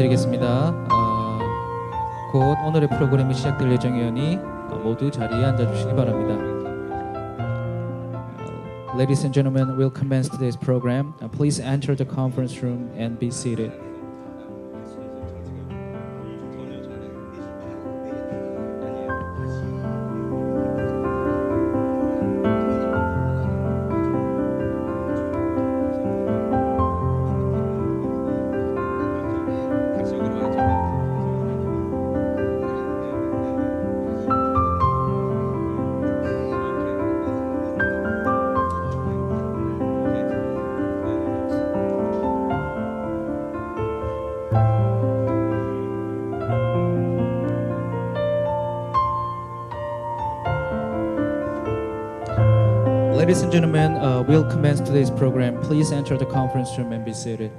말씀드리겠습니다. 곧 오늘의 프로그램이 시작될 예정이오니 모두 자리에 앉아주시기 바랍니다. Ladies and gentlemen, we'll commence today's program. Please enter the conference room and be seated. Ladies and gentlemen, we'll commence today's program. Please enter the conference room and be seated.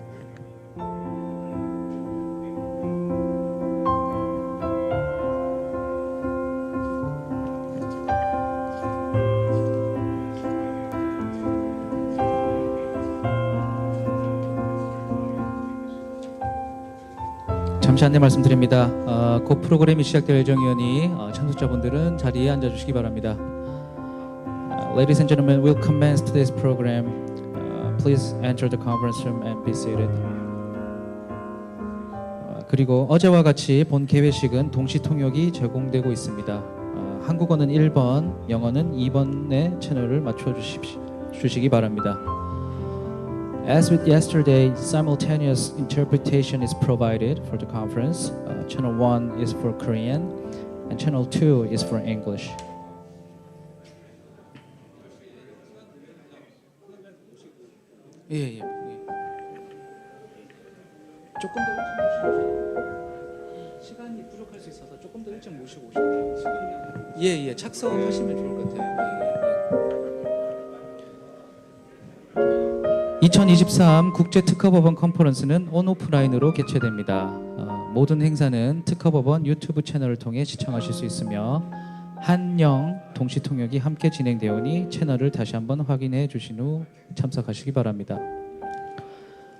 잠시 안내 말씀드립니다. 곧 프로그램이 시작될 예정이오니 참석자분들은 자리에 앉아주시기 바랍니다. Ladies and gentlemen, we'll commence today's program. Please enter the conference room and be seated. 그리고 어제와 같이 본 개회식은 동시 통역이 제공되고 있습니다. 한국어는 1번, 영어는 2번의 채널을 맞춰 주시기 바랍니다. As with yesterday, simultaneous interpretation is provided for the conference. Channel 1 is for Korean and Channel 2 is for English. 예. 조금 더 일찍 모시고 시간이 부족할 수 있어서 조금 더 일찍 모시고 오시면 예. 착석하시면 좋을 것 같아요. 2023 국제 특허법원 콘퍼런스는 온오프라인으로 개최됩니다. 모든 행사는 특허법원 유튜브 채널을 통해 시청하실 수 있으며 한영 동시 통역이 함께 진행되오니 채널을 다시 한번 확인해 주신 후 참석하시기 바랍니다.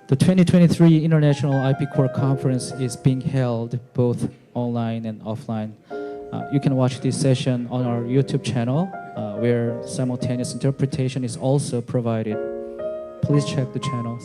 The 2023 International IP Core Conference is being held both online and offline. You can watch this session on our YouTube channel, where simultaneous interpretation is also provided. Please check the channels.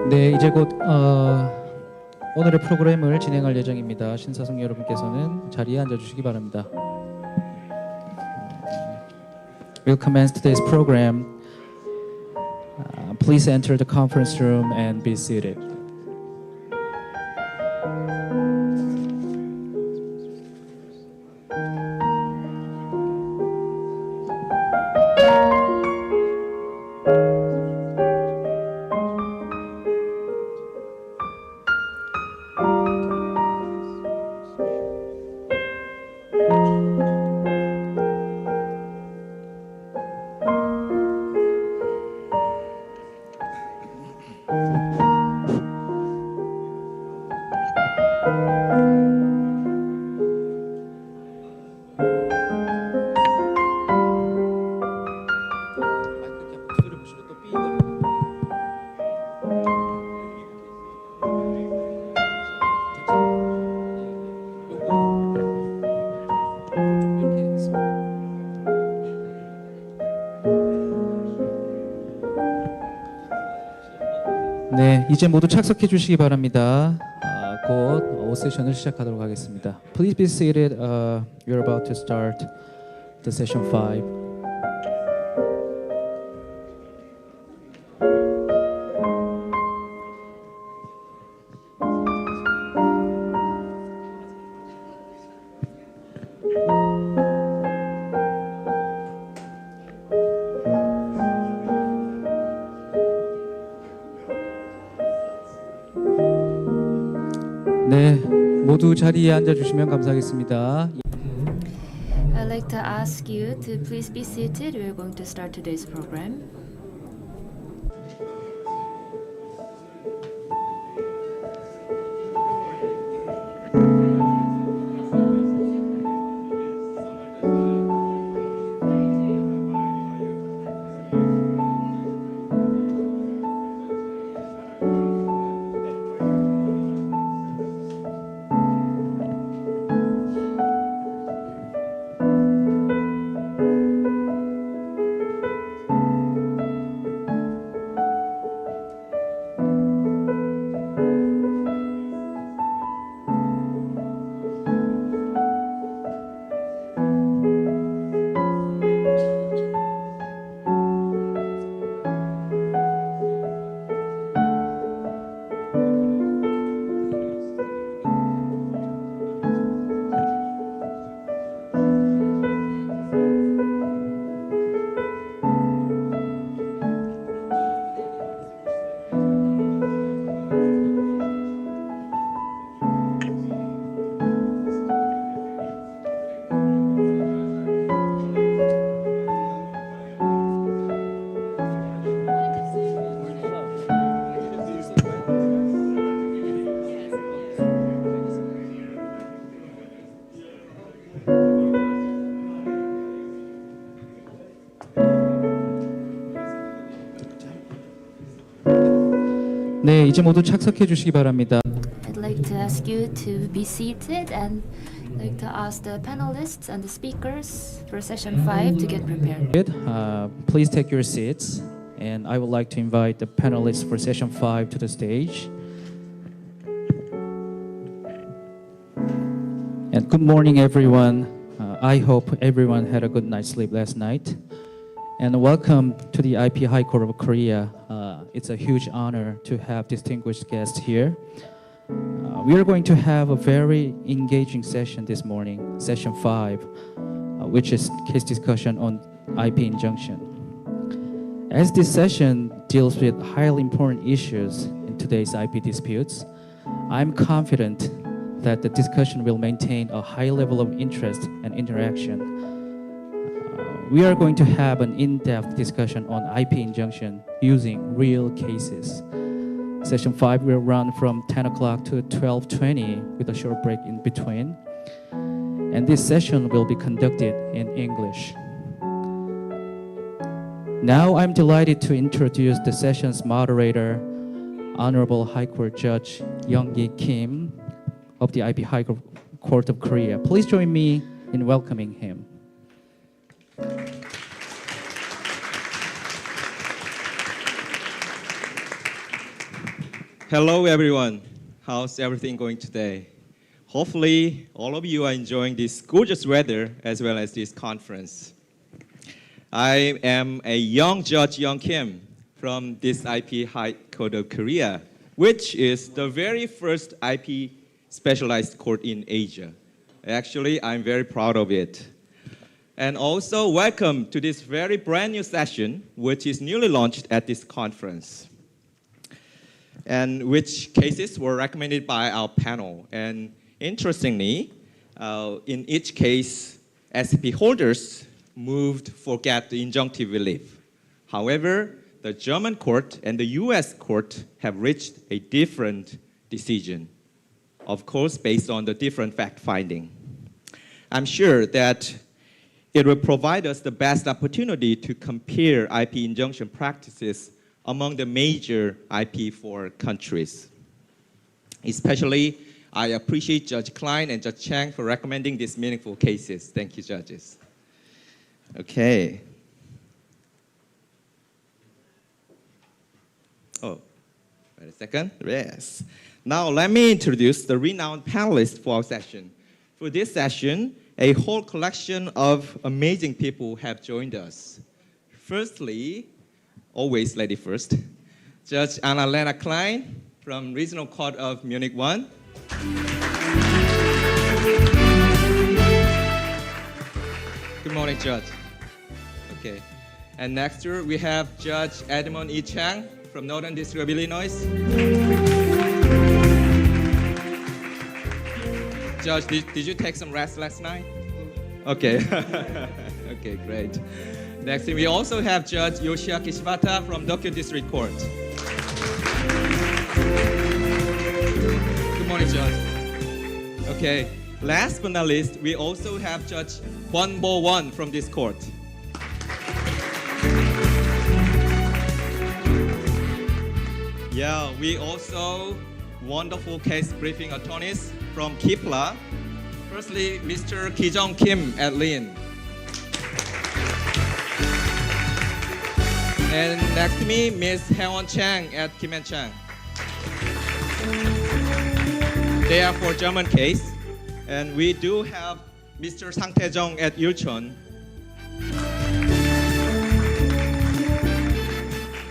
네, 이제 곧 오늘의 프로그램을 진행할 예정입니다. 신사숙 여러분께서는 자리에 앉아주시기 바랍니다. We'll commence today's program. Please enter the conference room and be seated. 네, 이제 모두 착석해 주시기 바랍니다. 곧 세션을 시작하도록 하겠습니다. Please be seated. We're about to start the session 5. 모두 자리에 앉아주시면 감사하겠습니다. I'd like to ask you to please be seated. We're going to start today's program. 네, 이제 모두 착석해 주시기 바랍니다. I'd like to ask you to be seated and I'd like to ask the panelists and the speakers for session 5 to get prepared. Please take your seats, and I would like to invite the panelists for session 5 to the stage. And good morning, everyone. I hope everyone had a good night's sleep last night. And welcome to the IP High Court of Korea. It's a huge honor to have distinguished guests here. We are going to have a very engaging session this morning, session 5, which is case discussion on IP injunction. As this session deals with highly important issues in today's IP disputes, I'm confident that the discussion will maintain a high level of interest and interaction. We are going to have an in-depth discussion on IP injunction using real cases. Session 5 will run from 10 o'clock to 12:20 with a short break in between. And this session will be conducted in English. Now I'm delighted to introduce the session's moderator, Honorable High Court Judge Young-gi Kim of the IP High Court of Korea. Please join me in welcoming him. Hello everyone, how's everything going today? Hopefully all of you are enjoying this gorgeous weather as well as this conference. I am a young Judge Young Kim from this IP High Court of Korea, which is the very first IP specialized court in Asia. Actually, I'm very proud of it. And also welcome to this very brand new session, which is newly launched at this conference, and which cases were recommended by our panel. And interestingly, in each case, SCP holders moved for get the injunctive relief. However, the German court and the US court have reached a different decision, of course, based on the different fact finding. I'm sure that it will provide us the best opportunity to compare IP injunction practices among the major IP4 countries. Especially, I appreciate Judge Klein and Judge Chang for recommending these meaningful cases. Thank you, judges. Okay. Oh, wait a second. Yes. Now, let me introduce the renowned panelists for our session. For this session, a whole collection of amazing people have joined us. Firstly, always lady first, Judge Annalena Klein from Regional Court of Munich 1. Good morning, Judge. Okay. And next we have Judge Edmund E. Chang from Northern District of Illinois. Judge, did you take some rest last night? Okay. Okay, great. Next, we also have Judge Yoshiaki Shibata from Tokyo District Court. Good morning, Judge. Okay. Last but not least, we also have Judge Hwan Bo-won from this court. Yeah, we also wonderful case briefing attorneys from KIPLA. Firstly, Mr. Ki-jung Kim at Lin. And next to me, Ms. Haewon Chang at Kim and Chang. They are for German case. And we do have Mr. Sang Tae-jung at Yulchon.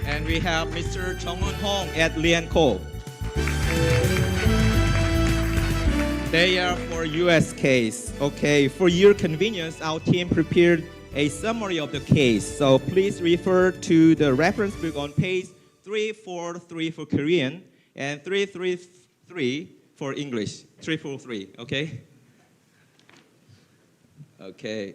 And we have Mr. Chung-eun Hong at Lee & Co. They are for US case. Okay, for your convenience, our team prepared a summary of the case. So please refer to the reference book on page 343 for Korean and 333 for English. 343, okay? Okay.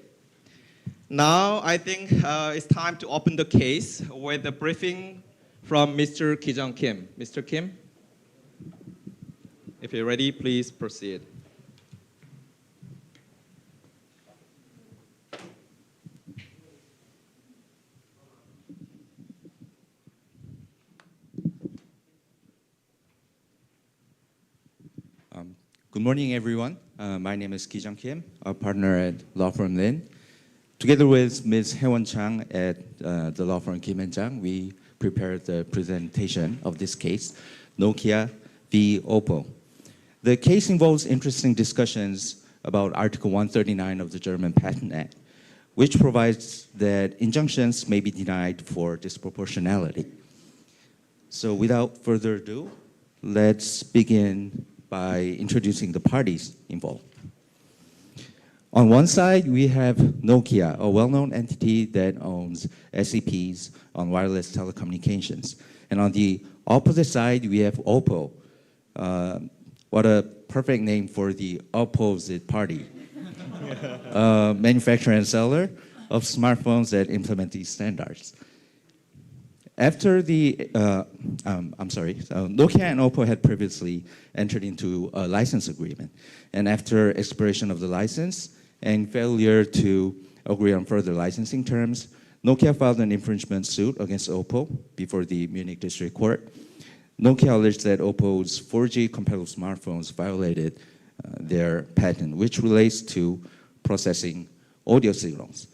Now I think it's time to open the case with the briefing from Mr. Ki-jung Kim. Mr. Kim, if you're ready, please proceed. Good morning, everyone. My name is Ki-jung Kim, a partner at law firm Lin. Together with Ms. Haewon Chang at the law firm Kim and Chang, we prepared the presentation of this case, Nokia v. Oppo. The case involves interesting discussions about Article 139 of the German Patent Act, which provides that injunctions may be denied for disproportionality. So without further ado, let's begin by introducing the parties involved. On one side, we have Nokia, a well-known entity that owns SEPs on wireless telecommunications. And on the opposite side, we have Oppo. What a perfect name for the opposite party. Manufacturer and seller of smartphones that implement these standards. After Nokia and Oppo had previously entered into a license agreement. And after expiration of the license and failure to agree on further licensing terms, Nokia filed an infringement suit against Oppo before the Munich District Court. Nokia alleged that Oppo's 4G compatible smartphones violated their patent, which relates to processing audio signals.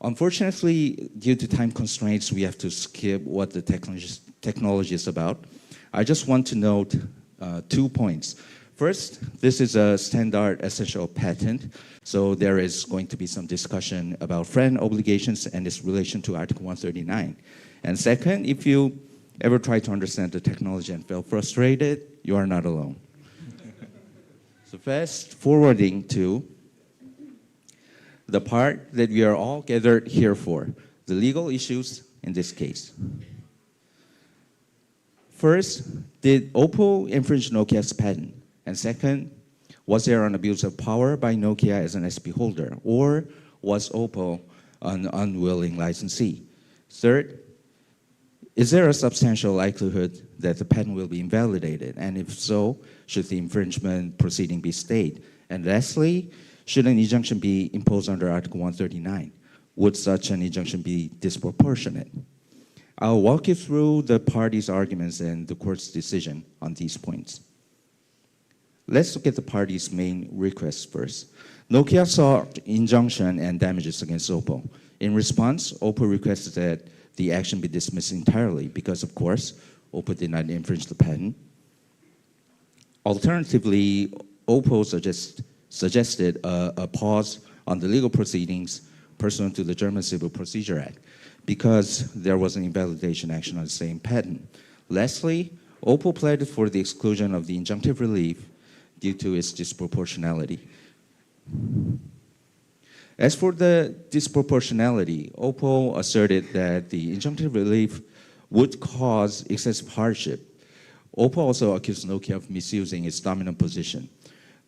Unfortunately, due to time constraints, we have to skip what the technology is about. I just want to note 2 points. First, this is a standard essential patent, so there is going to be some discussion about friend obligations and its relation to Article 139. And second, if you ever try to understand the technology and feel frustrated, you are not alone. So fast forwarding to the part that we are all gathered here for, the legal issues in this case. First, did Oppo infringe Nokia's patent? And second, was there an abuse of power by Nokia as an SP holder? Or was Oppo an unwilling licensee? Third, is there a substantial likelihood that the patent will be invalidated? And if so, should the infringement proceeding be stayed? And lastly, should an injunction be imposed under Article 139? Would such an injunction be disproportionate? I'll walk you through the parties' arguments and the court's decision on these points. Let's look at the parties' main requests first. Nokia sought injunction and damages against Oppo. In response, Oppo requested that the action be dismissed entirely because, of course, Oppo did not infringe the patent. Alternatively, Oppo suggested a pause on the legal proceedings pursuant to the German Civil Procedure Act because there was an invalidation action on the same patent. Lastly, Oppo pleaded for the exclusion of the injunctive relief due to its disproportionality. As for the disproportionality, Oppo asserted that the injunctive relief would cause excessive hardship. Oppo also accused Nokia of misusing its dominant position.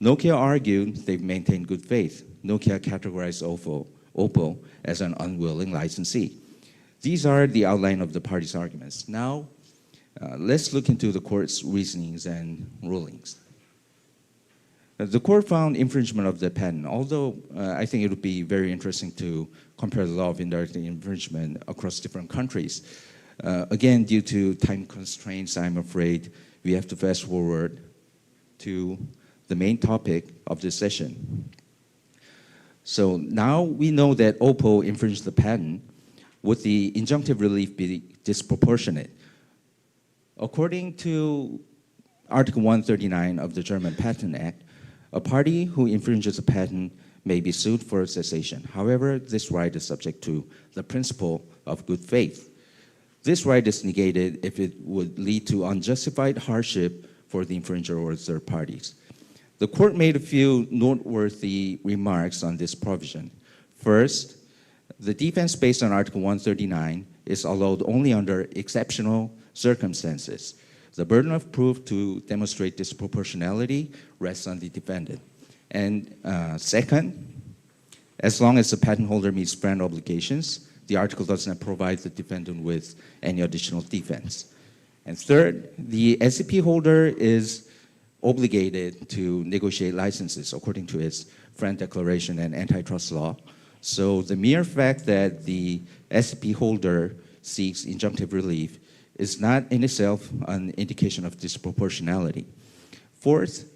Nokia argued they've maintained good faith. Nokia categorized Oppo as an unwilling licensee. These are the outline of the parties' arguments. Now, let's look into the court's reasonings and rulings. The court found infringement of the patent, although I think it would be very interesting to compare the law of indirect infringement across different countries. Again, due to time constraints, I'm afraid we have to fast forward to the main topic of this session. So now we know that Oppo infringed the patent. Would the injunctive relief be disproportionate? According to Article 139 of the German Patent Act, a party who infringes a patent may be sued for cessation. However, this right is subject to the principle of good faith. This right is negated if it would lead to unjustified hardship for the infringer or third parties. The court made a few noteworthy remarks on this provision. First, the defense based on Article 139 is allowed only under exceptional circumstances. The burden of proof to demonstrate disproportionality rests on the defendant. And second, as long as the patent holder meets friend obligations, the article does not provide the defendant with any additional defense. And third, the SCP holder is obligated to negotiate licenses according to its friend declaration and antitrust law. So the mere fact that the SCP holder seeks injunctive relief is not in itself an indication of disproportionality. Fourth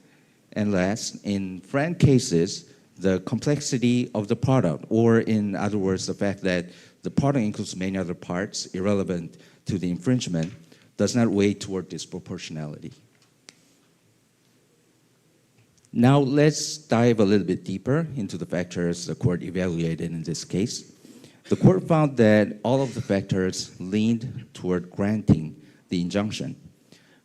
and last, in friend cases, the complexity of the product, or in other words, the fact that the product includes many other parts irrelevant to the infringement, does not weigh toward disproportionality. Now let's dive a little bit deeper into the factors the court evaluated in this case. The court found that all of the factors leaned toward granting the injunction.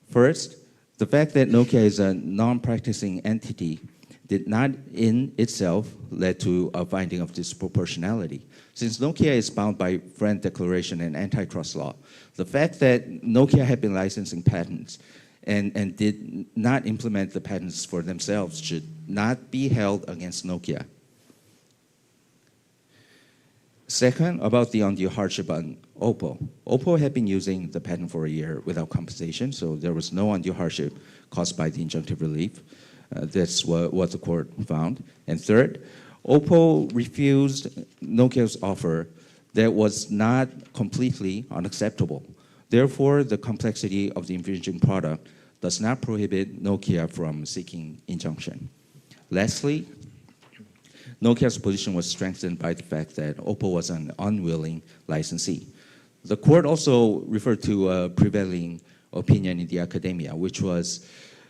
First, the fact that Nokia is a non-practicing entity did not in itself lead to a finding of disproportionality. Since Nokia is bound by friend declaration and antitrust law, the fact that Nokia had been licensing patents and did not implement the patents for themselves should not be held against Nokia. Second, about the undue hardship on Oppo. Oppo had been using the patent for a year without compensation, so there was no undue hardship caused by the injunctive relief. That's what the court found. And third, Oppo refused Nokia's offer that was not completely unacceptable. Therefore, the complexity of the infringing product does not prohibit Nokia from seeking injunction. Lastly, Nokia's position was strengthened by the fact that Oppo was an unwilling licensee. The court also referred to a prevailing opinion in the academia, which was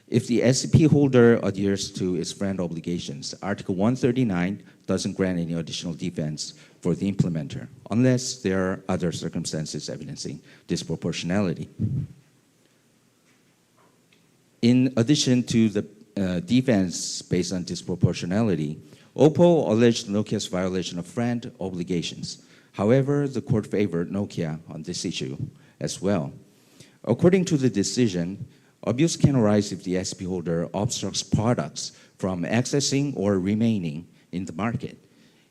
if the SCP holder adheres to its friend obligations, Article 139 doesn't grant any additional defense for the implementer, unless there are other circumstances evidencing disproportionality. In addition to the defense based on disproportionality, Oppo alleged Nokia's violation of friend obligations. However, the court favored Nokia on this issue as well. According to the decision, abuse can arise if the SCP holder obstructs products from accessing or remaining in the market.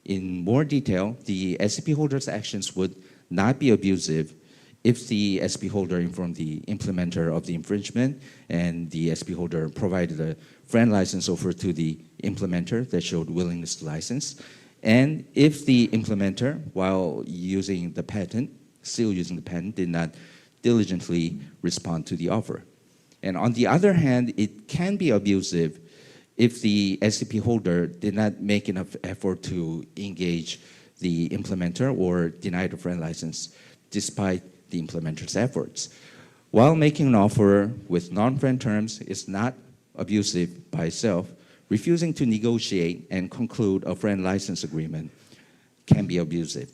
In more detail, the SCP holder's actions would not be abusive if the SCP holder informed the implementer of the infringement and the SCP holder provided a friend license offer to the implementer that showed willingness to license, and if the implementer, while using the patent, still using the patent, did not diligently respond to the offer. And on the other hand, it can be abusive if the SCP holder did not make enough effort to engage the implementer or deny the friend license despite the implementer's efforts. While making an offer with non-friend terms is not abusive by itself, refusing to negotiate and conclude a friend license agreement can be abusive.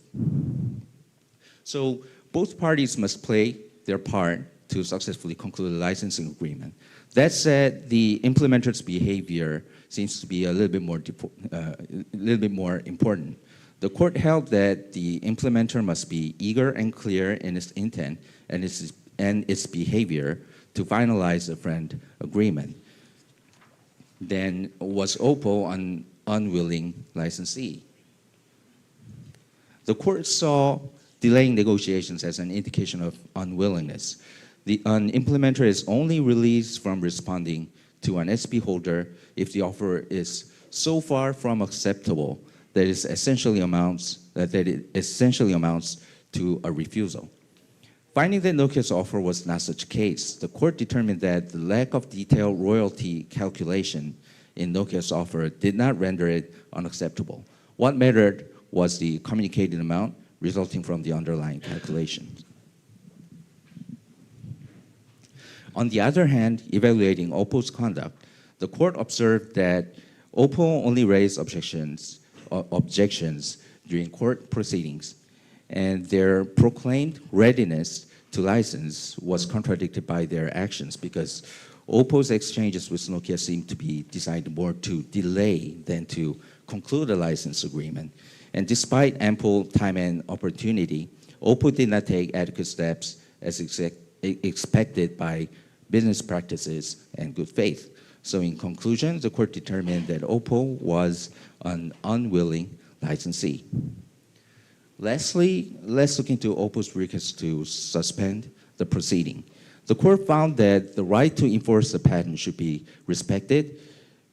So both parties must play their part to successfully conclude a licensing agreement. That said, the implementer's behavior seems to be a little bit more important. The court held that the implementer must be eager and clear in its intent and its behavior to finalize the friend agreement. then was Oppo an unwilling licensee? The court saw delaying negotiations as an indication of unwillingness. An implementer is only released from responding to an SP holder if the offer is so far from acceptable that it essentially amounts to a refusal. Finding that Nokia's offer was not such a case, the court determined that the lack of detailed royalty calculation in Nokia's offer did not render it unacceptable. What mattered was the communicated amount resulting from the underlying calculation. On the other hand, evaluating Oppo's conduct, the court observed that Oppo only raised objections during court proceedings, and their proclaimed readiness to license was contradicted by their actions because Oppo's exchanges with Nokia seemed to be designed more to delay than to conclude a license agreement. And despite ample time and opportunity, Oppo did not take adequate steps as expected by business practices and good faith. So in conclusion, the court determined that Oppo was an unwilling licensee. Lastly, let's look into Oppo's request to suspend the proceeding. The court found that the right to enforce the patent should be respected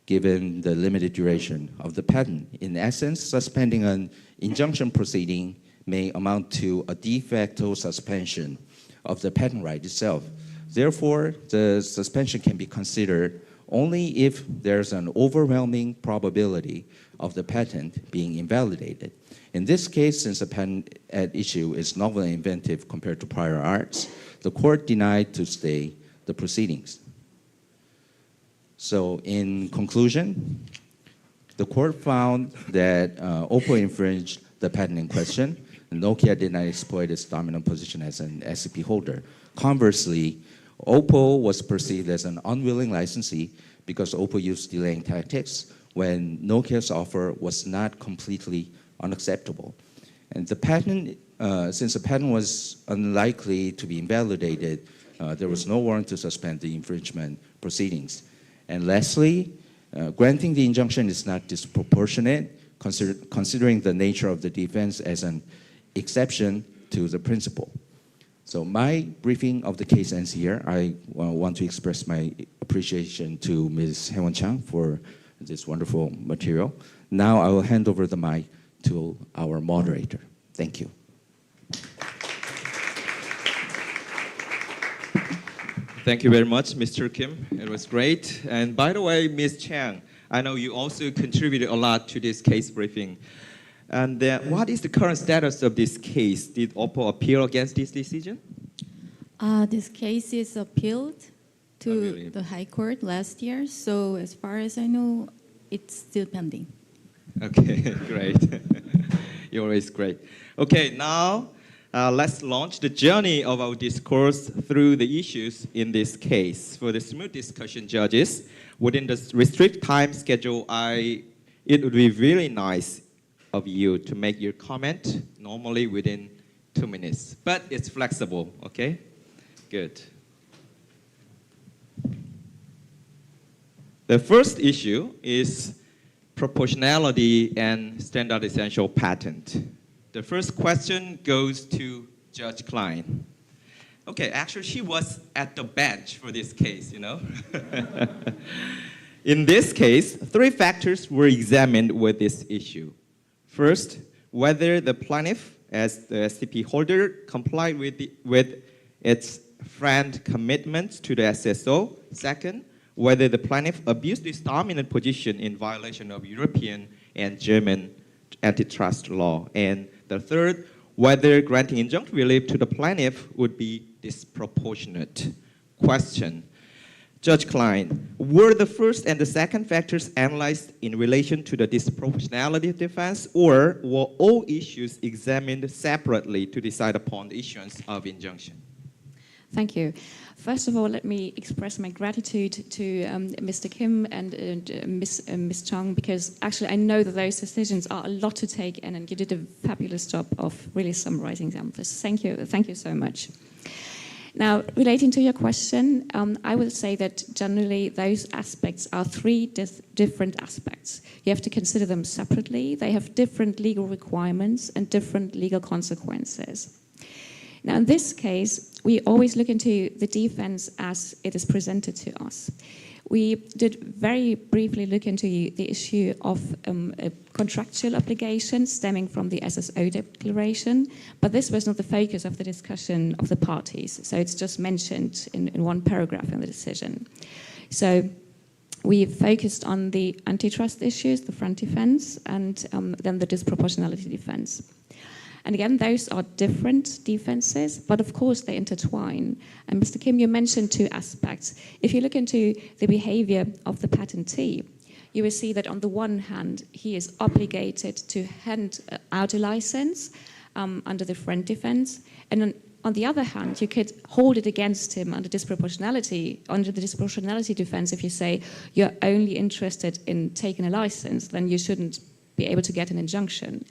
given the limited duration of the patent. In essence, suspending an injunction proceeding may amount to a de facto suspension of the patent right itself. Therefore, the suspension can be considered only if there's an overwhelming probability of the patent being invalidated. In this case, since the patent at issue is novel and inventive compared to prior arts, the court denied to stay the proceedings. So in conclusion, the court found that Oppo infringed the patent in question, and Nokia did not exploit its dominant position as an SCP holder. Conversely, Oppo was perceived as an unwilling licensee because Oppo used delaying tactics when Nokia's offer was not completely unacceptable. And the patent, since the patent was unlikely to be invalidated, there was no warrant to suspend the infringement proceedings. And lastly, granting the injunction is not disproportionate, considering the nature of the defense as an exception to the principle. So my briefing of the case ends here. I want to express my appreciation to Ms. Haewon Chang for this wonderful material. Now I will hand over the mic to our moderator. Thank you. Thank you very much, Mr. Kim. It was great. And by the way, Ms. Chang, I know you also contributed a lot to this case briefing. And what is the current status of this case? Did Oppo appeal against this decision? This case is appealed to the High Court last year. So as far as I know, it's still pending. Okay, great. You're always great. Okay, now let's launch the journey of our discourse through the issues in this case. For the smooth discussion, judges, within the restricted time schedule, it would be really nice of you to make your comment normally within 2 minutes. But it's flexible, okay? Good. The first issue is proportionality and standardization patent. The first question goes to Judge Klein. Okay, actually she was at the bench for this case, you know. In this case, 3 factors were examined with this issue. First, whether the plaintiff, as the SCP holder, complied with its friend commitments to the SSO. Second, whether the plaintiff abused its dominant position in violation of European and German antitrust law. And the third, whether granting injunctive relief to the plaintiff would be disproportionate. Question. Judge Klein, were the first and the second factors analyzed in relation to the disproportionality defense, or were all issues examined separately to decide upon the issuance of injunction? Thank you. First of all, let me express my gratitude to Mr. Kim and Ms. Chang, because actually I know that those decisions are a lot to take in, and you did a fabulous job of really summarizing them. Thank you so much. Now, relating to your question, I will say that generally those aspects are three different aspects. You have to consider them separately. They have different legal requirements and different legal consequences. Now, in this case, we always look into the defense as it is presented to us. We did very briefly look into the issue of a contractual obligation stemming from the SSO declaration, but this was not the focus of the discussion of the parties, so it's just mentioned in one paragraph in the decision. So we focused on the antitrust issues, the front defense, and then the disproportionality defense. And again, those are different defenses, but of course they intertwine. And Mr. Kim, you mentioned two aspects. If you look into the behavior of the patentee, you will see that on the one hand, he is obligated to hand out a license under the front defense, and on the other hand, you could hold it against him under the disproportionality defense. If you say you're only interested in taking a license, then you shouldn't be able to get an injunction.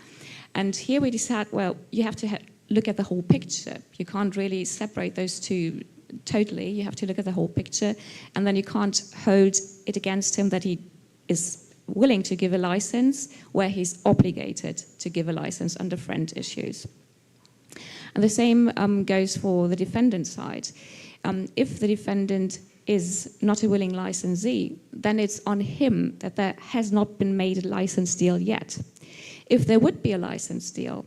And here we decide, well, you have to look at the whole picture. You can't really separate those two totally. You have to look at the whole picture, and then you can't hold it against him that he is willing to give a license where he's obligated to give a license under friend issues. And the same goes for the defendant side. If the defendant is not a willing licensee, then it's on him that there has not been made a license deal yet. If there would be a license deal,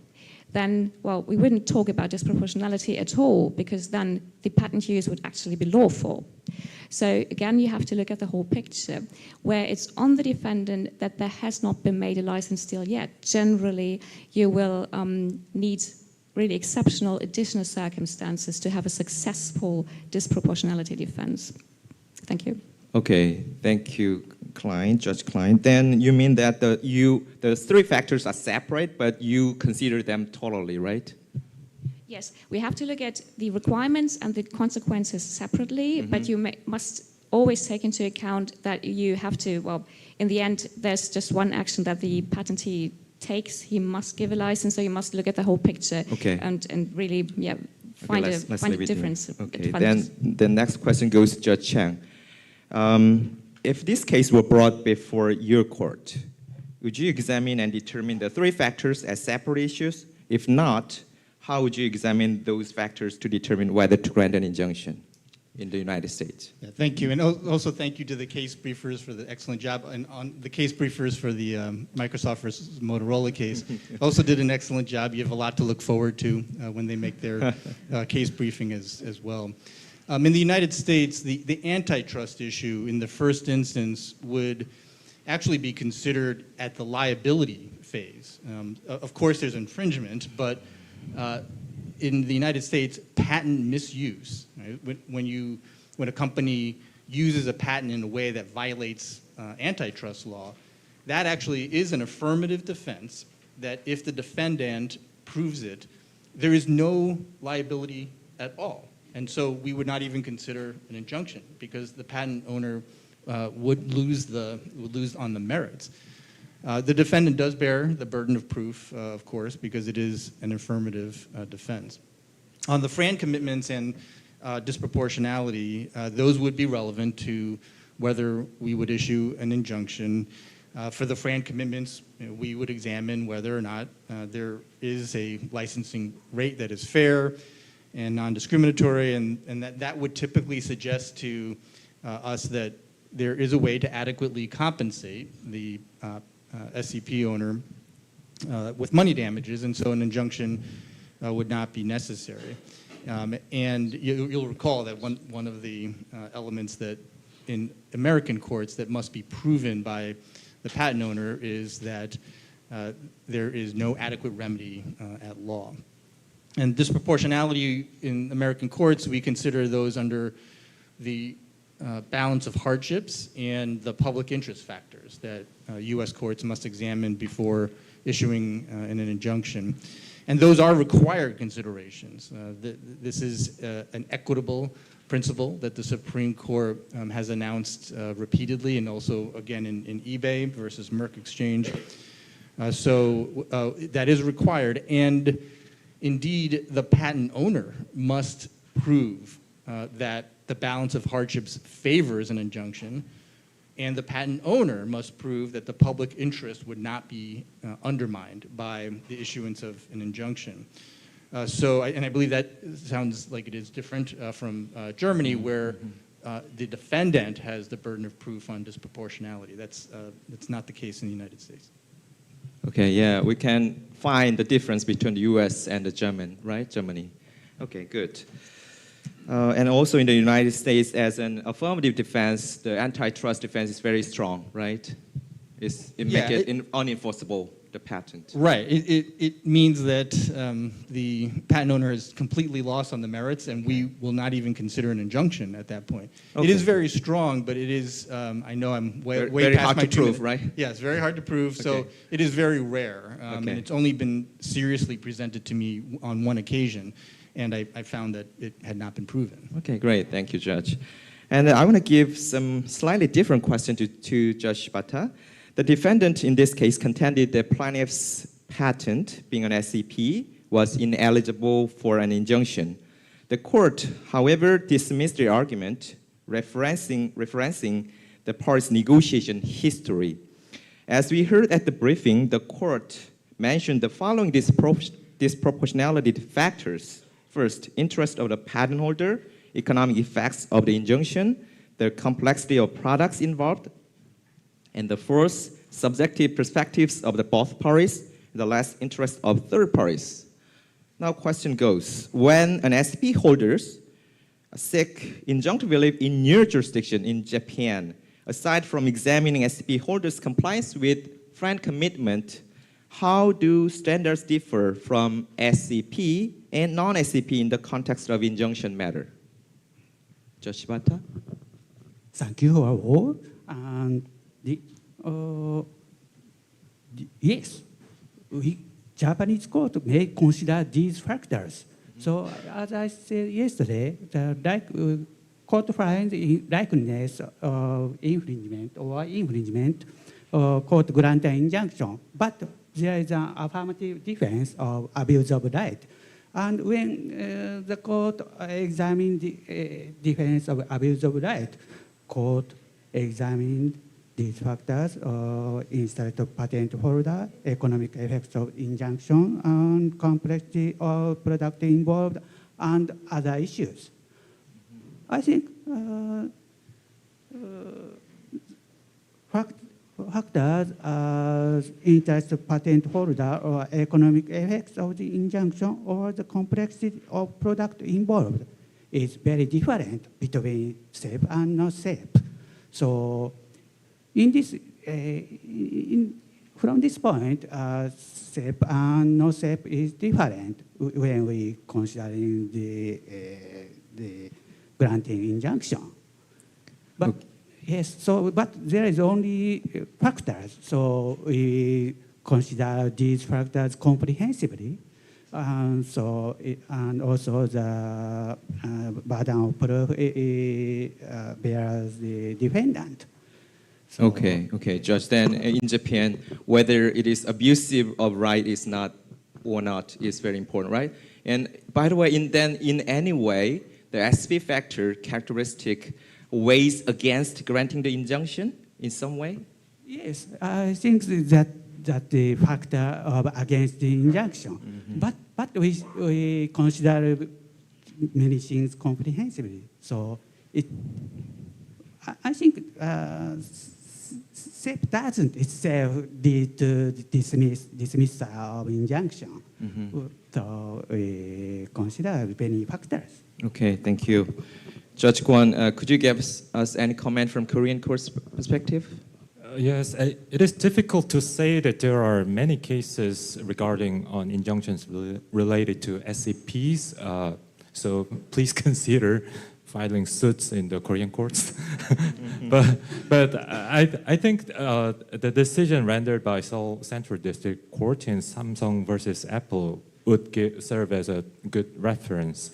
then, well, we wouldn't talk about disproportionality at all, because then the patent use would actually be lawful. So again, you have to look at the whole picture. Where it's on the defendant that there has not been made a license deal yet, generally you will need really exceptional additional circumstances to have a successful disproportionality defense. Thank you. Okay, thank you, Judge Klein. Then you mean that the three factors are separate, but you consider them totally, right? Yes, we have to look at the requirements and the consequences separately, but you must always take into account that you have to, well, in the end, there's just one action that the patentee takes. He must give a license, so you must look at the whole picture and really, find a difference. Okay, then the next question goes to Judge Chang. If this case were brought before your court, would you examine and determine the three factors as separate issues? If not, how would you examine those factors to determine whether to grant an injunction in the United States? Yeah, thank you, and also thank you to the case briefers for the excellent job, and on the case briefers for the Microsoft versus Motorola case. Also did an excellent job. You have a lot to look forward to when they make their case briefing as well. In the United States, the antitrust issue in the first instance would actually be considered at the liability phase. Of course, there's infringement, but in the United States, patent misuse, right? When a company uses a patent in a way that violates antitrust law, that actually is an affirmative defense that if the defendant proves it, there is no liability at all. And so we would not even consider an injunction because the patent owner would lose on the merits. The defendant does bear the burden of proof, of course, because it is an affirmative defense. On the FRAND commitments and disproportionality, those would be relevant to whether we would issue an injunction. For the FRAND commitments, we would examine whether or not there is a licensing rate that is fair and non-discriminatory, and that would typically suggest to us that there is a way to adequately compensate the SCP owner with money damages, and so an injunction would not be necessary. And you'll recall that one of the elements that in American courts that must be proven by the patent owner is that there is no adequate remedy at law. And disproportionality in American courts, we consider those under the balance of hardships and the public interest factors that U.S. courts must examine before issuing an injunction. And those are required considerations. This is an equitable principle that the Supreme Court has announced repeatedly, and also again in eBay versus Merck Exchange. So that is required. And indeed, the patent owner must prove that the balance of hardships favors an injunction, and the patent owner must prove that the public interest would not be undermined by the issuance of an injunction. I believe that sounds like it is different from Germany, where the defendant has the burden of proof on disproportionality. That's not the case in the United States. Okay, yeah, we can find the difference between the US and the German, right? Germany. Okay, good. And also in the United States, as an affirmative defense, the antitrust defense is very strong, right? It makes it unenforceable, the patent. Right. It means that the patent owner is completely lost on the merits, and we will not even consider an injunction at that point. Okay. It is very strong, but it is, I know I'm way Very past hard my to 2 minutes. prove, right? Yeah, it's very hard to prove, so Okay. it is very rare. Okay. And it's only been seriously presented to me on one occasion, and I found that it had not been proven. Okay, great. Thank you, Judge. And I want to give some slightly different question to Judge Shibata. The defendant in this case contended that plaintiff's patent, being an SCP, was ineligible for an injunction. The court, however, dismissed the argument, referencing the parties' negotiation history. As we heard at the briefing, the court mentioned the following disproportionality factors. First, interest of the patent holder, economic effects of the injunction, the complexity of products involved, and the fourth, subjective perspectives of the both parties, the last, interest of third parties. Now, question goes, when an SP holders seek injunctive relief in your jurisdiction in Japan, aside from examining SP holders' compliance with friend commitment, how do standards differ from SCP and non-SCP in the context of injunction matter? Judge Shibata? Thank you all. And yes, Japanese court may consider these factors. So as I said yesterday, the court finds likeness of infringement or infringement, court grant an injunction. But there is an affirmative defense of abuse of right. And when the court examined the defense of abuse of right, court examined these factors instead of patent holder, economic effects of injunction, and complexity of product involved, and other issues. I think factors as interest of patent holder or economic effects of the injunction or the complexity of product involved is very different between safe and not safe. So in this, from this point, safe and not safe is different when we considering the granting injunction. But Okay. yes, so but there is only factors. So we consider these factors comprehensively. And also the burden of proof bears the defendant. So, Okay, Judge. Then in Japan, whether it is abusive of right is not or not is very important, right? And by the way, in any way, the SP factor characteristic weighs against granting the injunction in some way? yes, I think that the factor of against the injunction. Mm-hmm. But we consider many things comprehensively. So I think SAFE doesn't itself lead to dismissal of injunction. Mm-hmm. So we consider many factors. Okay, thank you. Judge Kwon, could you give us any comment from Korean court's perspective? Yes, it is difficult to say that there are many cases regarding on injunctions related to SCPs. So please consider filing suits in the Korean courts. But I think the decision rendered by Seoul Central District Court in Samsung versus Apple would serve as a good reference.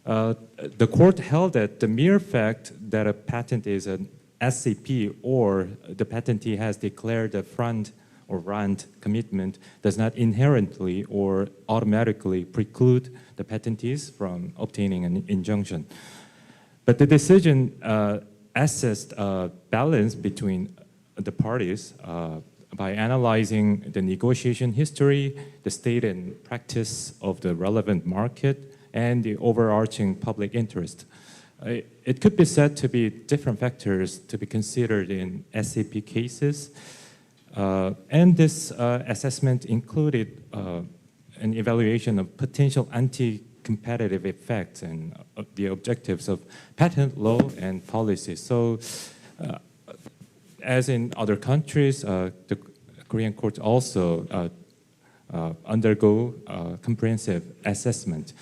The court held that the mere fact that a patent is an SCP or the patentee has declared a front or rent commitment does not inherently or automatically preclude the patentees from obtaining an injunction. But the decision assessed a balance between the parties by analyzing the negotiation history, the state and practice of the relevant market, and the overarching public interest. It could be said to be different factors to be considered in SAP cases. And this assessment included an evaluation of potential anti-competitive effects and the objectives of patent law and policy. So, as in other countries, the Korean courts also undergo comprehensive assessment.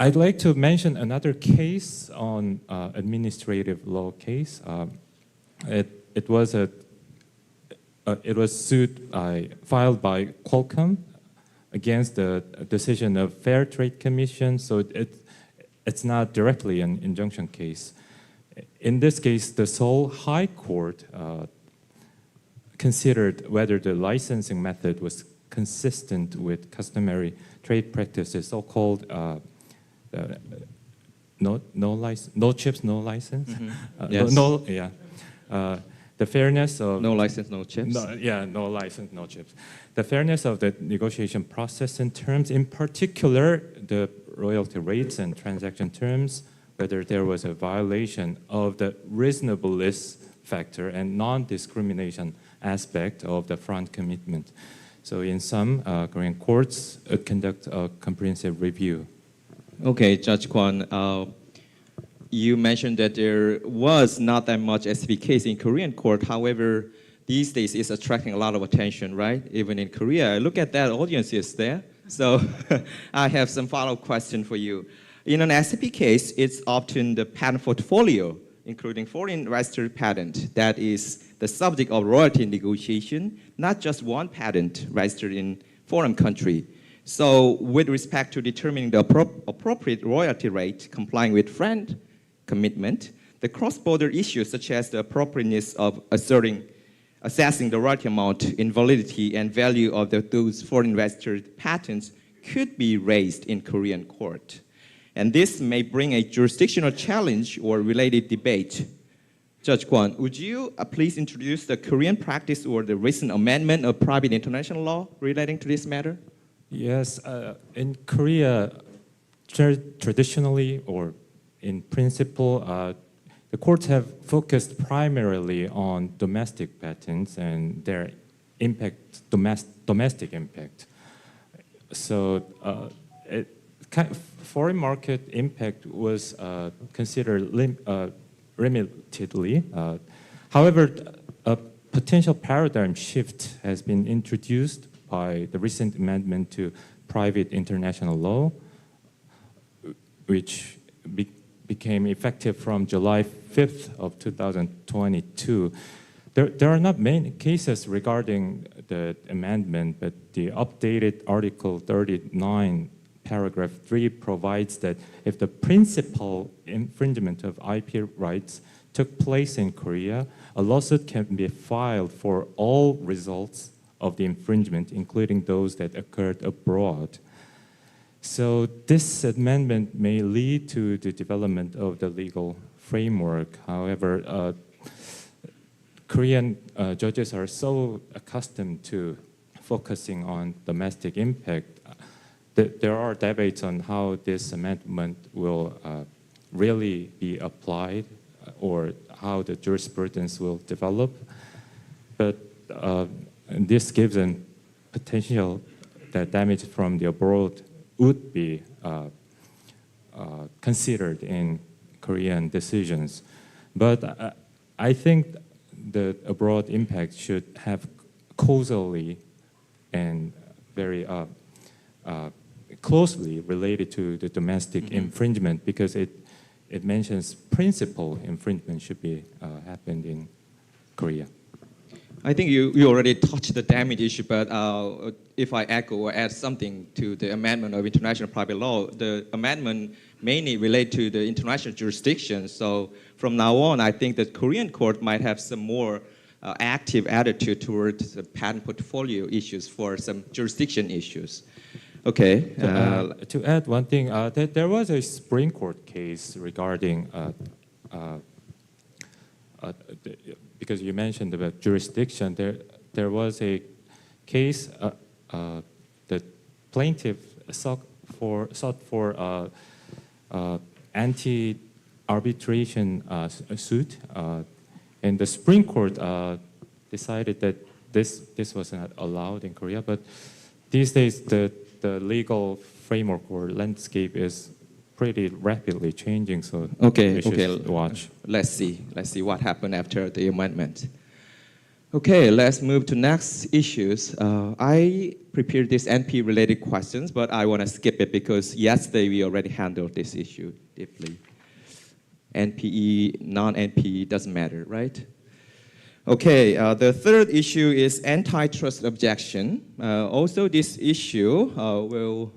I'd like to mention another case on administrative law case. It was filed by Qualcomm against the decision of Fair Trade Commission, so it's not directly an injunction case. In this case, the Seoul High Court considered whether the licensing method was consistent with customary trade practices, so-called no chips, no license. Yes. The fairness of No license, no chips. no license, no chips. The fairness of the negotiation process in terms, in particular, the royalty rates and transaction terms, whether there was a violation of the reasonableness factor and non-discrimination aspect of the front commitment. So in some Korean courts conduct a comprehensive review. Okay, Judge Kwon, you mentioned that there was not that much SB case in Korean court. However, these days it's attracting a lot of attention, right? Even in Korea. Look at that, audience is there. So I have some follow-up question for you. In an SCP case, it's often the patent portfolio, including foreign registered patent, that is the subject of royalty negotiation, not just one patent registered in foreign country. So with respect to determining the appropriate royalty rate complying with friend commitment, the cross-border issues such as the appropriateness of assessing the royalty amount, invalidity, and value of those foreign registered patents could be raised in Korean court. And this may bring a jurisdictional challenge or related debate. Judge Kwon, would you please introduce the Korean practice or the recent amendment of private international law relating to this matter? Yes, in Korea, traditionally or in principle, the courts have focused primarily on domestic patents and their impact, domestic impact. So foreign market impact was considered limitedly. However, a potential paradigm shift has been introduced by the recent amendment to private international law, which became effective from July 5th of 2022. There are not many cases regarding the amendment, but the updated Article 39, paragraph 3 provides that if the principal infringement of IP rights took place in Korea, a lawsuit can be filed for all results of the infringement, including those that occurred abroad. So this amendment may lead to the development of the legal framework. However, Korean judges are so accustomed to focusing on domestic impact that there are debates on how this amendment will really be applied or how the jurisprudence will develop. But this gives a potential that damage from the abroad would be considered in Korean decisions. But I think the abroad impact should have causally and very closely related to the domestic infringement, because it mentions principal infringement should be happened in Korea. I think you already touched the damage issue, but if I echo or add something to the amendment of international private law, the amendment mainly relate to the international jurisdiction. So from now on, I think that Korean court might have some more active attitude towards the patent portfolio issues for some jurisdiction issues. Okay. To add one thing, there was a Supreme Court case regarding, because you mentioned about jurisdiction, there was a case, the plaintiff sought for anti-arbitration suit, and the Supreme Court decided that this was not allowed in Korea. But these days, the legal framework or landscape is pretty rapidly changing, so we should watch. Let's see what happened after the amendment. Okay, let's move to next issues. I prepared these NP-related questions, but I want to skip it because yesterday we already handled this issue deeply. NPE, non-NPE, doesn't matter, right? Okay, the third issue is antitrust objection. Also, this issue will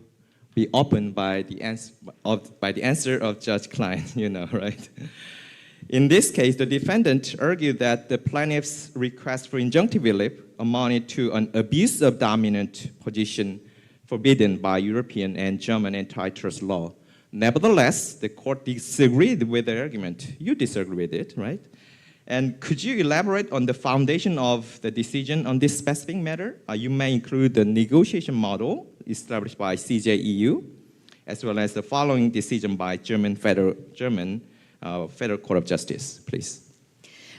be opened by the answer of Judge Klein, you know, right? In this case, the defendant argued that the plaintiff's request for injunctive relief amounted to an abuse of dominant position forbidden by European and German antitrust law. Nevertheless, the court disagreed with the argument. You disagree with it, right? And could you elaborate on the foundation of the decision on this specific matter? You may include the negotiation model established by CJEU, as well as the following decision by German Federal Court of Justice, please.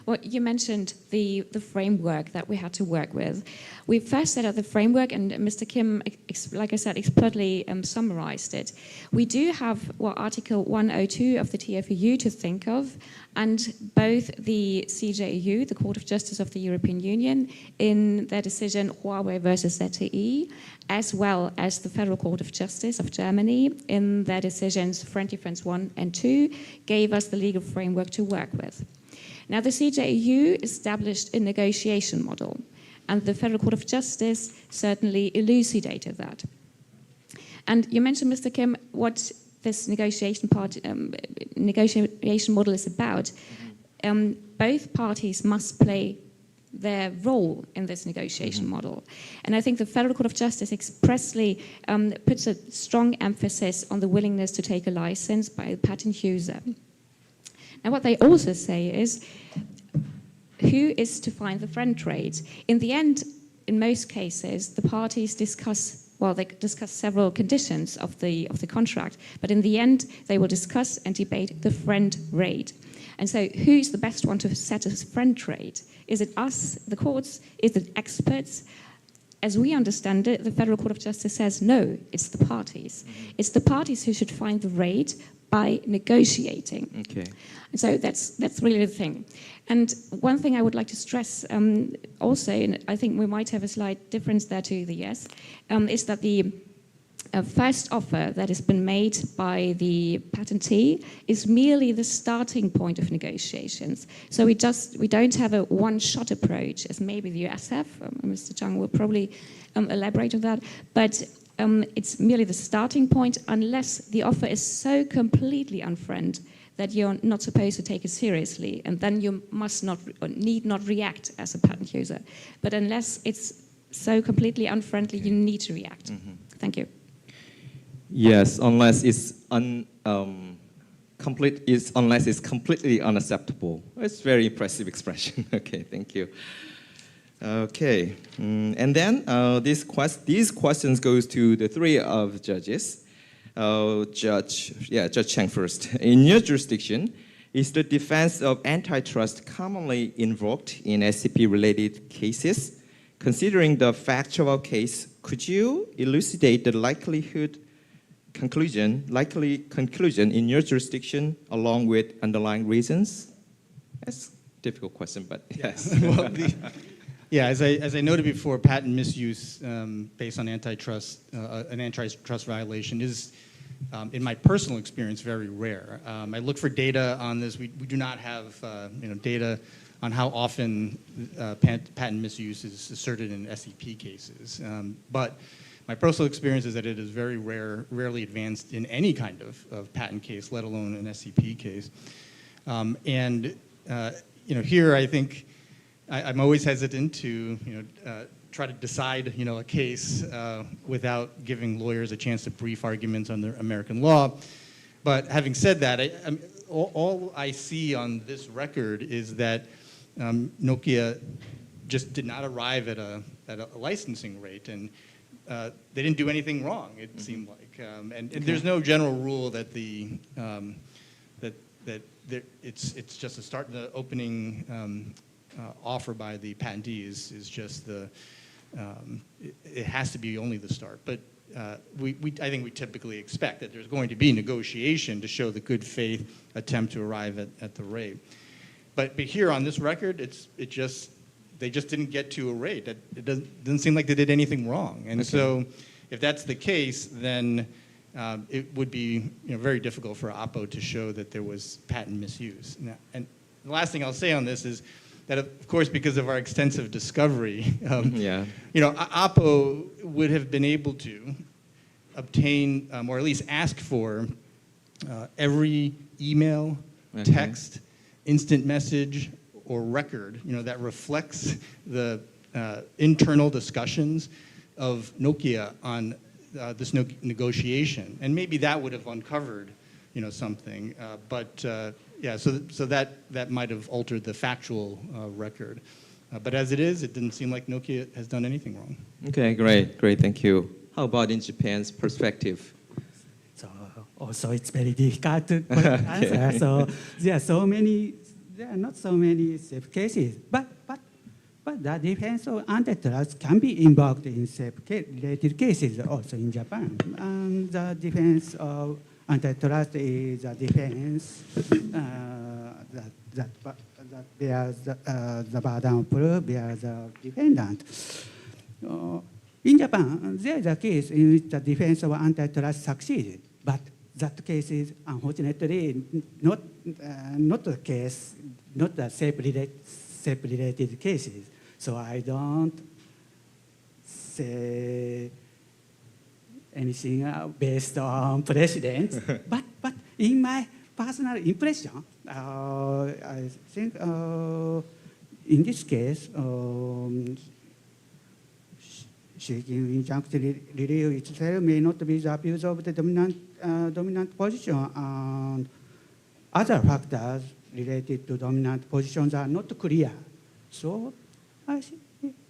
Well, you mentioned the framework that we had to work with. We first set out the framework, and Mr. Kim, like I said, expertly summarized it. We do have Article 102 of the TFEU to think of, and both the CJEU, the Court of Justice of the European Union, in their decision Huawei versus ZTE, as well as the Federal Court of Justice of Germany, in their decisions Friend Defense 1 and 2, gave us the legal framework to work with. Now, the CJEU established a negotiation model, and the Federal Court of Justice certainly elucidated that. And you mentioned, Mr. Kim, what this negotiation model is about. Both parties must play their role in this negotiation model. And I think the Federal Court of Justice expressly puts a strong emphasis on the willingness to take a license by the patent user. And what they also say is, who is to find the friend trade? In the end, in most cases, the parties discuss several conditions of the contract, but in the end, they will discuss and debate the friend rate. And so who's the best one to set a friend rate? Is it us, the courts? Is it experts? As we understand it, the Federal Court of Justice says, no, it's the parties. It's the parties who should find the rate by negotiating. Okay. And so that's really the thing. And one thing I would like to stress also, and I think we might have a slight difference there to the yes, is that the first offer that has been made by the patentee is merely the starting point of negotiations. So we don't have a one-shot approach, as maybe the US have. Mr. Chung will probably elaborate on that. But it's merely the starting point, unless the offer is so completely unfriend that you're not supposed to take it seriously, and then you need not react as a patent user. But unless it's so completely unfriendly, you need to react. Thank you. Yes, unless it's completely unacceptable. It's a very impressive expression. Okay, thank you. Okay, and then these questions goes to the three of judges. Judge Chang first. In your jurisdiction, is the defense of antitrust commonly invoked in SCP-related cases? Considering the factual case, could you elucidate the likely conclusion in your jurisdiction along with underlying reasons? That's a difficult question, but yes. Well, as I noted before, patent misuse based on antitrust, an antitrust violation is, in my personal experience, very rare. I look for data on this. We do not have data on how often patent misuse is asserted in SEP cases. But my personal experience is that it is very rarely advanced in any kind of patent case, let alone an SEP case. Here I think I'm always hesitant to try to decide, a case without giving lawyers a chance to brief arguments under American law. But having said that, all I see on this record is that Nokia just did not arrive at a licensing rate, and they didn't do anything wrong. It seemed like, and there's no general rule that it's just a start. The opening offer by the patentee is just it has to be only the start. But I think we typically expect that there's going to be negotiation to show the good faith attempt to arrive at the rate. But here on this record, they just didn't get to a rate. It doesn't seem like they did anything wrong. And so if that's the case, then it would be very difficult for Oppo to show that there was patent misuse. Now, and the last thing I'll say on this is that, of course, because of our extensive discovery, Oppo would have been able to obtain, or at least ask for, every email, text, instant message, or record, that reflects the internal discussions of Nokia on this negotiation, and maybe that would have uncovered, something. Yeah, so that might have altered the factual record. But as it is, it didn't seem like Nokia has done anything wrong. Okay, great, thank you. How about in Japan's perspective? So also it's very difficult to answer. So there are not so many safe cases, but the defense of antitrust can be invoked in safe-related cases also in Japan. And the defense of antitrust is a defense that bears the burden of proof bears the defendant. In Japan, there is a case in which the defense of antitrust succeeded, but that case is unfortunately not the case, not the safe-related cases. So I don't say anything based on precedents, but in my personal impression, I think in this case, seeking injunctive relief itself may not be the abuse of the dominant position, and other factors related to dominant positions are not clear. So, I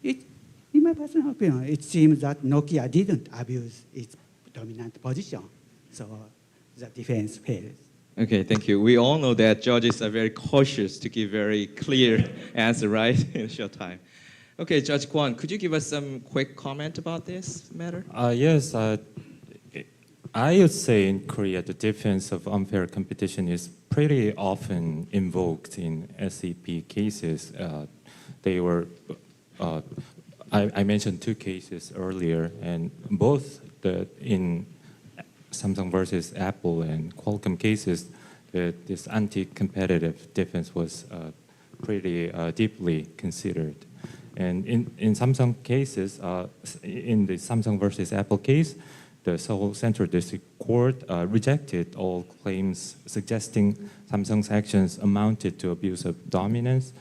think in my personal opinion, it seems that Nokia didn't abuse its dominant position, so the defense fails. Okay, thank you. We all know that judges are very cautious to give very clear answer, right, in a short time. Okay, Judge Kwon, could you give us some quick comment about this matter? Yes, I would say in Korea the defense of unfair competition is pretty often invoked in SEP cases. I mentioned two cases earlier, and both in Samsung versus Apple and Qualcomm cases, this anti-competitive defense was pretty deeply considered. And in Samsung cases, in the Samsung versus Apple case, the Seoul Central District Court rejected all claims suggesting Samsung's actions amounted to abuse of dominance.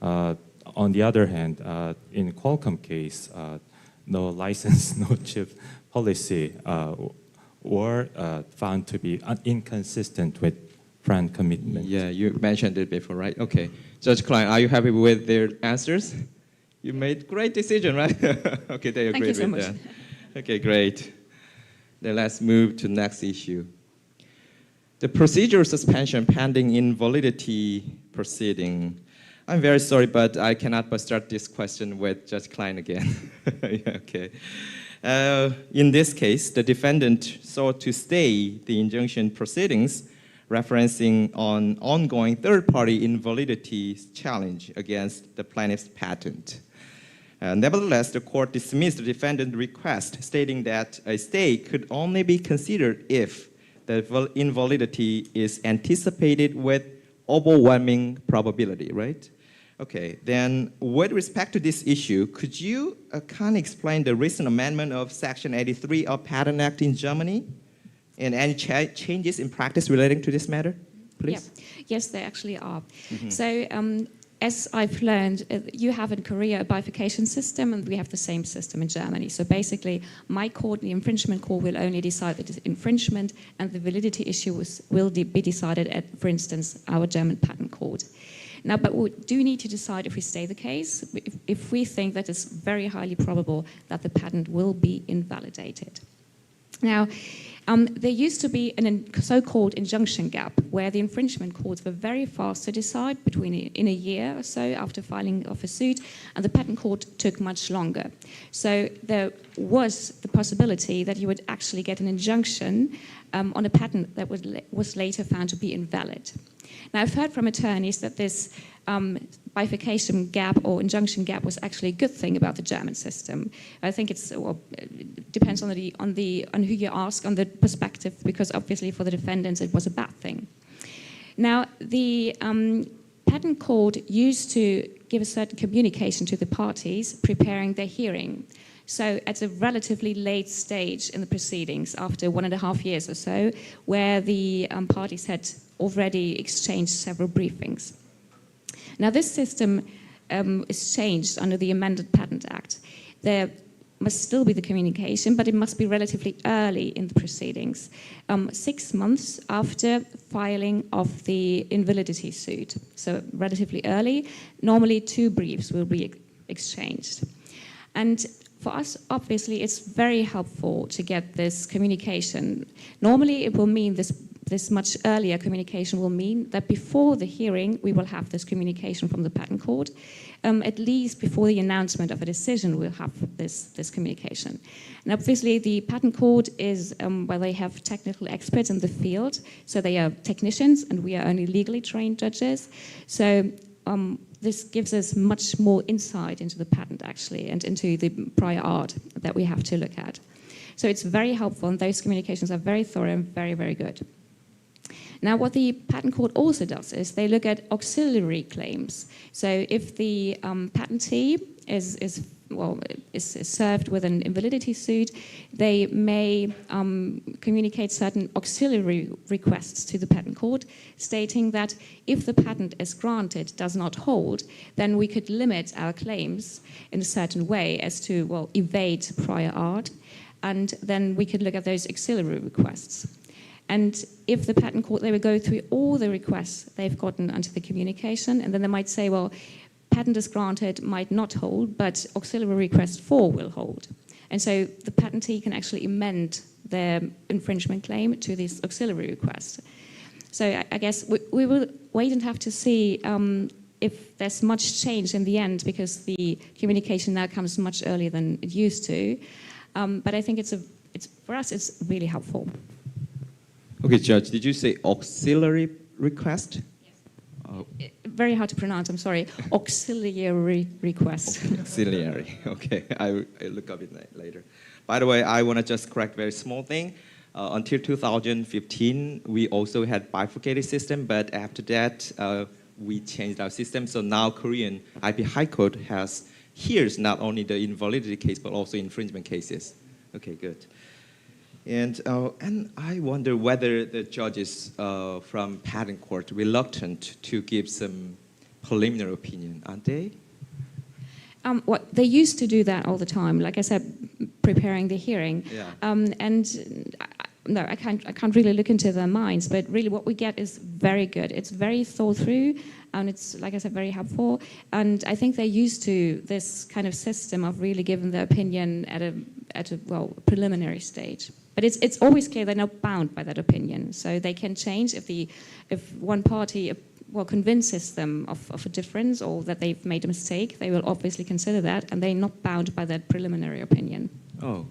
On the other hand, in Qualcomm case, no license, no chip policy were found to be inconsistent with brand commitment. Yeah, you mentioned it before, right? Okay. Judge Klein, are you happy with their answers? You made great decision, right? Okay, they agreed with that. Thank you so much. Okay, great. Then let's move to the next issue. The procedural suspension pending invalidity proceeding. I'm very sorry, but I cannot but start this question with Judge Klein again. Yeah, okay. In this case, the defendant sought to stay the injunction proceedings, referencing on ongoing third-party invalidity challenge against the plaintiff's patent. Nevertheless, the court dismissed the defendant's request, stating that a stay could only be considered if the invalidity is anticipated with overwhelming probability, right? Okay, then with respect to this issue, could you kind of explain the recent amendment of Section 83 of Patent Act in Germany and any changes in practice relating to this matter, please? Yeah. Yes, there actually are. So as I've learned, you have in Korea a bifurcation system, and we have the same system in Germany. So basically, my court, the infringement court, will only decide that it's infringement, and the validity issue will be decided at, for instance, our German patent court. Now, but we do need to decide if we stay the case, if we think that it's very highly probable that the patent will be invalidated. Now, there used to be a so-called injunction gap where the infringement courts were very fast to decide in a year or so after filing of a suit, and the patent court took much longer. So there was the possibility that you would actually get an injunction on a patent that was later found to be invalid. Now, I've heard from attorneys that this bifurcation gap or injunction gap was actually a good thing about the German system. I think it depends on who you ask, on the perspective, because obviously for the defendants it was a bad thing. Now, the patent court used to give a certain communication to the parties preparing their hearing. So at a relatively late stage in the proceedings, after 1.5 years or so, where the parties had already exchanged several briefings. Now, this system is changed under the amended Patent Act. There must still be the communication, but it must be relatively early in the proceedings, 6 months after filing of the invalidity suit. So relatively early. Normally, 2 briefs will be exchanged. And for us, obviously, it's very helpful to get this communication. Normally, it will mean this much earlier communication will mean that before the hearing, we will have this communication from the patent court. At least before the announcement of a decision, we'll have this communication. And obviously, the patent court is, well, they have technical experts in the field, so they are technicians, and we are only legally trained judges. So this gives us much more insight into the patent, actually, and into the prior art that we have to look at. So it's very helpful, and those communications are very thorough and very, very good. Now, what the patent court also does is they look at auxiliary claims. So if the patentee is served with an invalidity suit, they may communicate certain auxiliary requests to the patent court, stating that if the patent is granted does not hold, then we could limit our claims in a certain way as to, well, evade prior art, and then we could look at those auxiliary requests. And if the patent court, they would go through all the requests they've gotten under the communication, and then they might say, well, patent is granted, might not hold, but auxiliary request 4 will hold. And so the patentee can actually amend their infringement claim to this auxiliary request. So I guess we will wait and have to see if there's much change in the end, because the communication now comes much earlier than it used to. But I think for us, it's really helpful. Okay, Judge, did you say auxiliary request? Yes. Very hard to pronounce, I'm sorry. Auxiliary request. Auxiliary, okay. I look up it later. By the way, I want to just correct a very small thing. Until 2015, we also had bifurcated system, but after that, we changed our system. So now Korean IP High Court hears not only the invalidity case, but also infringement cases. Okay, good. And I wonder whether the judges from patent court reluctant to give some preliminary opinion, aren't they? Well, they used to do that all the time, like I said, preparing the hearing. Yeah. No, I can't really look into their minds, but really what we get is very good. It's very thought through, and it's, like I said, very helpful. And I think they're used to this kind of system of really giving their opinion at a preliminary stage. But it's always clear they're not bound by that opinion, so they can change if one party convinces them of a difference or that they've made a mistake. They will obviously consider that, and they're not bound by that preliminary opinion. Oh,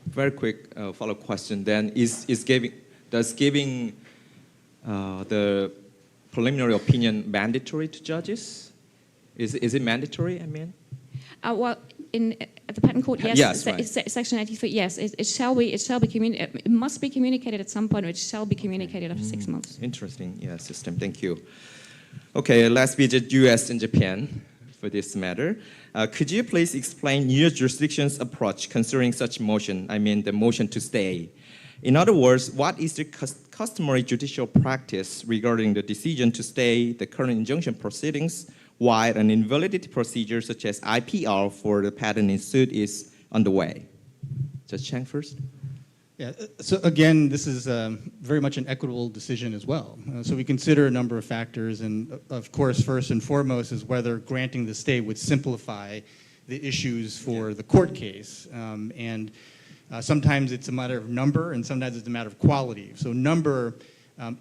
very quick follow-up question. Then does giving the preliminary opinion mandatory to judges? Is it mandatory? I mean. At the patent court, yes. Yes, right. Section 83, yes. It shall be communicated. It must be communicated at some point, or it shall be communicated after 6 months. Interesting, yeah, system. Thank you. Okay, let's visit U.S. and Japan for this matter. Could you please explain your jurisdiction's approach concerning such motion? I mean, the motion to stay. In other words, what is the customary judicial practice regarding the decision to stay the current injunction proceedings while an invalidity procedure such as IPR for the patent in suit is underway. Judge Chang first. Yeah, so again, this is very much an equitable decision as well. So we consider a number of factors, and of course, first and foremost is whether granting the stay would simplify the issues for the court case. Sometimes it's a matter of number, and sometimes it's a matter of quality. So number,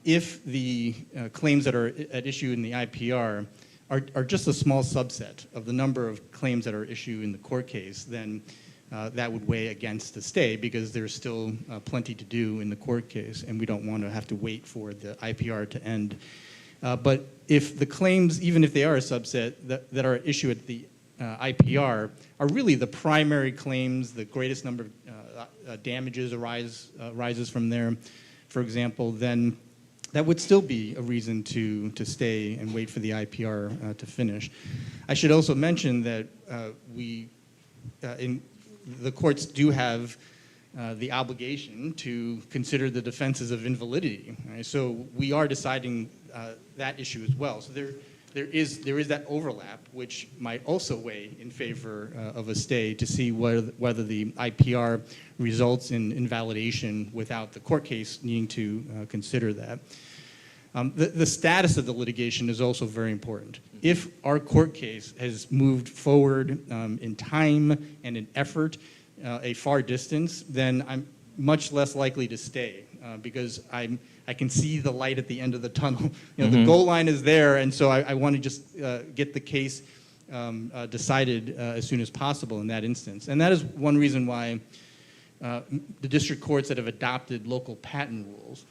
if the claims that are at issue in the IPR are just a small subset of the number of claims that are issued in the court case, then that would weigh against the stay because there's still plenty to do in the court case, and we don't want to have to wait for the IPR to end. But if the claims, even if they are a subset that are at issue at the IPR, are really the primary claims, the greatest number of damages arises from there, for example, then that would still be a reason to stay and wait for the IPR to finish. I should also mention that the courts do have the obligation to consider the defenses of invalidity. Right? So we are deciding that issue as well. So there is that overlap, which might also weigh in favor of a stay to see whether the IPR results in invalidation without the court case needing to consider that. The status of the litigation is also very important. If our court case has moved forward in time and in effort a far distance, then I'm much less likely to stay because I can see the light at the end of the tunnel. The goal line is there, and so I want to just get the case decided as soon as possible in that instance. And that is one reason why the district courts that have adopted local patent rules,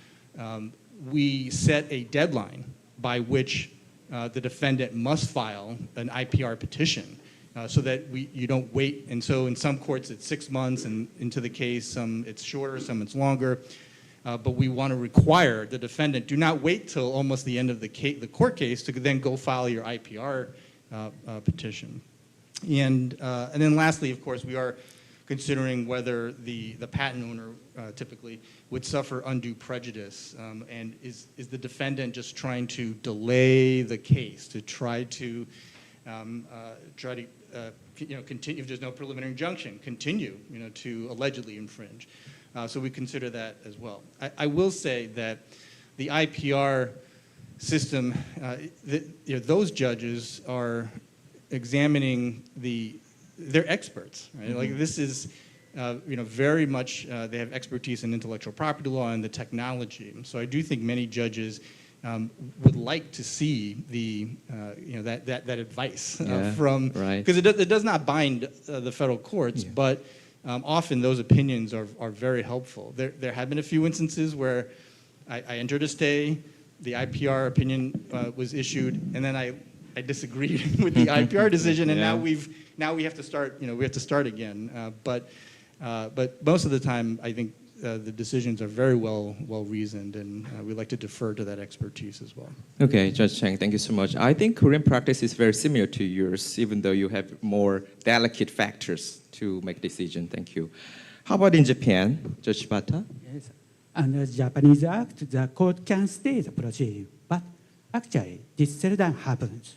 we set a deadline by which the defendant must file an IPR petition so that you don't wait. And so in some courts it's 6 months and into the case, some it's shorter, some it's longer. But we want to require the defendant, do not wait till almost the end of the court case to then go file your IPR petition. And then lastly, of course, we are considering whether the patent owner typically would suffer undue prejudice. And is the defendant just trying to delay the case, to try to continue, if there's no preliminary injunction, continue to allegedly infringe. So we consider that as well. I will say that the IPR system, those judges are examining they're experts, right? Like this is, very much, they have expertise in intellectual property law and the technology. So I do think many judges would like to see that advice from, because it does not bind the federal courts, but often those opinions are very helpful. There have been a few instances where I entered a stay, the IPR opinion was issued, and then I disagreed with the IPR decision, and now we have to start. We have to start again. But most of the time, I think the decisions are very well reasoned, and we like to defer to that expertise as well. Okay, Judge Chang, thank you so much. I think Korean practice is very similar to yours, even though you have more delicate factors to make decision. Thank you. How about in Japan, Judge Shibata? Yes. Under Japanese Act, the court can stay the proceeding, but actually this seldom happens.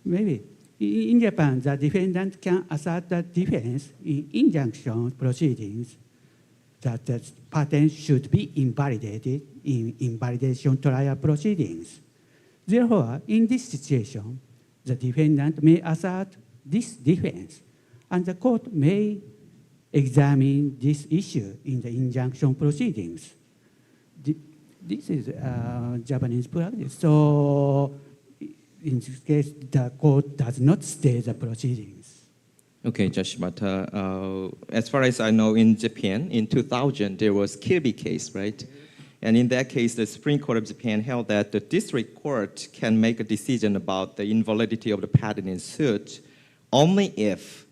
Maybe in Japan, the defendant can assert the defense in injunction proceedings that the patent should be invalidated in invalidation trial proceedings. Therefore, in this situation, the defendant may assert this defense, and the court may examine this issue in the injunction proceedings. This is Japanese practice. So, in this case, the court does not stay the proceedings. Okay, Judge Shibata. As far as I know, in Japan, in 2000, there was Kirby case, right? And in that case, the Supreme Court of Japan held that the district court can make a decision about the invalidity of the patent in suit only if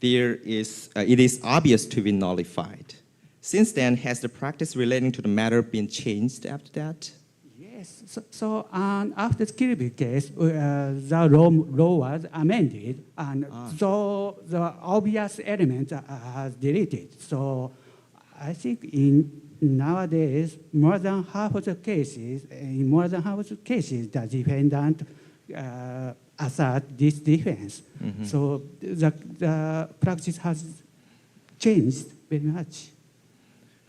it is obvious to be nullified. Since then, has the practice relating to the matter been changed after that? Yes. So after the Kirby case, the law was amended, and so the obvious element has deleted. So I think nowadays, more than half of the cases, the defendant assert this defense. So the practice has changed very much.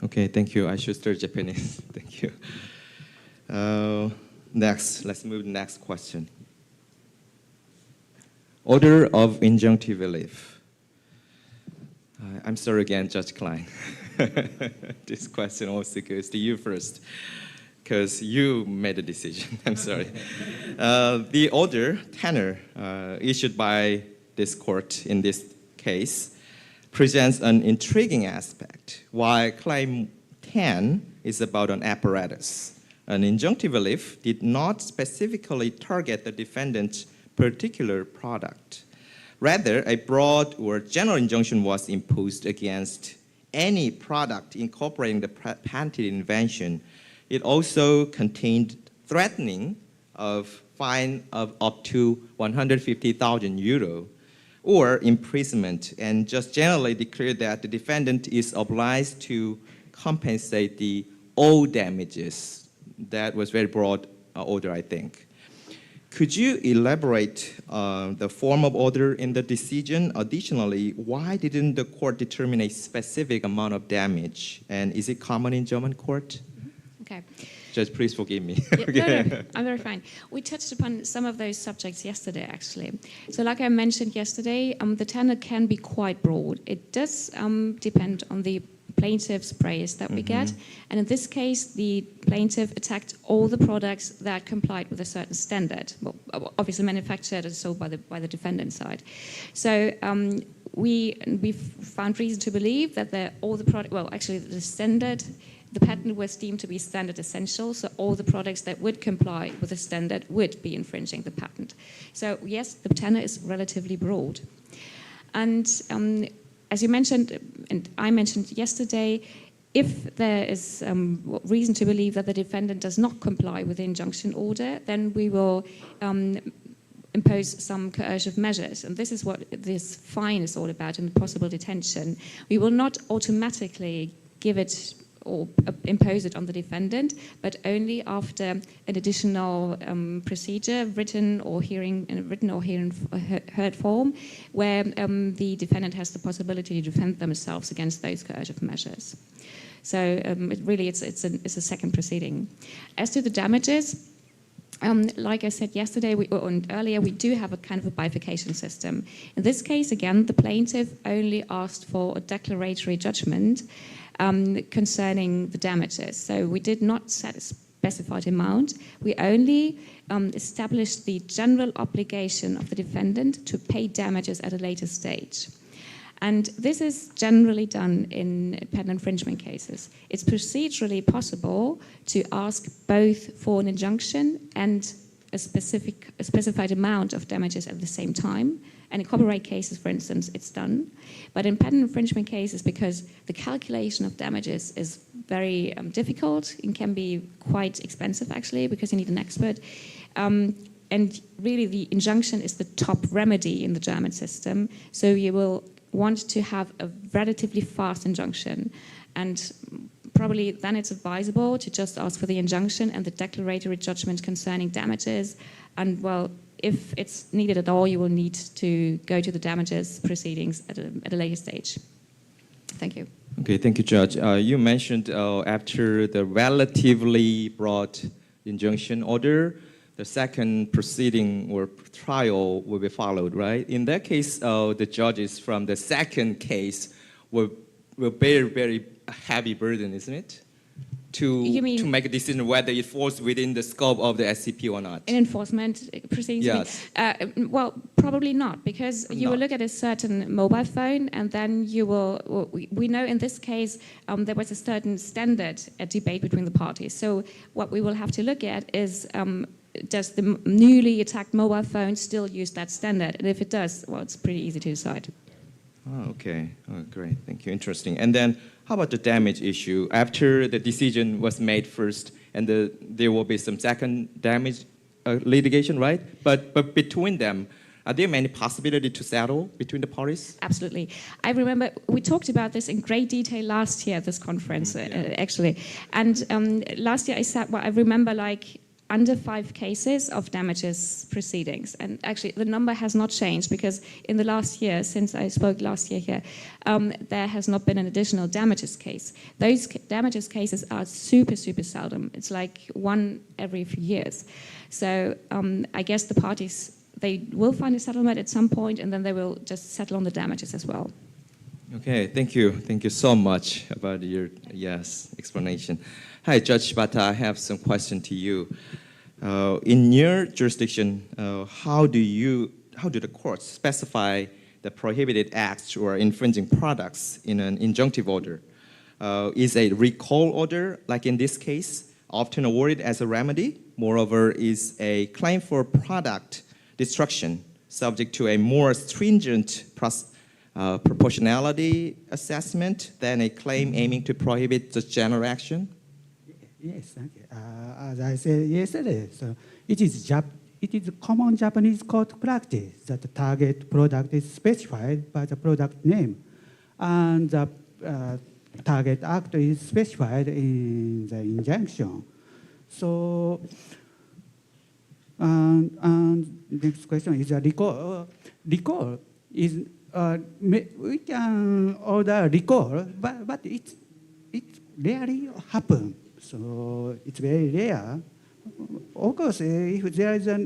Okay, thank you. I should start Japanese. Thank you. Next, let's move to the next question. Order of injunctive relief. I'm sorry again, Judge Klein. This question also goes to you first, because you made the decision. I'm sorry. The order, tenor, issued by this court in this case, presents an intriguing aspect. While Claim 10 is about an apparatus, an injunctive relief did not specifically target the defendant's particular product. Rather, a broad or general injunction was imposed against any product incorporating the patented invention. It also contained threatening of fine of up to 150,000 euro or imprisonment, and just generally declared that the defendant is obliged to compensate the all damages. That was very broad order, I think. Could you elaborate the form of order in the decision? Additionally, why didn't the court determine a specific amount of damage? And is it common in German court? Okay. Judge, please forgive me. No, I'm very fine. We touched upon some of those subjects yesterday, actually. So like I mentioned yesterday, the tenor can be quite broad. It does depend on the plaintiff's praise that we get. And in this case, the plaintiff attacked all the products that complied with a certain standard, well, obviously manufactured and sold by the defendant side. So we found reason to believe that all the product, well, actually the standard, the patent was deemed to be standard essential, so all the products that would comply with the standard would be infringing the patent. So yes, the tenor is relatively broad. And as you mentioned, and I mentioned yesterday, if there is reason to believe that the defendant does not comply with the injunction order, then we will impose some coercive measures. And this is what this fine is all about, and possible detention. We will not automatically give it or impose it on the defendant, but only after an additional procedure, written or heard form, where the defendant has the possibility to defend themselves against those coercive measures. So it's a second proceeding. As to the damages, like I said yesterday and earlier, we do have a kind of a bifurcation system. In this case, again, the plaintiff only asked for a declaratory judgment concerning the damages. So we did not set a specified amount. We only established the general obligation of the defendant to pay damages at a later stage. And this is generally done in patent infringement cases. It's procedurally possible to ask both for an injunction and a specified amount of damages at the same time. And in copyright cases, for instance, it's done. But in patent infringement cases, because the calculation of damages is very difficult, it can be quite expensive, actually, because you need an expert. And really, the injunction is the top remedy in the German system. So you will want to have a relatively fast injunction. And probably then it's advisable to just ask for the injunction and the declaratory judgment concerning damages. And, well, if it's needed at all, you will need to go to the damages proceedings at a later stage. Thank you. Okay, thank you, Judge. You mentioned after the relatively broad injunction order, the second proceeding or trial will be followed, right? In that case, the judges from the second case will bear very heavy burden, isn't it? To make a decision whether it falls within the scope of the SCP or not. In enforcement proceedings? Yes. Well, probably not, because you will look at a certain mobile phone, and then you will, we know in this case there was a certain standard debate between the parties. So what we will have to look at is, does the newly attacked mobile phone still use that standard? And if it does, well, it's pretty easy to decide. Oh, okay. Oh, great. Thank you. Interesting. And then how about the damage issue? After the decision was made first, and there will be some second damage litigation, right? But between them, are there many possibilities to settle between the parties? Absolutely. I remember we talked about this in great detail last year at this conference, actually. And last year I remember, like, under 5 cases of damages proceedings. And actually, the number has not changed because in the last year, since I spoke last year here, there has not been an additional damages case. Those damages cases are super, super seldom. It's like 1 every few years. So I guess the parties, they will find a settlement at some point, and then they will just settle on the damages as well. Okay, thank you. Thank you so much about your explanation. Hi, Judge Bata, I have some question to you. In your jurisdiction, how do the courts specify the prohibited acts or infringing products in an injunctive order? Is a recall order, like in this case, often awarded as a remedy? Moreover, is a claim for product destruction subject to a more stringent proportionality assessment than a claim aiming to prohibit the general action? Yes, thank you. As I said yesterday, so it is common Japanese court practice that the target product is specified by the product name, and the target act is specified in the injunction. So, and next question is a recall. Recall is we can order recall, but it rarely happens. So it's very rare. Of course, if there's a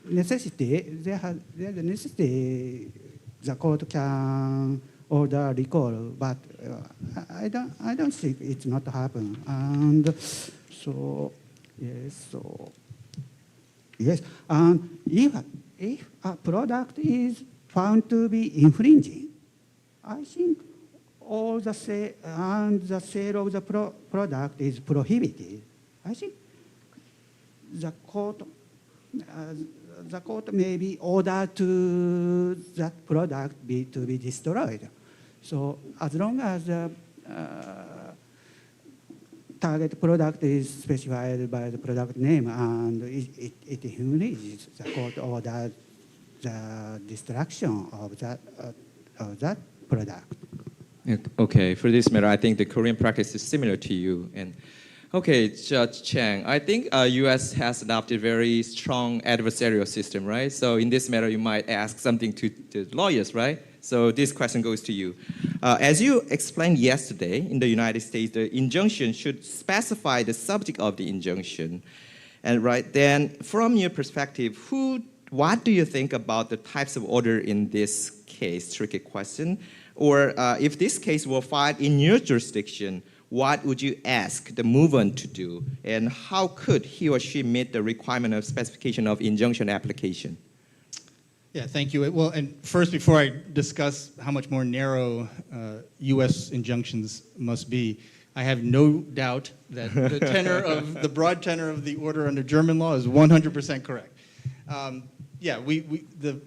necessity, the court can order recall. But I don't think it's not happen. And so yes. And if a product is found to be infringing, I think all the sale of the product is prohibited. I think the court may be ordered to that product to be destroyed. So as long as the target product is specified by the product name and it infringes, the court orders the destruction of that product. Okay, for this matter, I think the Korean practice is similar to you. And okay, Judge Chang, I think U.S. has adopted very strong adversarial system, right? So in this matter, you might ask something to the lawyers, right? So this question goes to you. As you explained yesterday, in the United States, the injunction should specify the subject of the injunction. And right then, from your perspective, what do you think about the types of order in this case? Tricky question. Or if this case were filed in your jurisdiction, what would you ask the movant to do? And how could he or she meet the requirement of specification of injunction application? Yeah, thank you. Well, and first, before I discuss how much more narrow U.S. injunctions must be, I have no doubt that the broad tenor of the order under German law is 100% correct.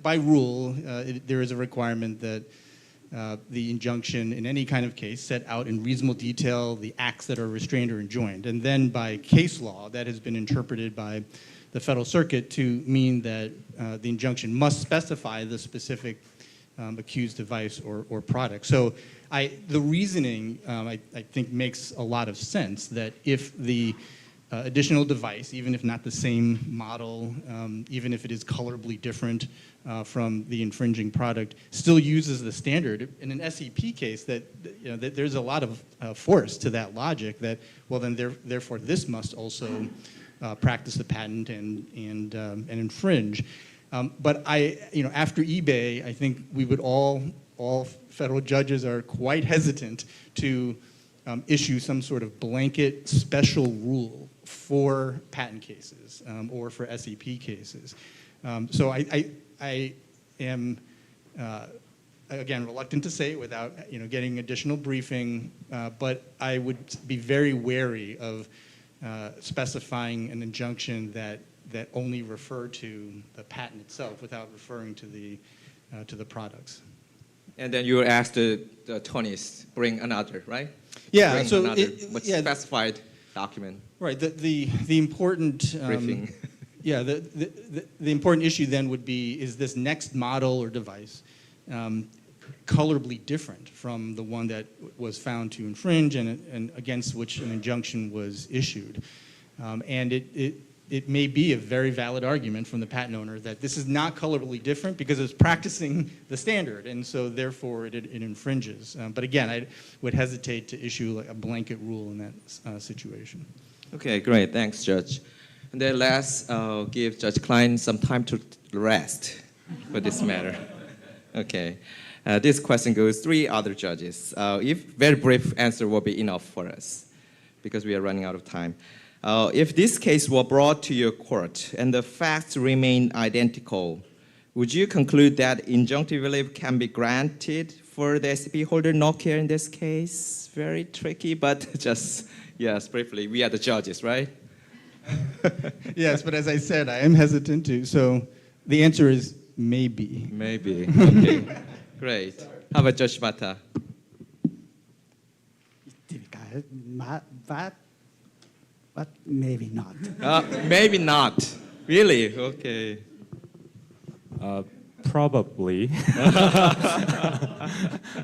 By rule, there is a requirement that the injunction in any kind of case set out in reasonable detail the acts that are restrained or enjoined. And then by case law, that has been interpreted by the Federal Circuit to mean that the injunction must specify the specific accused device or product. So the reasoning, I think, makes a lot of sense that if the additional device, even if not the same model, even if it is colorably different from the infringing product, still uses the standard. In an SEP case, that there's a lot of force to that logic that, well, then therefore this must also practice the patent and infringe. But after eBay, I think we would all federal judges are quite hesitant to issue some sort of blanket special rule for patent cases or for SEP cases. So I am, again, reluctant to say it without getting additional briefing, but I would be very wary of specifying an injunction that only refer to the patent itself without referring to the products. And then you asked the attorneys bring another, right? Yeah. Bring so another specified document. Right. The important Briefing. Yeah. The important issue then would be: is this next model or device colorably different from the one that was found to infringe and against which an injunction was issued? And it may be a very valid argument from the patent owner that this is not colorably different because it's practicing the standard, and so therefore it infringes. But again, I would hesitate to issue like a blanket rule in that situation. Okay, great. Thanks, Judge. And then last, I'll give Judge Klein some time to rest for this matter. Okay. This question goes 3 other judges. If very brief answer will be enough for us because we are running out of time. If this case were brought to your court and the facts remain identical, would you conclude that injunctive relief can be granted for the SCP holder Nokia in this case? Very tricky, but just, yes, briefly, we are the judges, right? Yes, but as I said, I am hesitant to. So the answer is maybe. Maybe. Okay, great. How about Judge Bata? But maybe not. Maybe not. Really? Okay. Probably.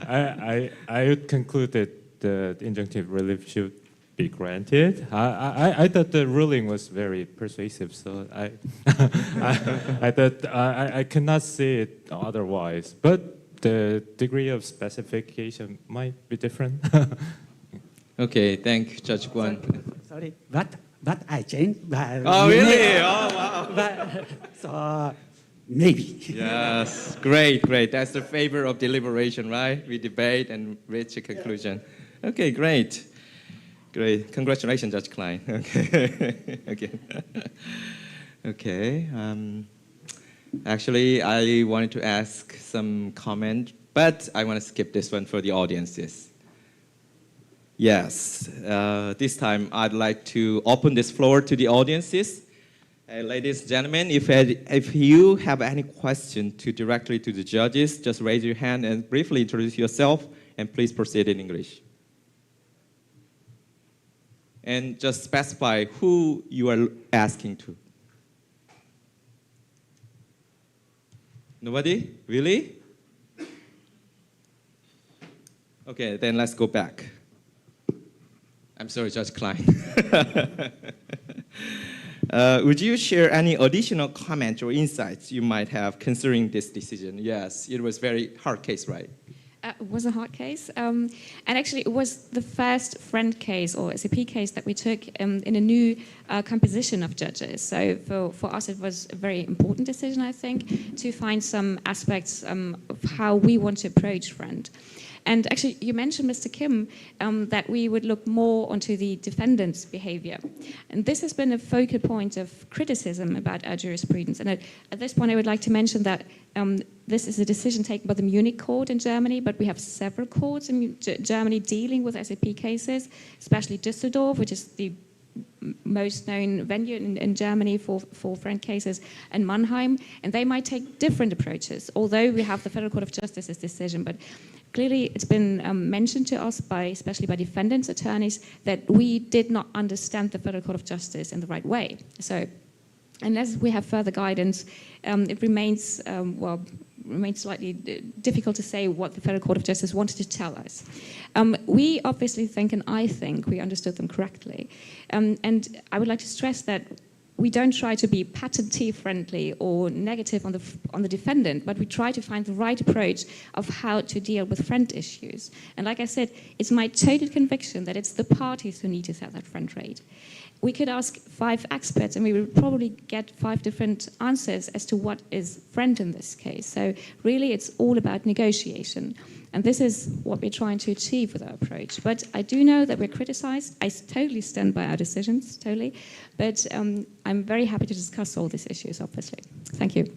I would conclude that the injunctive relief should be granted. I thought the ruling was very persuasive, so I thought I cannot see it otherwise. But the degree of specification might be different. Okay, thank you, Judge Guan. Sorry, but I changed. Oh, really? Oh, wow. So maybe. Yes, great, great. That's the favor of deliberation, right? We debate and reach a conclusion. Okay, great. Great. Congratulations, Judge Klein. Okay. Okay. Okay. Actually, I wanted to ask some comment, but I want to skip this one for the audiences. Yes. This time, I'd like to open this floor to the audiences. Ladies and gentlemen, if you have any question directly to the judges, just raise your hand and briefly introduce yourself, and please proceed in English. And just specify who you are asking to. Nobody? Really? Okay, then let's go back. I'm sorry, Judge Klein. Would you share any additional comments or insights you might have concerning this decision? Yes, it was a very hard case, right? It was a hard case. And actually, it was the first friend case or SAP case that we took in a new composition of judges. So for us, it was a very important decision, I think, to find some aspects of how we want to approach friend. And actually, you mentioned, Mr. Kim, that we would look more onto the defendant's behavior. And this has been a focal point of criticism about our jurisprudence. And at this point, I would like to mention that this is a decision taken by the Munich court in Germany, but we have several courts in Germany dealing with SAP cases, especially Düsseldorf, which is the most known venue in Germany for friend cases, and Mannheim, and they might take different approaches, although we have the Federal Court of Justice's decision. But clearly it's been mentioned to us, especially by defendants' attorneys, that we did not understand the Federal Court of Justice in the right way. So unless we have further guidance, it remains, remains slightly difficult to say what the Federal Court of Justice wanted to tell us. We obviously think, and I think, we understood them correctly. And I would like to stress that we don't try to be patentee friendly or negative on the defendant, but we try to find the right approach of how to deal with friend issues. And like I said, it's my total conviction that it's the parties who need to set that friend rate. We could ask 5 experts and we would probably get 5 different answers as to what is friend in this case. So really it's all about negotiation. And this is what we're trying to achieve with our approach. But I do know that we're criticized. I totally stand by our decisions, totally. But I'm very happy to discuss all these issues, obviously. Thank you.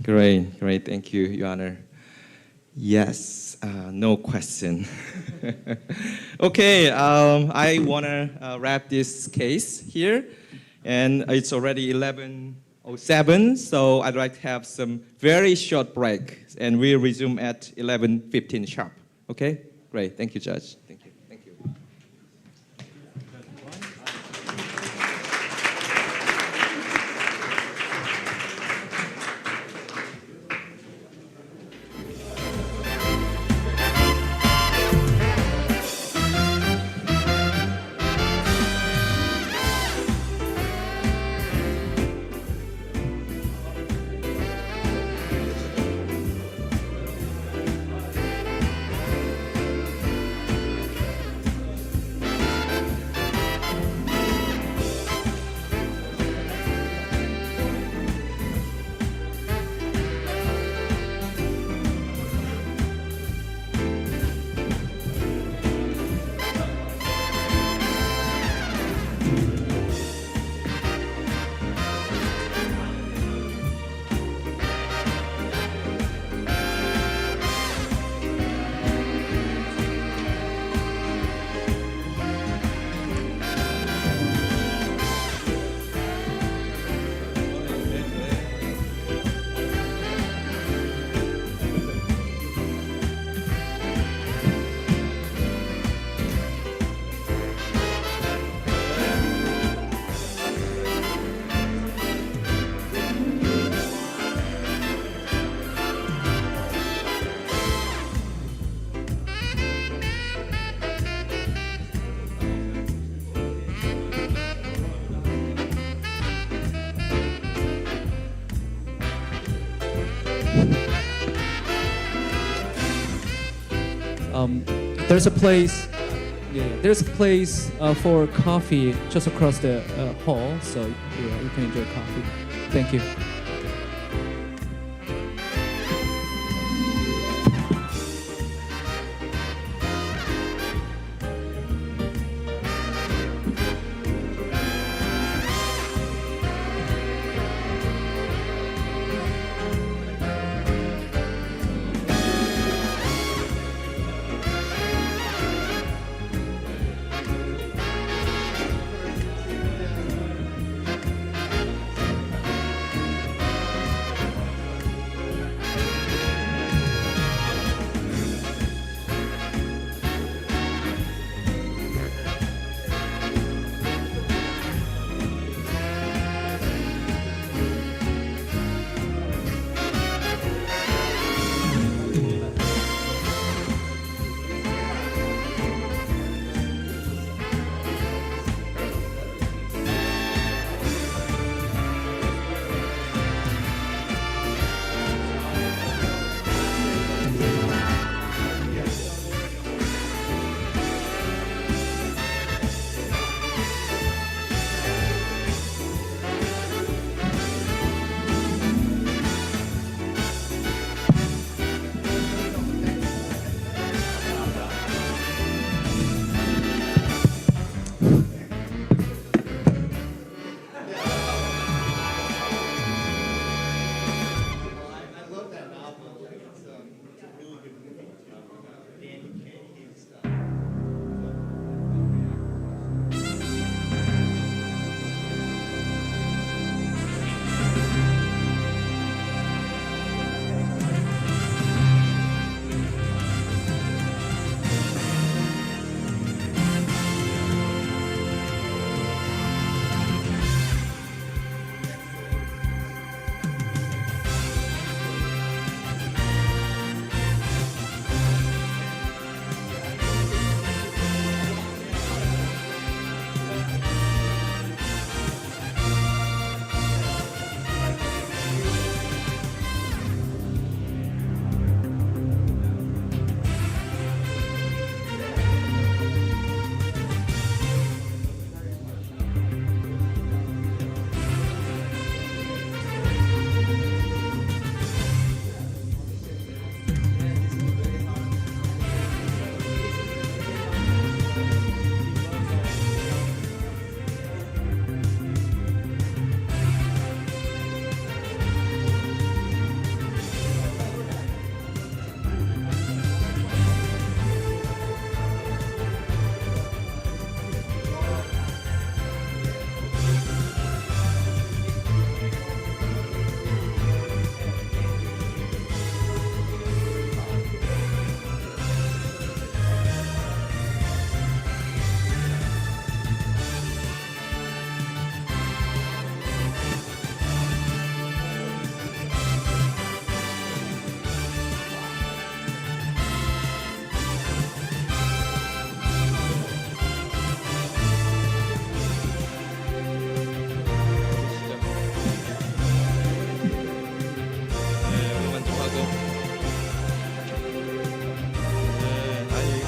Great, great. Thank you, Your Honor. Yes, no question. Okay, I want to wrap this case here. And it's already 11:07, so I'd like to have some very short break. And we'll resume at 11:15 sharp. Okay? Great. Thank you, Judge. Thank you. Thank you. There's a place. Yeah, there's a place for coffee just across the hall, so yeah, you can enjoy coffee. Thank you.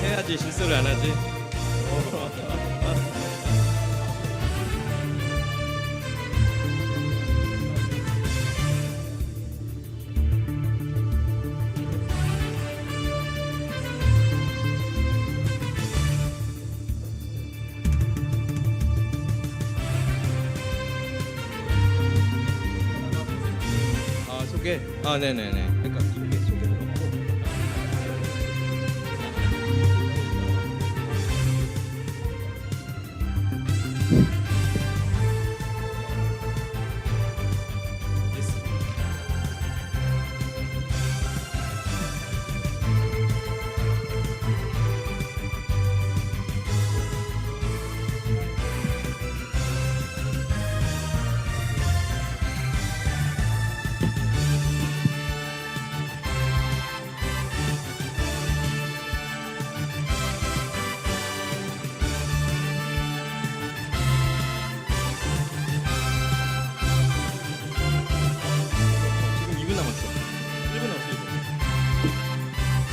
해야지 실수를 안 하지. 소개. 네네네. 그러니까 소개를 하고.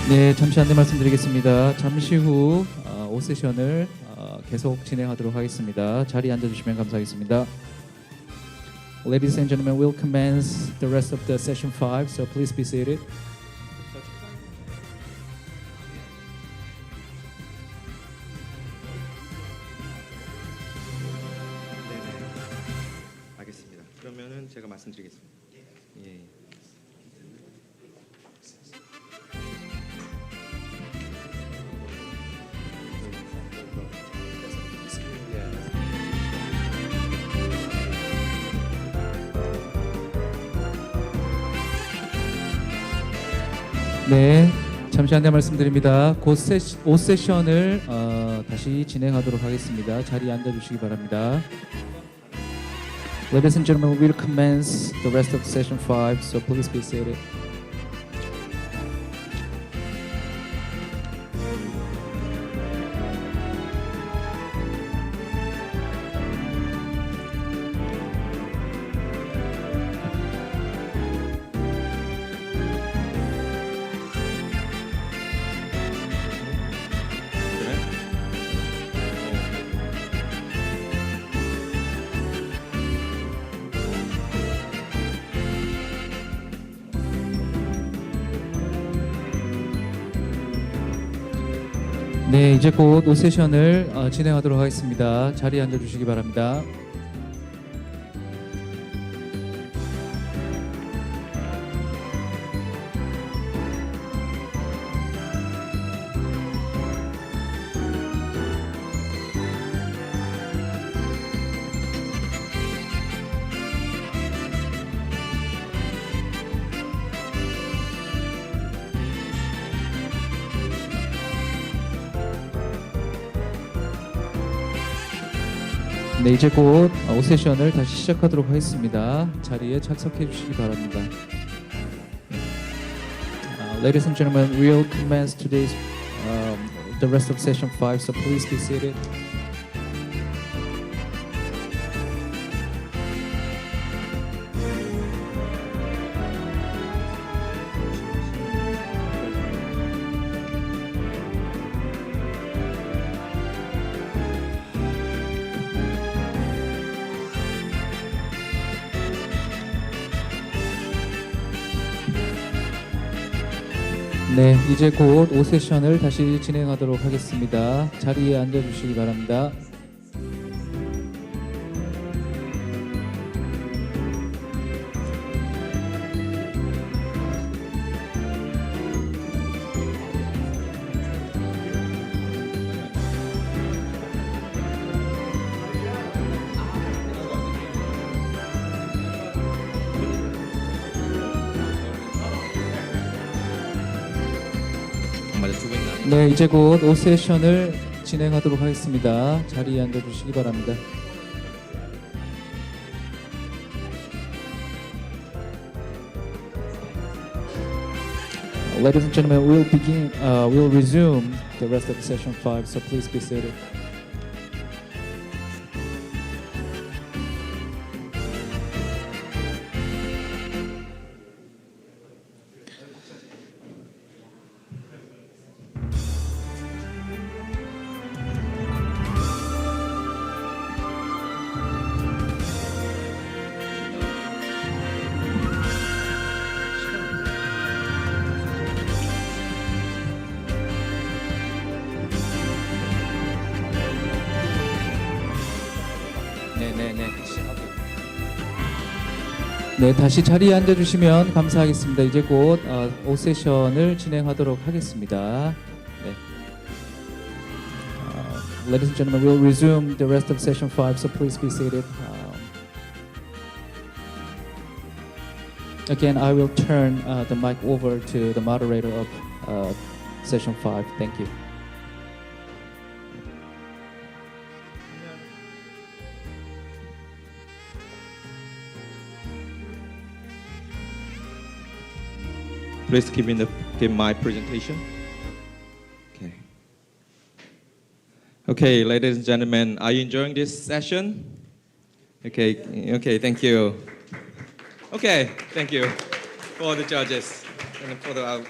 네, 잠시 안내 말씀드리겠습니다. 잠시 후 5세션을 계속 진행하도록 하겠습니다. 자리에 앉아주시면 감사하겠습니다. Ladies and gentlemen, we'll commence the rest of the session 5, so please be seated. 알겠습니다. 그러면은 제가 말씀드리겠습니다. 예. 네, 잠시 안내 말씀드립니다. 곧 5세션을 다시 진행하도록 하겠습니다. 자리에 앉아주시기 바랍니다. Ladies and gentlemen, we'll commence the rest of session 5, so please be seated. 네, 이제 곧 5세션을 진행하도록 하겠습니다. 자리에 앉아주시기 바랍니다. 네, 이제 곧 5세션을 다시 시작하도록 하겠습니다. 자리에 착석해 주시기 바랍니다. Ladies and gentlemen, we'll commence today's the rest of session 5, so please be seated. 네, 이제 곧 5세션을 다시 진행하도록 하겠습니다. 자리에 앉아주시기 바랍니다. 네, 이제 곧 5세션을 진행하도록 하겠습니다. 자리에 앉아주시기 바랍니다. Ladies and gentlemen, we'll resume the rest of session 5, so please be seated. 네, 다시 자리에 앉아주시면 감사하겠습니다. 이제 곧 5세션을 진행하도록 하겠습니다. 네. Ladies and gentlemen, we'll resume the rest of session 5, so please be seated. Again, I will turn the mic over to the moderator of session 5. Thank you. Please give my presentation. Okay. Okay, ladies and gentlemen, are you enjoying this session? Okay, thank you. Okay, thank you for the judges and for our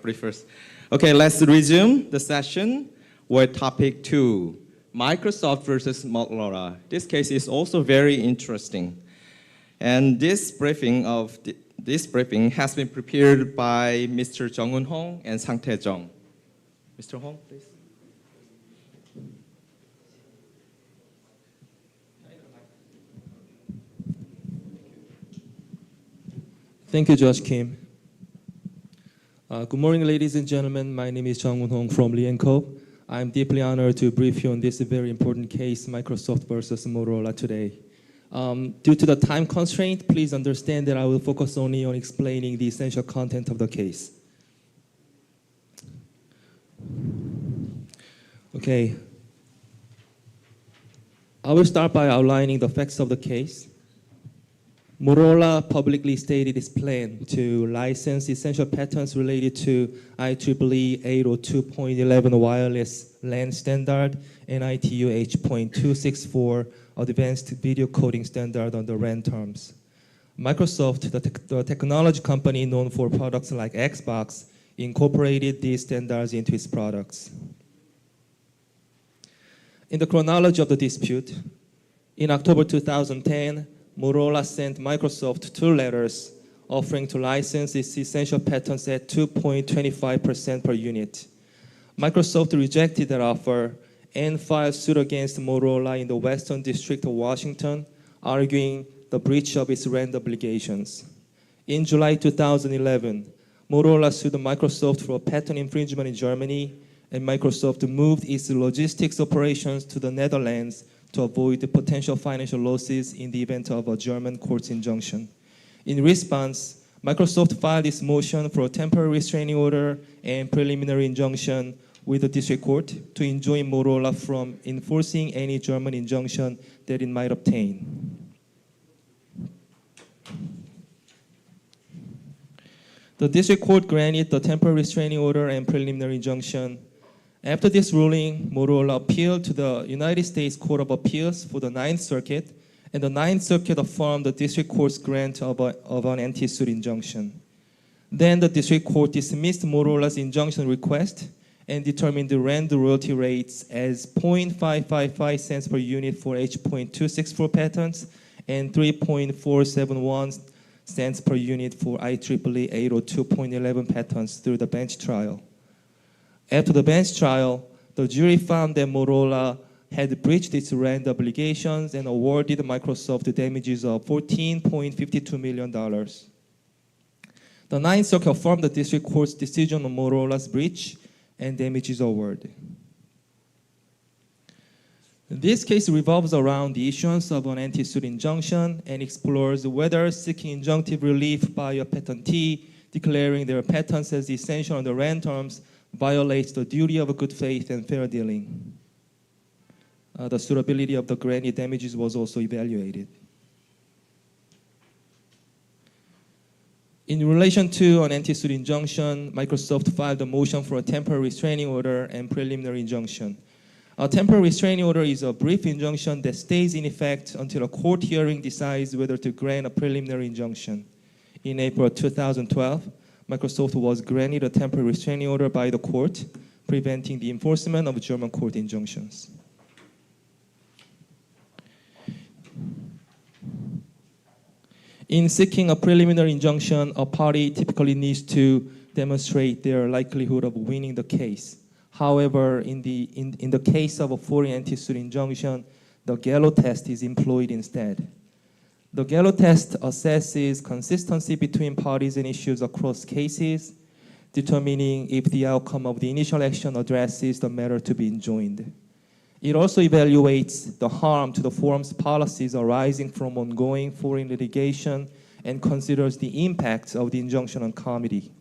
briefers. Okay, let's resume the session with topic 2, Microsoft versus Motorola. This case is also very interesting. And this briefing has been prepared by Mr. Jung-Eun Hong and Sang Tae-jung. Mr. Hong, please. Thank you, Judge Kim. Good morning, ladies and gentlemen. My name is Jung-Eun Hong from Lee & Co. I'm deeply honored to brief you on this very important case, Microsoft versus Motorola today. Due to the time constraint, please understand that I will focus only on explaining the essential content of the case. Okay. I will start by outlining the facts of the case. Motorola publicly stated its plan to license essential patents related to IEEE 802.11 wireless LAN standard and ITU H.264 advanced video coding standard under RAN terms. Microsoft, the technology company known for products like Xbox, incorporated these standards into its products. In the chronology of the dispute, in October 2010, Motorola sent Microsoft 2 letters offering to license its essential patents at 2.25% per unit. Microsoft rejected that offer and filed suit against Motorola in the Western District of Washington, arguing the breach of its RAN obligations. In July 2011, Motorola sued Microsoft for patent infringement in Germany, and Microsoft moved its logistics operations to the Netherlands to avoid the potential financial losses in the event of a German court's injunction. In response, Microsoft filed its motion for a temporary restraining order and preliminary injunction with the district court to enjoin Motorola from enforcing any German injunction that it might obtain. The district court granted the temporary restraining order and preliminary injunction. After this ruling, Motorola appealed to the United States Court of Appeals for the Ninth Circuit, and the Ninth Circuit affirmed the district court's grant of an anti-suit injunction. Then the district court dismissed Motorola's injunction request and determined the RAN royalty rates as 0.555 cents per unit for H.264 patents and 3.471 cents per unit for IEEE 802.11 patents through the bench trial. After the bench trial, the jury found that Motorola had breached its RAN obligations and awarded Microsoft damages of $14.52 million. The Ninth Circuit affirmed the district court's decision on Motorola's breach and damages award. This case revolves around the issuance of an anti-suit injunction and explores whether seeking injunctive relief by a patentee declaring their patents as essential under RAN terms violates the duty of good faith and fair dealing. The suitability of the granted damages was also evaluated. In relation to an anti-suit injunction, Microsoft filed a motion for a temporary restraining order and preliminary injunction. A temporary restraining order is a brief injunction that stays in effect until a court hearing decides whether to grant a preliminary injunction. In April 2012, Microsoft was granted a temporary restraining order by the court, preventing the enforcement of German court injunctions. In seeking a preliminary injunction, a party typically needs to demonstrate their likelihood of winning the case. However, in the case of a foreign anti-suit injunction, the Gallo test is employed instead. The Gallo test assesses consistency between parties and issues across cases, determining if the outcome of the initial action addresses the matter to be enjoined. It also evaluates the harm to the forum's policies arising from ongoing foreign litigation and considers the impact of the injunction on comity.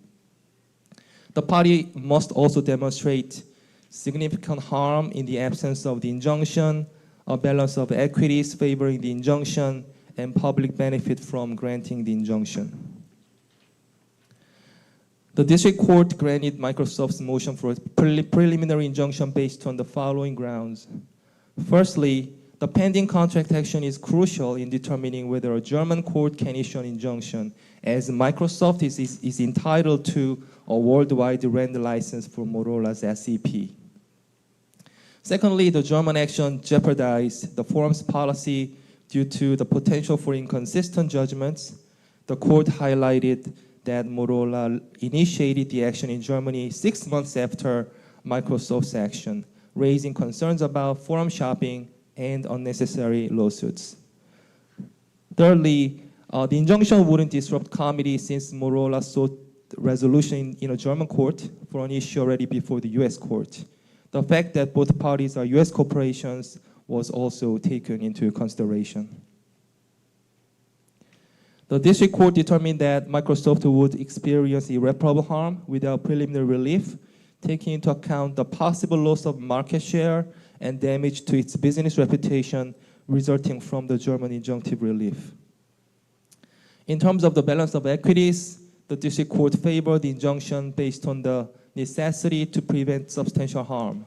The party must also demonstrate significant harm in the absence of the injunction, a balance of equities favoring the injunction, and public benefit from granting the injunction. The district court granted Microsoft's motion for a preliminary injunction based on the following grounds. Firstly, The pending contract action is crucial in determining whether a German court can issue an injunction, as Microsoft is entitled to a worldwide RAND license for Motorola's SEP. Secondly, the German action jeopardized the forum's policy due to the potential for inconsistent judgments. The court highlighted that Motorola initiated the action in Germany 6 months after Microsoft's action, raising concerns about forum shopping and unnecessary lawsuits. Thirdly, the injunction wouldn't disrupt comedy since Motorola sought resolution in a German court for an issue already before the US court. The fact that both parties are US corporations was also taken into consideration. The district court determined that Microsoft would experience irreparable harm without preliminary relief, taking into account the possible loss of market share and damage to its business reputation resulting from the German injunctive relief. In terms of the balance of equities, the district court favored the injunction based on the necessity to prevent substantial harm.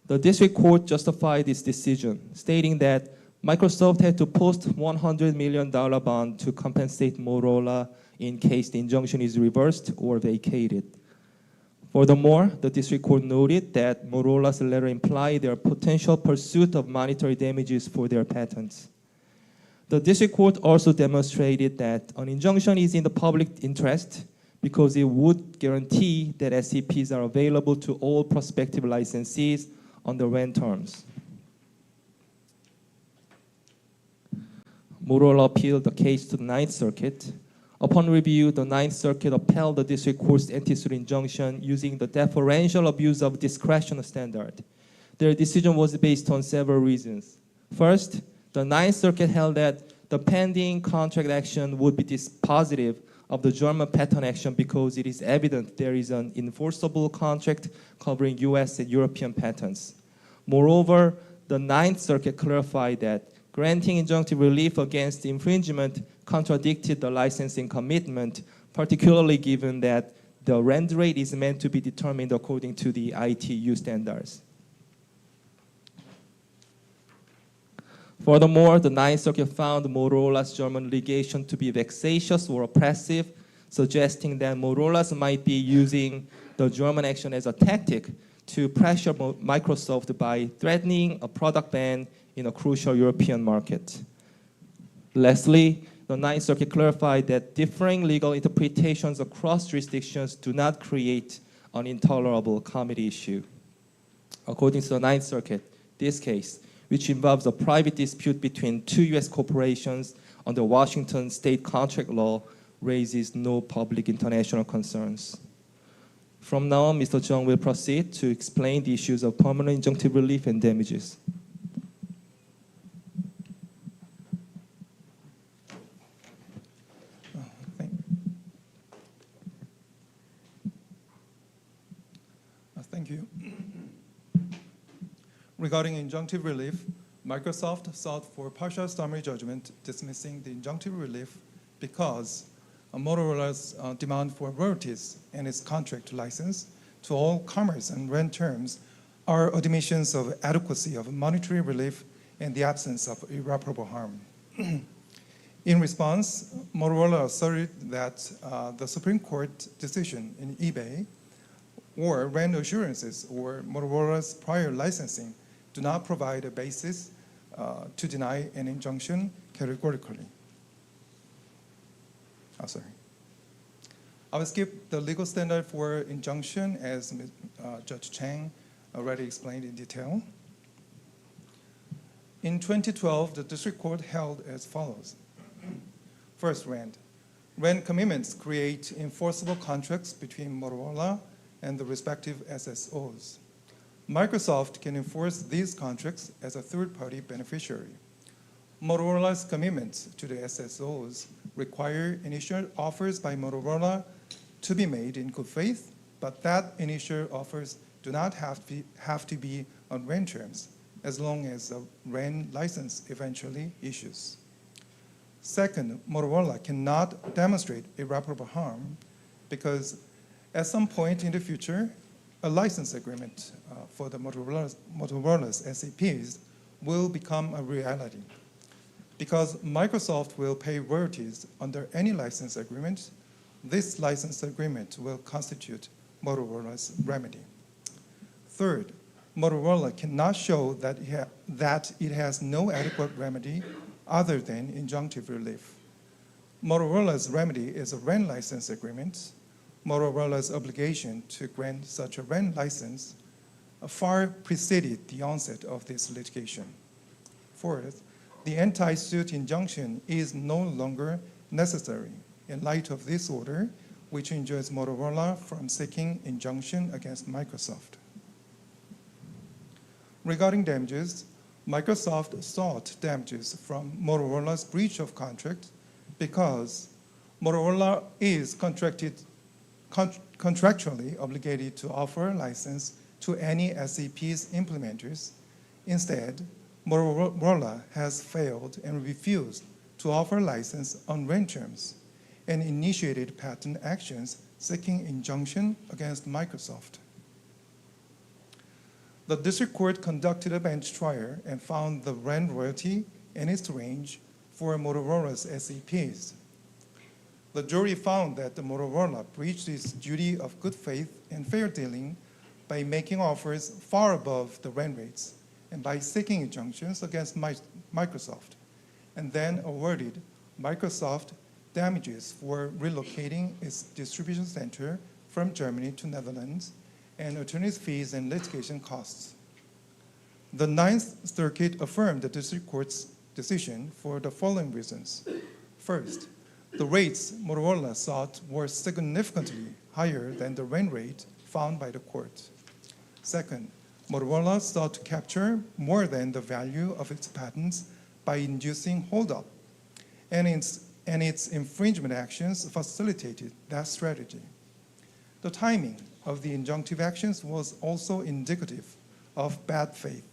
The district court justified its decision, stating that Microsoft had to post $100 million bond to compensate Motorola in case the injunction is reversed or vacated. Furthermore, the district court noted that Motorola's letter implied their potential pursuit of monetary damages for their patents. The district court also demonstrated that an injunction is in the public interest because it would guarantee that SEPs are available to all prospective licensees on the RAND terms. Motorola appealed the case to the Ninth Circuit. Upon review, the Ninth Circuit upheld the district court's anti-suit injunction using the deferential abuse of discretion standard. Their decision was based on several reasons. First, the Ninth Circuit held that the pending contract action would be dispositive of the German patent action because it is evident there is an enforceable contract covering US and European patents. Moreover, the Ninth Circuit clarified that granting injunctive relief against infringement contradicted the licensing commitment, particularly given that the RAND rate is meant to be determined according to the ITU standards. Furthermore, the Ninth Circuit found Motorola's German litigation to be vexatious or oppressive, suggesting that Motorola might be using the German action as a tactic to pressure Microsoft by threatening a product ban in a crucial European market. Lastly, the Ninth Circuit clarified that differing legal interpretations across jurisdictions do not create an intolerable comedy issue. According to the Ninth Circuit, this case, which involves a private dispute between two US corporations under Washington state contract law, raises no public international concerns. From now on, Mr. Jung will proceed to explain the issues of permanent injunctive relief and damages. Thank you. Regarding injunctive relief, Microsoft sought for partial summary judgment dismissing the injunctive relief because Motorola's demand for royalties and its contract license to all commerce and RAND terms are admissions of adequacy of monetary relief and the absence of irreparable harm. In response, Motorola asserted that the Supreme Court decision in eBay or RAND assurances or Motorola's prior licensing do not provide a basis to deny an injunction categorically. Sorry. I will skip the legal standard for injunction as Judge Chang already explained in detail. In 2012, the district court held as follows. First, RAND. RAND commitments create enforceable contracts between Motorola and the respective SSOs. Microsoft can enforce these contracts as a third-party beneficiary. Motorola's commitments to the SSOs require initial offers by Motorola to be made in good faith, but that initial offers do not have to be on RAND terms, as long as a RAND license eventually issues. Second, Motorola cannot demonstrate irreparable harm because at some point in the future, a license agreement for the Motorola's SAPs will become a reality. Because Microsoft will pay royalties under any license agreement, this license agreement will constitute Motorola's remedy. Third, Motorola cannot show that it has no adequate remedy other than injunctive relief. Motorola's remedy is a RAND license agreement. Motorola's obligation to grant such a RAND license far preceded the onset of this litigation. Fourth, the anti-suit injunction is no longer necessary in light of this order, which enjoins Motorola from seeking injunction against Microsoft. Regarding damages, Microsoft sought damages from Motorola's breach of contract because Motorola is contractually obligated to offer a license to any SAP's implementers. Instead, Motorola has failed and refused to offer a license on RAND terms and initiated patent actions seeking injunction against Microsoft. The district court conducted a bench trial and found the RAND royalty in its range for Motorola's SAPs. The jury found that the Motorola breached its duty of good faith and fair dealing by making offers far above the RAND rates and by seeking injunctions against Microsoft, and then awarded Microsoft damages for relocating its distribution center from Germany to Netherlands and attorney's fees and litigation costs. The Ninth Circuit affirmed the district court's decision for the following reasons. First, the rates Motorola sought were significantly higher than the RAND rate found by the court. Second, Motorola sought to capture more than the value of its patents by inducing holdup, and its infringement actions facilitated that strategy. The timing of the injunctive actions was also indicative of bad faith.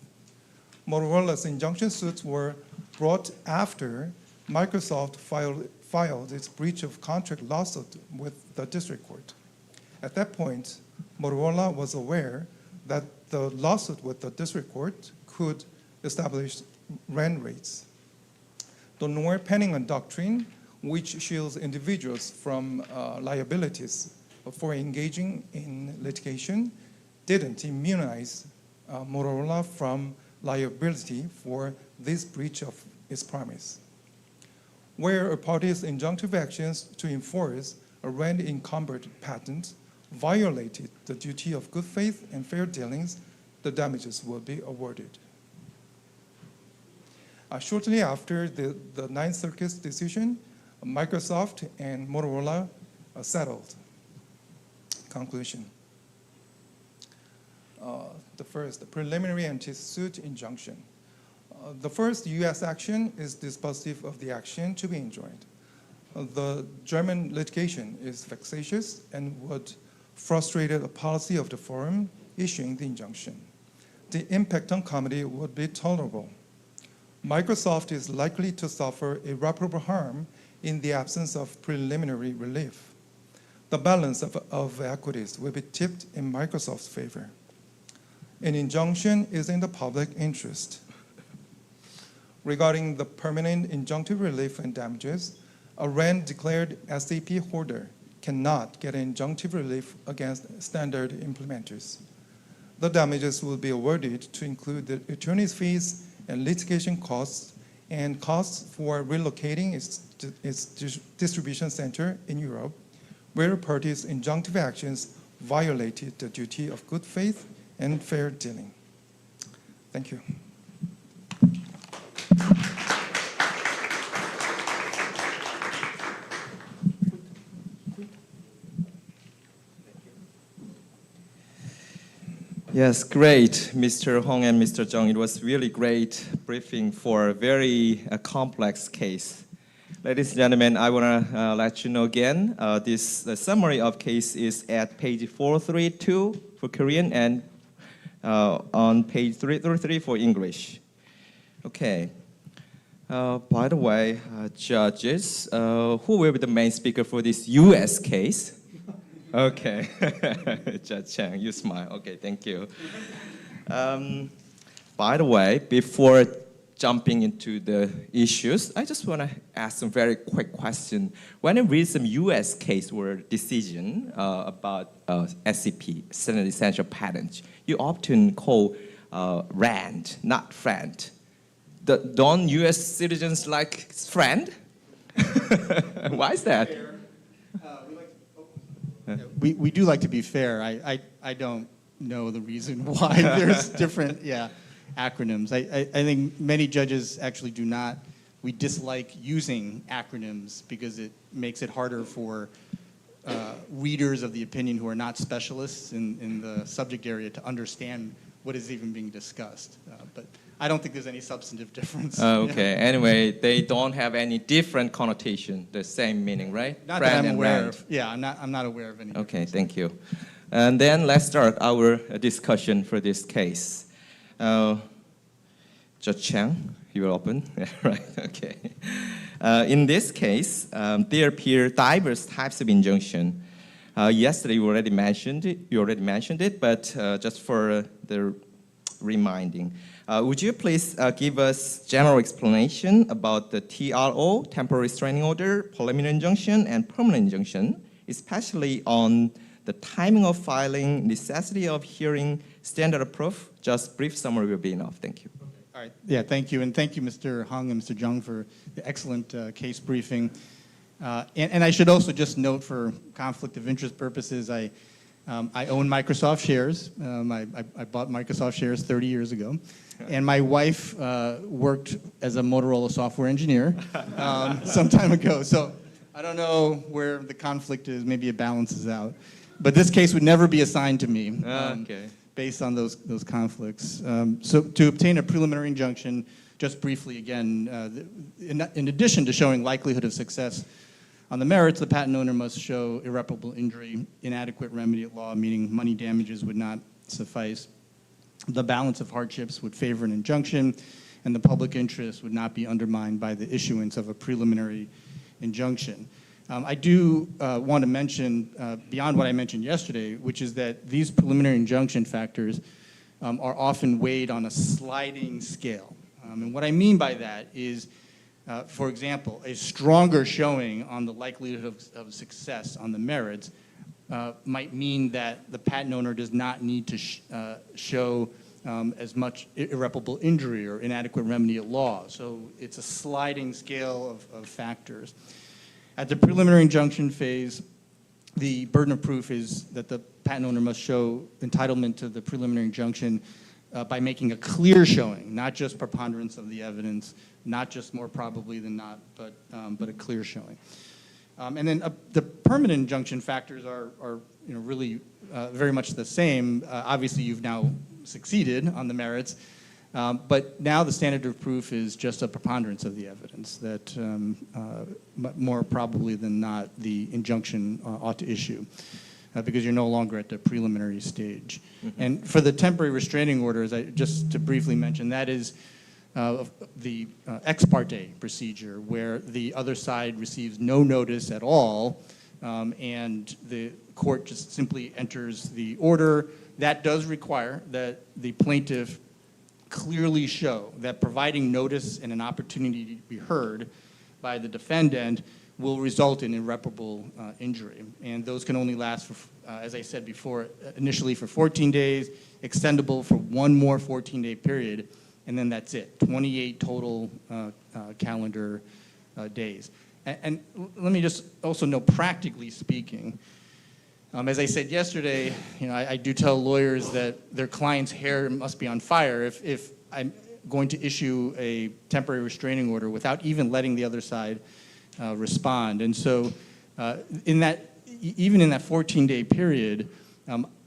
Motorola's injunction suits were brought after Microsoft filed its breach of contract lawsuit with the district court. At that point, Motorola was aware that the lawsuit with the district court could establish RAND rates. The Noor-Penningham doctrine, which shields individuals from liabilities for engaging in litigation, didn't immunize Motorola from liability for this breach of its promise. Where a party's injunctive actions to enforce a RAND-encumbered patent violated the duty of good faith and fair dealings, the damages will be awarded. Shortly after the Ninth Circuit's decision, Microsoft and Motorola settled. Conclusion. The first, the preliminary anti-suit injunction. The first U.S. action is dispositive of the action to be enjoined. The German litigation is vexatious and would frustrate a policy of the forum issuing the injunction. The impact on comedy would be tolerable. Microsoft is likely to suffer irreparable harm in the absence of preliminary relief. The balance of equities will be tipped in Microsoft's favor. An injunction is in the public interest. Regarding the permanent injunctive relief and damages, a RAND-declared SAP holder cannot get injunctive relief against standard implementers. The damages will be awarded to include the attorney's fees and litigation costs and costs for relocating its distribution center in Europe, where a party's injunctive actions violated the duty of good faith and fair dealing. Thank you. Yes, great, Mr. Hong and Mr. Zhang. It was really great briefing for a very complex case. Ladies and gentlemen, I want to let you know again, the summary of case is at page 432 for Korean and on page 333 for English. Okay. By the way, judges, who will be the main speaker for this U.S. case? Okay, Judge Chang, you smile. Okay, thank you. By the way, before jumping into the issues, I just want to ask some very quick question. When I read some U.S. case or decision about SEP, Standard Essential Patent, you often call RAND, not friend. Don't U.S. citizens like friend? Why is that? We do like to be fair. I don't know the reason why there's different acronyms. I think many judges actually do not. We dislike using acronyms because it makes it harder for readers of the opinion who are not specialists in the subject area to understand what is even being discussed. But I don't think there's any substantive difference. Okay. Anyway, they don't have any different connotation, the same meaning, right? Not Friend that I'm and aware RAND. of. Yeah, I'm not aware of any. Okay, thank you. And then let's start our discussion for this case. Judge Chang, you will open. Right, okay. In this case, there appear diverse types of injunction. Yesterday you already mentioned it, but just for the reminding. Would you please give us general explanation about the TRO, temporary restraining order, preliminary injunction, and permanent injunction, especially on the timing of filing, necessity of hearing, standard of proof? Just brief summary will be enough. Thank you. All right. Yeah, thank you. And thank you, Mr. Hung and Mr. Jung, for the excellent case briefing. And I should also just note, for conflict of interest purposes, I own Microsoft shares. I bought Microsoft shares 30 years ago. And my wife worked as a Motorola software engineer some time ago. So I don't know where the conflict is. Maybe it balances out. But this case would never be assigned to me based on those conflicts. So to obtain a preliminary injunction, just briefly again, in addition to showing likelihood of success on the merits, the patent owner must show irreparable injury, inadequate remedy at law, meaning money damages would not suffice. The balance of hardships would favor an injunction, and the public interest would not be undermined by the issuance of a preliminary injunction. I do want to mention, beyond what I mentioned yesterday, which is that these preliminary injunction factors are often weighed on a sliding scale. And what I mean by that is, for example, a stronger showing on the likelihood of success on the merits might mean that the patent owner does not need to show as much irreparable injury or inadequate remedy at law. So it's a sliding scale of factors. At the preliminary injunction phase, the burden of proof is that the patent owner must show entitlement to the preliminary injunction by making a clear showing, not just preponderance of the evidence, not just more probably than not, but a clear showing. And then the permanent injunction factors are really very much the same. Obviously, you've now succeeded on the merits, but now the standard of proof is just a preponderance of the evidence that more probably than not the injunction ought to issue because you're no longer at the preliminary stage. Mm-hmm. And for the temporary restraining orders, just to briefly mention, that is the ex parte procedure where the other side receives no notice at all and the court just simply enters the order. That does require that the plaintiff clearly show that providing notice and an opportunity to be heard by the defendant will result in irreparable injury. And those can only last, for, as I said before, initially for 14 days, extendable for one more 14-day period, and then that's it, 28 total calendar days. And let me just also note, practically speaking, as I said yesterday, I do tell lawyers that their client's hair must be on fire if I'm going to issue a temporary restraining order without even letting the other side respond. And so even in that 14-day period,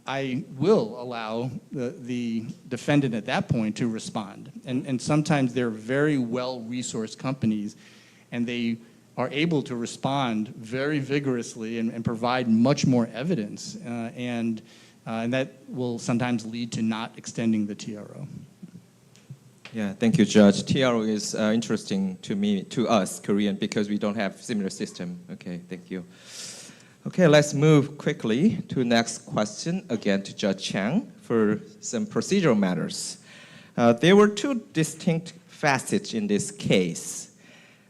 I will allow the defendant at that point to respond. And sometimes they're very well-resourced companies, and they are able to respond very vigorously and provide much more evidence. And that will sometimes lead to not extending the TRO. Yeah, thank you, Judge. TRO is interesting to us, Korean, because we don't have similar system. Okay, thank you. Okay, let's move quickly to next question, again to Judge Chang for some procedural matters. There were two distinct facets in this case.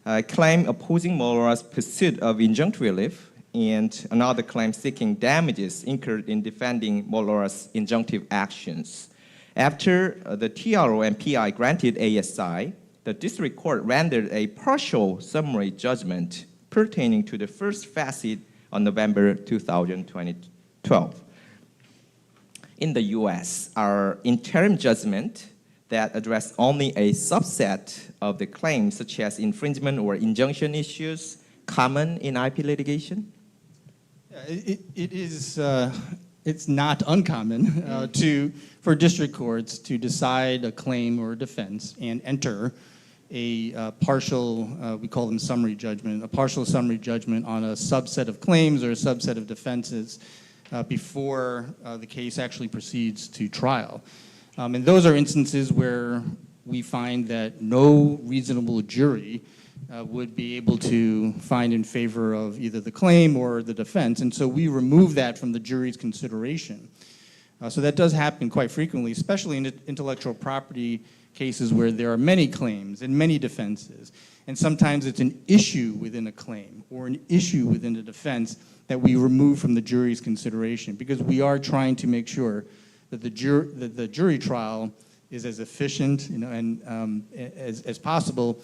A claim opposing Motorola's pursuit of injunctive relief and another claim seeking damages incurred in defending Motorola's injunctive actions. After the TRO and PI granted ASI, the district court rendered a partial summary judgment pertaining to the first facet on November 2012. In the US, are interim judgments that address only a subset of the claims, such as infringement or injunction issues, common in IP litigation? It's not uncommon for district courts to decide a claim or a defense and enter a partial, we call them summary judgment, a partial summary judgment on a subset of claims or a subset of defenses before the case actually proceeds to trial. And those are instances where we find that no reasonable jury would be able to find in favor of either the claim or the defense. And so we remove that from the jury's consideration. So that does happen quite frequently, especially in intellectual property cases where there are many claims and many defenses. And sometimes it's an issue within a claim or an issue within a defense that we remove from the jury's consideration, because we are trying to make sure that the jury trial is as efficient, and as possible,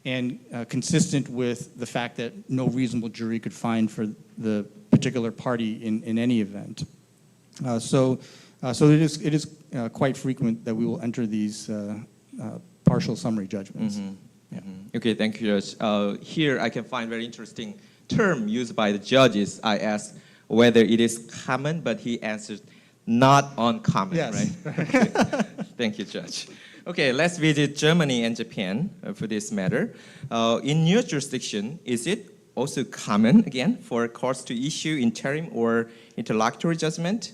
and consistent with the fact that no reasonable jury could find for the particular party in any event. So it is quite frequent that we will enter these partial summary judgments. Mm-hmm. Yeah. Mm-hmm. Okay, thank you, Judge. Here I can find very interesting term used by the judges. I asked whether it is common, but he answered not uncommon, yes. Right? Okay. Thank you, Judge. Okay, let's visit Germany and Japan for this matter. In your jurisdiction, is it also common, again, for courts to issue interim or interlocutory judgment?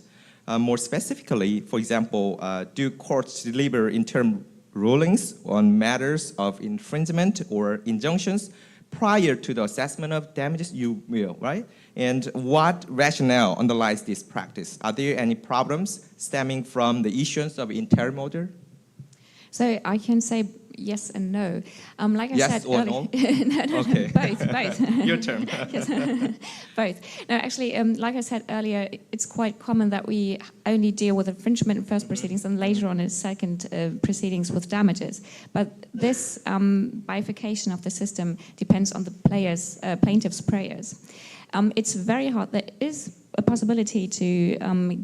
More specifically, for example, do courts deliver interim rulings on matters of infringement or injunctions prior to the assessment of damages? You will, right? And what rationale underlies this practice? Are there any problems stemming from the issuance of interim order? So I can say yes and no. Like I yes said or earlier, no? no, Okay. both. Your turn. Yes. Both. No, actually, like I said earlier, it's quite common that we only deal with infringement in first proceedings and later on in second proceedings with damages. But this bifurcation of the system depends on the plaintiff's prayers. It's very hard. There is a possibility to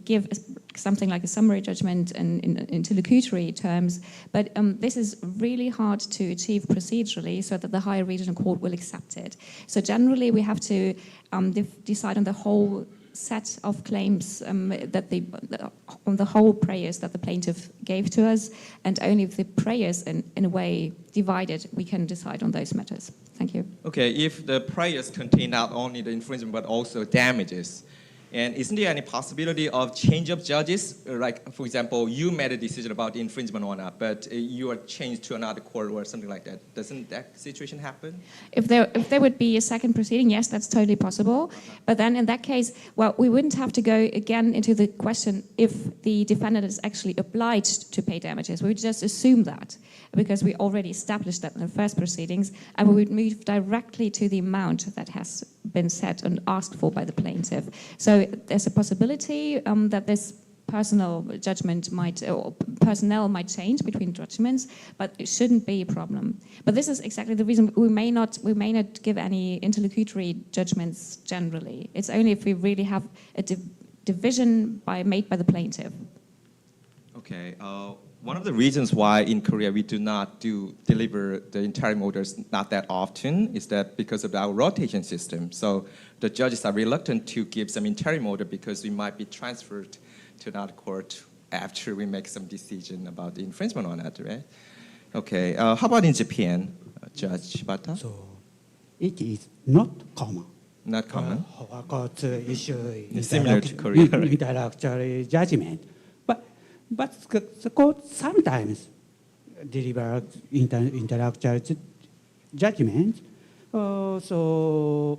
give something like a summary judgment in interlocutory terms, but this is really hard to achieve procedurally so that the higher regional court will accept it. So generally we have to decide on the whole set of claims on the whole prayers that the plaintiff gave to us, and only if the prayers in a way divided, we can decide on those matters. Thank you. Okay, if the prayers contain not only the infringement but also damages, and isn't there any possibility of change of judges? Like, for example, you made a decision about the infringement or not, but you are changed to another court or something like that. Doesn't that situation happen? If there would be a second proceeding, yes, that's totally possible. But then in that case, well, we wouldn't have to go again into the question if the defendant is actually obliged to pay damages. We would just assume that, because we already established that in the first proceedings, and we would move directly to the amount that has been set and asked for by the plaintiff. So there's a possibility that this personnel might change between judgments, but it shouldn't be a problem. But this is exactly the reason we may not give any interlocutory judgments generally. It's only if we really have a division made by the plaintiff. Okay. One of the reasons why in Korea we do not deliver the interim orders not that often is that because of our rotation system. So the judges are reluctant to give some interim order because we might be transferred to another court after we make some decision about the infringement or not, right? Okay. How about in Japan, Judge Bata? So it is not common. Not common. Court issue Similar to Korea, right? intellectual judgment. But the court sometimes deliver intellectual judgment. So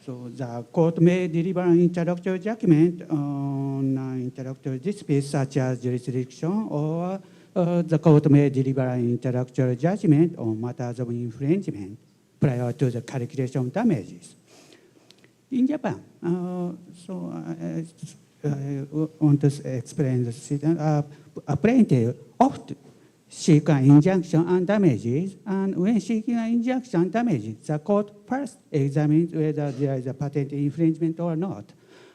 the court may deliver an intellectual judgment on intellectual disputes such as jurisdiction or the court may deliver an intellectual judgment on matters of infringement prior to the calculation of damages. In Japan, I want to explain the system. A plaintiff often seek an injunction and damages, and when seeking an injunction and damages, the court first examines whether there is a patent infringement or not.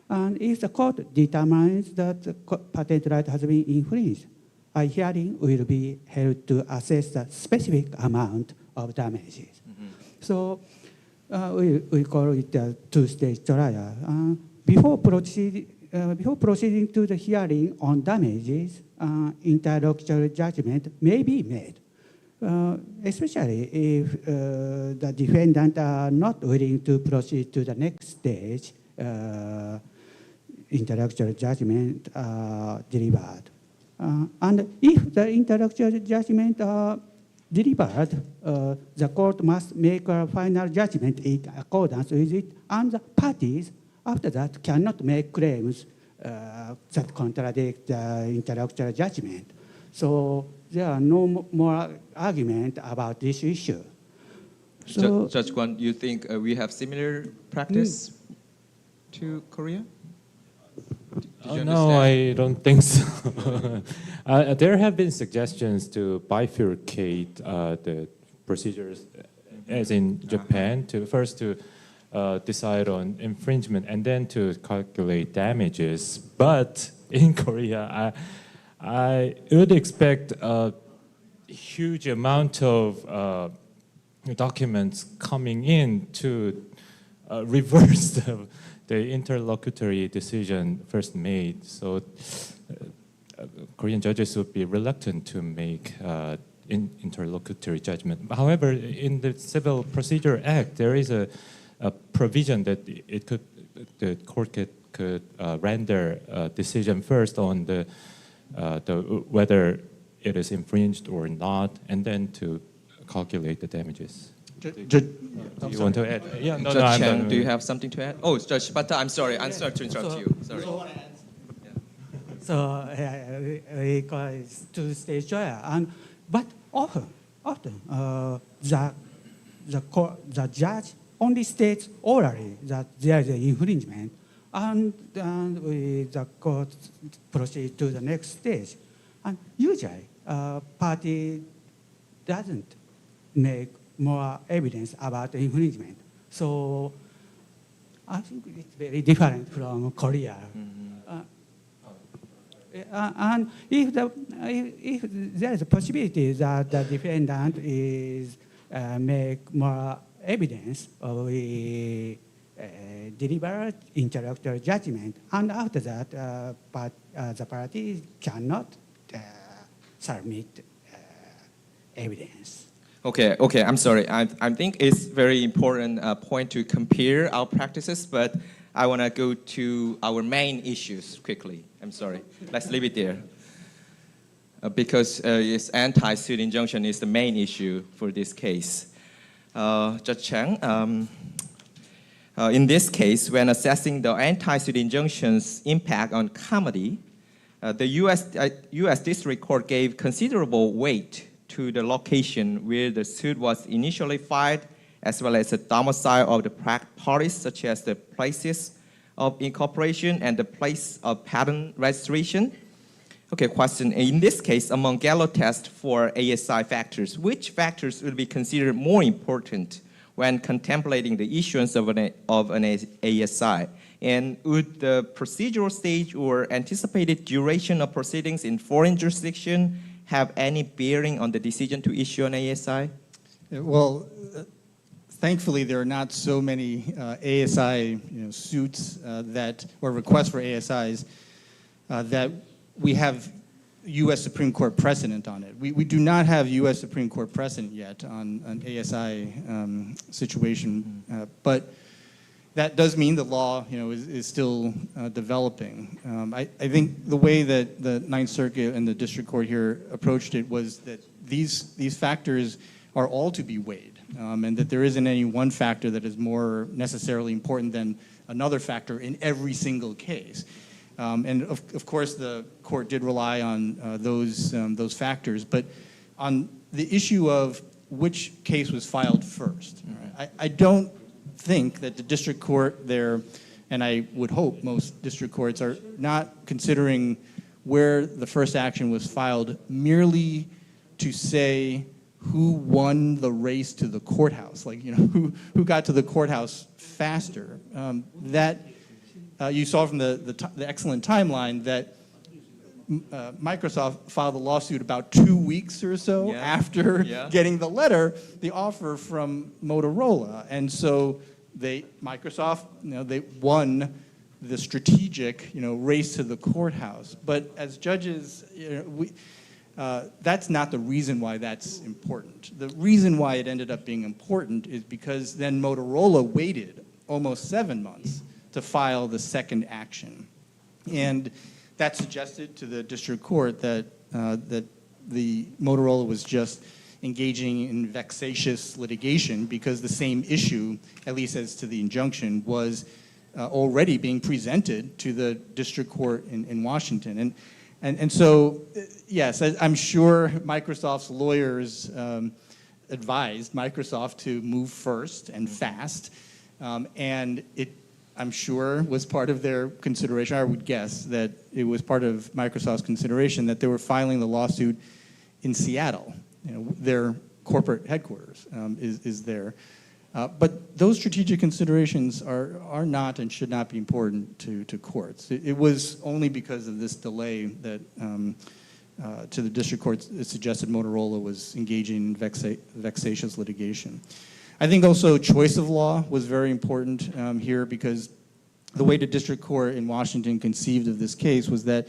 And if the court determines that the patent right has been infringed, a hearing will be held to assess the specific amount of damages. So we call it a two-stage trial. Before proceeding to the hearing on damages, interlocutory judgment may be made, especially if the defendant are not willing to proceed to the next stage. Intellectual judgment delivered. And if the intellectual judgment are delivered, the court must make a final judgment in accordance with it, and the parties after that cannot make claims that contradict the intellectual judgment. So there are no more argument about this issue. So, Judge Kwon, you think we have similar practice to Korea? No, I don't think so. There have been suggestions to bifurcate the procedures, as in Japan, to first to decide on infringement and then to calculate damages. But in Korea, I would expect a huge amount of documents coming in to reverse the interlocutory decision first made. So Korean judges would be reluctant to make interlocutory judgment. However, in the Civil Procedure Act, there is a provision that the court could render a decision first on the whether it is infringed or not, and then to calculate the damages. Do you want to add? Yeah, no, Judge no, Chang, do you have something to add? Oh, Judge Pata, I'm sorry to interrupt you. Sorry. So we call it two-stage trial, but often the judge only states orally that there is an infringement, and the court proceeds to the next stage. And usually, party doesn't make more evidence about infringement. So I think it's very different from Korea. And if there is a possibility that the defendant is make more evidence, we deliver intellectual judgment, and after that, the party cannot submit evidence. Okay, I'm sorry. I think it's very important point to compare our practices, but I want to go to our main issues quickly. I'm sorry. Let's leave it there. Because it's anti-suit injunction is the main issue for this case. Judge Chang, in this case, when assessing the anti-suit injunction's impact on comedy, the U.S. District Court gave considerable weight to the location where the suit was initially filed, as well as the domicile of the parties, such as the places of incorporation and the place of patent registration. Okay, question. In this case, among Gallo test for ASI factors, which factors will be considered more important when contemplating the issuance of an ASI? And would the procedural stage or anticipated duration of proceedings in foreign jurisdiction have any bearing on the decision to issue an ASI? Well, thankfully, there are not so many ASI suits or requests for ASIs that we have U.S. Supreme Court precedent on it. We do not have U.S. Supreme Court precedent yet on an ASI situation, but that does mean the law is still developing. I think the way that the Ninth Circuit and the District Court here approached it was that these factors are all to be weighed, and that there isn't any one factor that is more necessarily important than another factor in every single case. And of course, the court did rely on those factors. But on the issue of which case was filed first, I don't think that the district court there, and I would hope most district courts are not considering where the first action was filed merely to say who won the race to the courthouse, like, you know, who got to the courthouse faster. You saw from the excellent timeline that Microsoft filed a lawsuit about 2 weeks or so after getting the offer from Motorola. And so Microsoft, they won the strategic, race to the courthouse. But as judges, that's not the reason why that's important. The reason why it ended up being important is because then Motorola waited almost 7 months to file the second action. And that suggested to the district court that the Motorola was just engaging in vexatious litigation because the same issue, at least as to the injunction, was already being presented to the district court in Washington. And so, yes, I'm sure Microsoft's lawyers advised Microsoft to move first and fast, and it, I'm sure, was part of their consideration. I would guess that it was part of Microsoft's consideration that they were filing the lawsuit in Seattle. Their corporate headquarters is there. But those strategic considerations are not and should not be important to courts. It was only because of this delay that to the district courts it suggested Motorola was engaging in vexatious litigation. I think also choice of law was very important here because the way the district court in Washington conceived of this case was that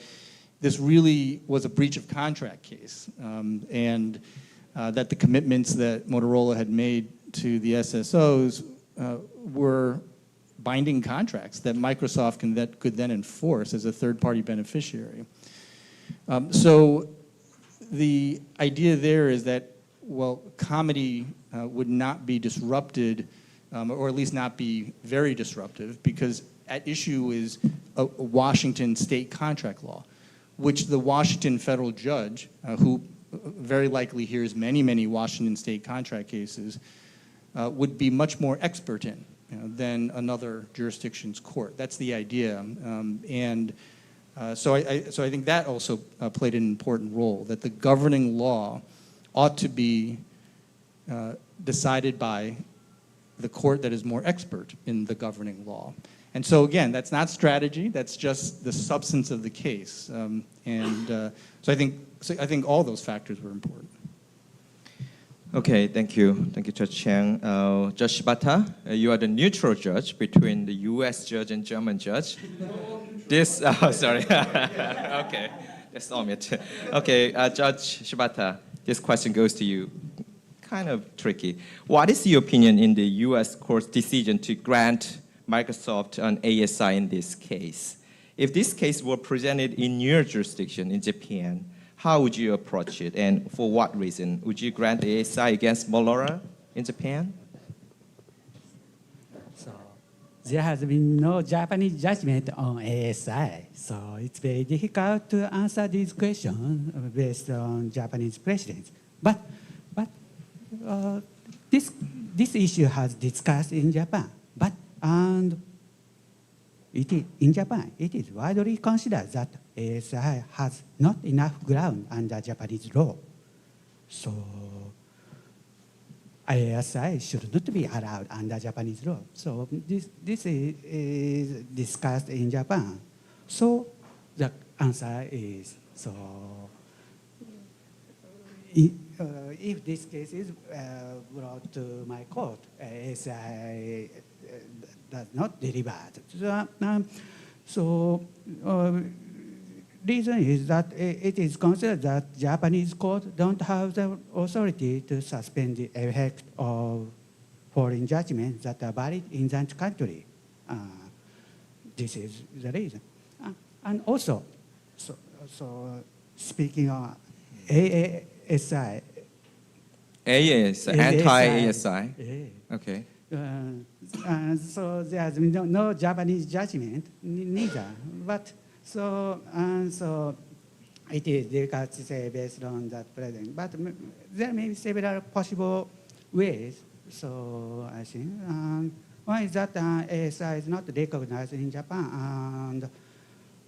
this really was a breach of contract case and that the commitments that Motorola had made to the SSOs were binding contracts that Microsoft could then enforce as a third-party beneficiary. So the idea there is that, well, comedy would not be disrupted, or at least not be very disruptive, because at issue is a Washington state contract law, which the Washington federal judge, who very likely hears many, many Washington state contract cases, would be much more expert in than another jurisdiction's court. That's the idea. So I think that also played an important role, that the governing law ought to be decided by the court that is more expert in the governing law. And so again, that's not strategy, that's just the substance of the case. So I think all those factors were important. Okay, thank you. Thank you, Judge Chang. Judge Shibata, you are the neutral judge between the US judge and German judge. Sorry. Okay, that's all it. Okay, Judge Shibata, this question goes to you. Kind of tricky. What is your opinion in the US court's decision to grant Microsoft an ASI in this case? If this case were presented in your jurisdiction in Japan, how would you approach it, and for what reason? Would you grant the ASI against Motorola in Japan? So there has been no Japanese judgment on ASI, so it's very difficult to answer these questions based on Japanese precedents. But this issue has discussed in Japan, and in Japan, it is widely considered that ASI has not enough ground under Japanese law. So ASI should not be allowed under Japanese law. So this is discussed in Japan. So the answer is, so if this case is brought to my court, ASI does not deliver. Reason is that it is considered that Japanese courts don't have the authority to suspend the effect of foreign judgments that are valid in that country. This is the reason. And also, so speaking of ASI. Anti-ASI. Okay. So there has been no Japanese judgment, neither. But So it is difficult to say based on that present, but there may be several possible ways. So I think one is that ASI is not recognized in Japan, and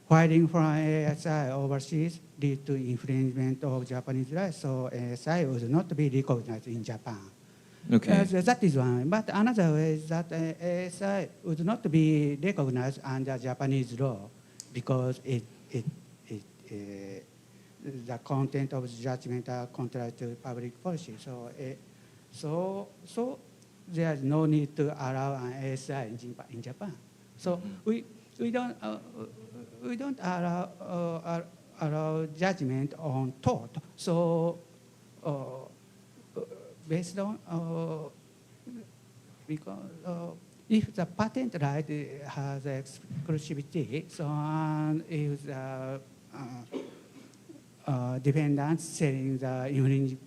filing for ASI overseas lead to infringement of Japanese rights. So ASI would not be recognized in Japan. Okay. That is one. But another way is that ASI would not be recognized under Japanese law because the content of the judgment are contrary to public policy. So there is no need to allow an ASI in Japan. So we don't allow judgment on tort. So based on because if the patent right has exclusivity, so if the defendants selling the infringing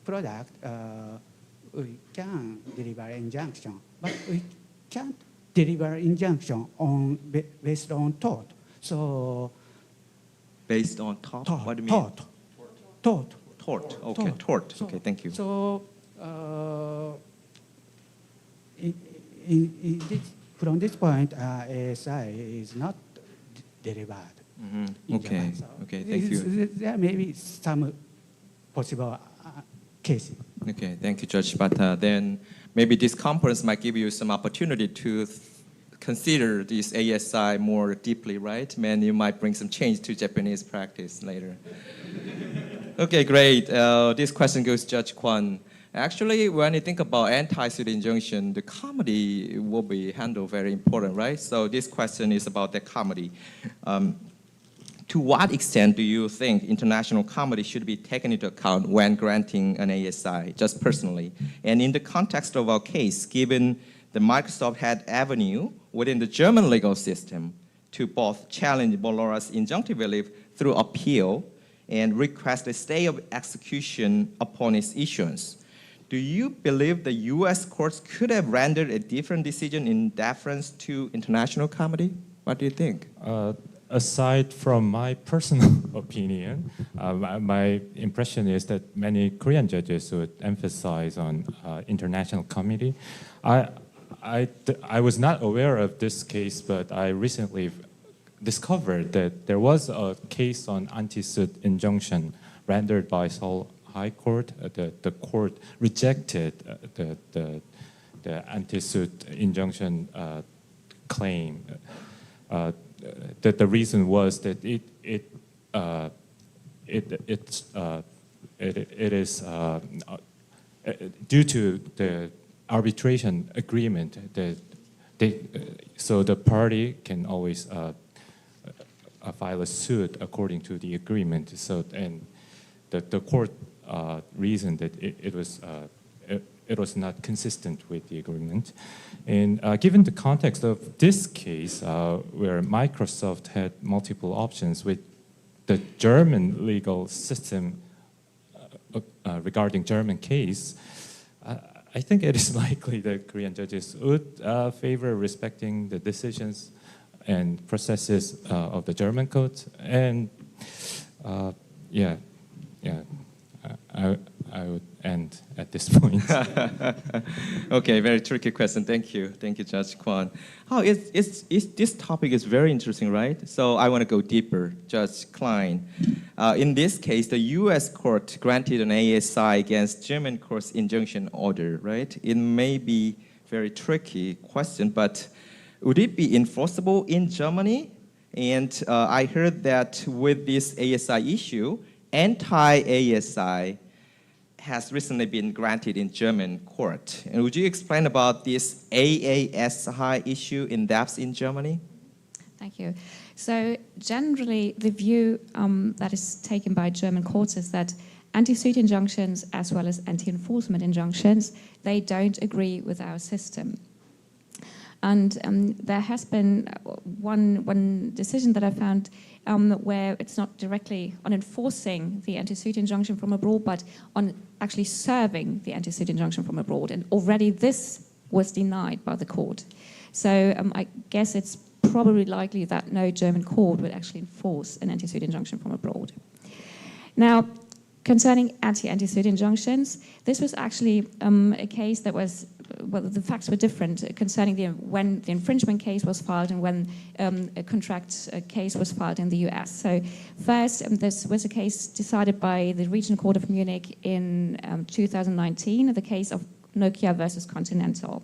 product, we can deliver injunction, but we can't deliver injunction based on tort. So Based on tort? What do you mean? Tort. Tort. Okay, tort. So, Okay, thank you. So from this point, ASI is not delivered. Okay. Japan. Okay, thank you. There may be some possible cases. Okay, thank you, Judge. But then maybe this conference might give you some opportunity to consider this ASI more deeply, right? Man, you might bring some change to Japanese practice later. Okay, great. This question goes to Judge Kwon. Actually, when you think about anti-suit injunction, the comedy will be handled very important, right? So this question is about the comedy. To what extent do you think international comedy should be taken into account when granting an ASI, just personally? And in the context of our case, given the Microsoft had avenue within the German legal system to both challenge Bolora's injunctive relief through appeal and request a stay of execution upon its issuance, do you believe the U.S. courts could have rendered a different decision in deference to international comedy? What do you think? Aside from my personal opinion, my impression is that many Korean judges would emphasize on international comedy. I was not aware of this case, but I recently discovered that there was a case on anti-suit injunction rendered by Seoul High Court. The court rejected the anti-suit injunction claim. That the reason was that it is due to the arbitration agreement that so the party can always file a suit according to the agreement. So and the court reasoned that it was not consistent with the agreement. And given the context of this case, where Microsoft had multiple options with the German legal system regarding German case, I think it is likely that Korean judges would favor respecting the decisions and processes of the German court. And I would end at this point. Okay, very tricky question. Thank you, Judge Kwon. This topic is very interesting, right? So I want to go deeper, Judge Klein. In this case, the U.S. court granted an ASI against German court's injunction order, right? It may be very tricky question, but would it be enforceable in Germany? And I heard that with this ASI issue, anti-ASI has recently been granted in German court. And would you explain about this AASI issue in depth in Germany? Thank you. So generally, the view that is taken by German courts is that anti-suit injunctions as well as anti-enforcement injunctions, they don't agree with our system. And there has been one decision that I found where it's not directly on enforcing the anti-suit injunction from abroad, but on actually serving the anti-suit injunction from abroad. And already this was denied by the court. So I guess it's probably likely that no German court would actually enforce an anti-suit injunction from abroad. Now, concerning anti-suit injunctions, this was actually a case that was, well, the facts were different concerning when the infringement case was filed and when a contract case was filed in the US. So first, this was a case decided by the Regional Court of Munich in 2019, the case of Nokia versus Continental.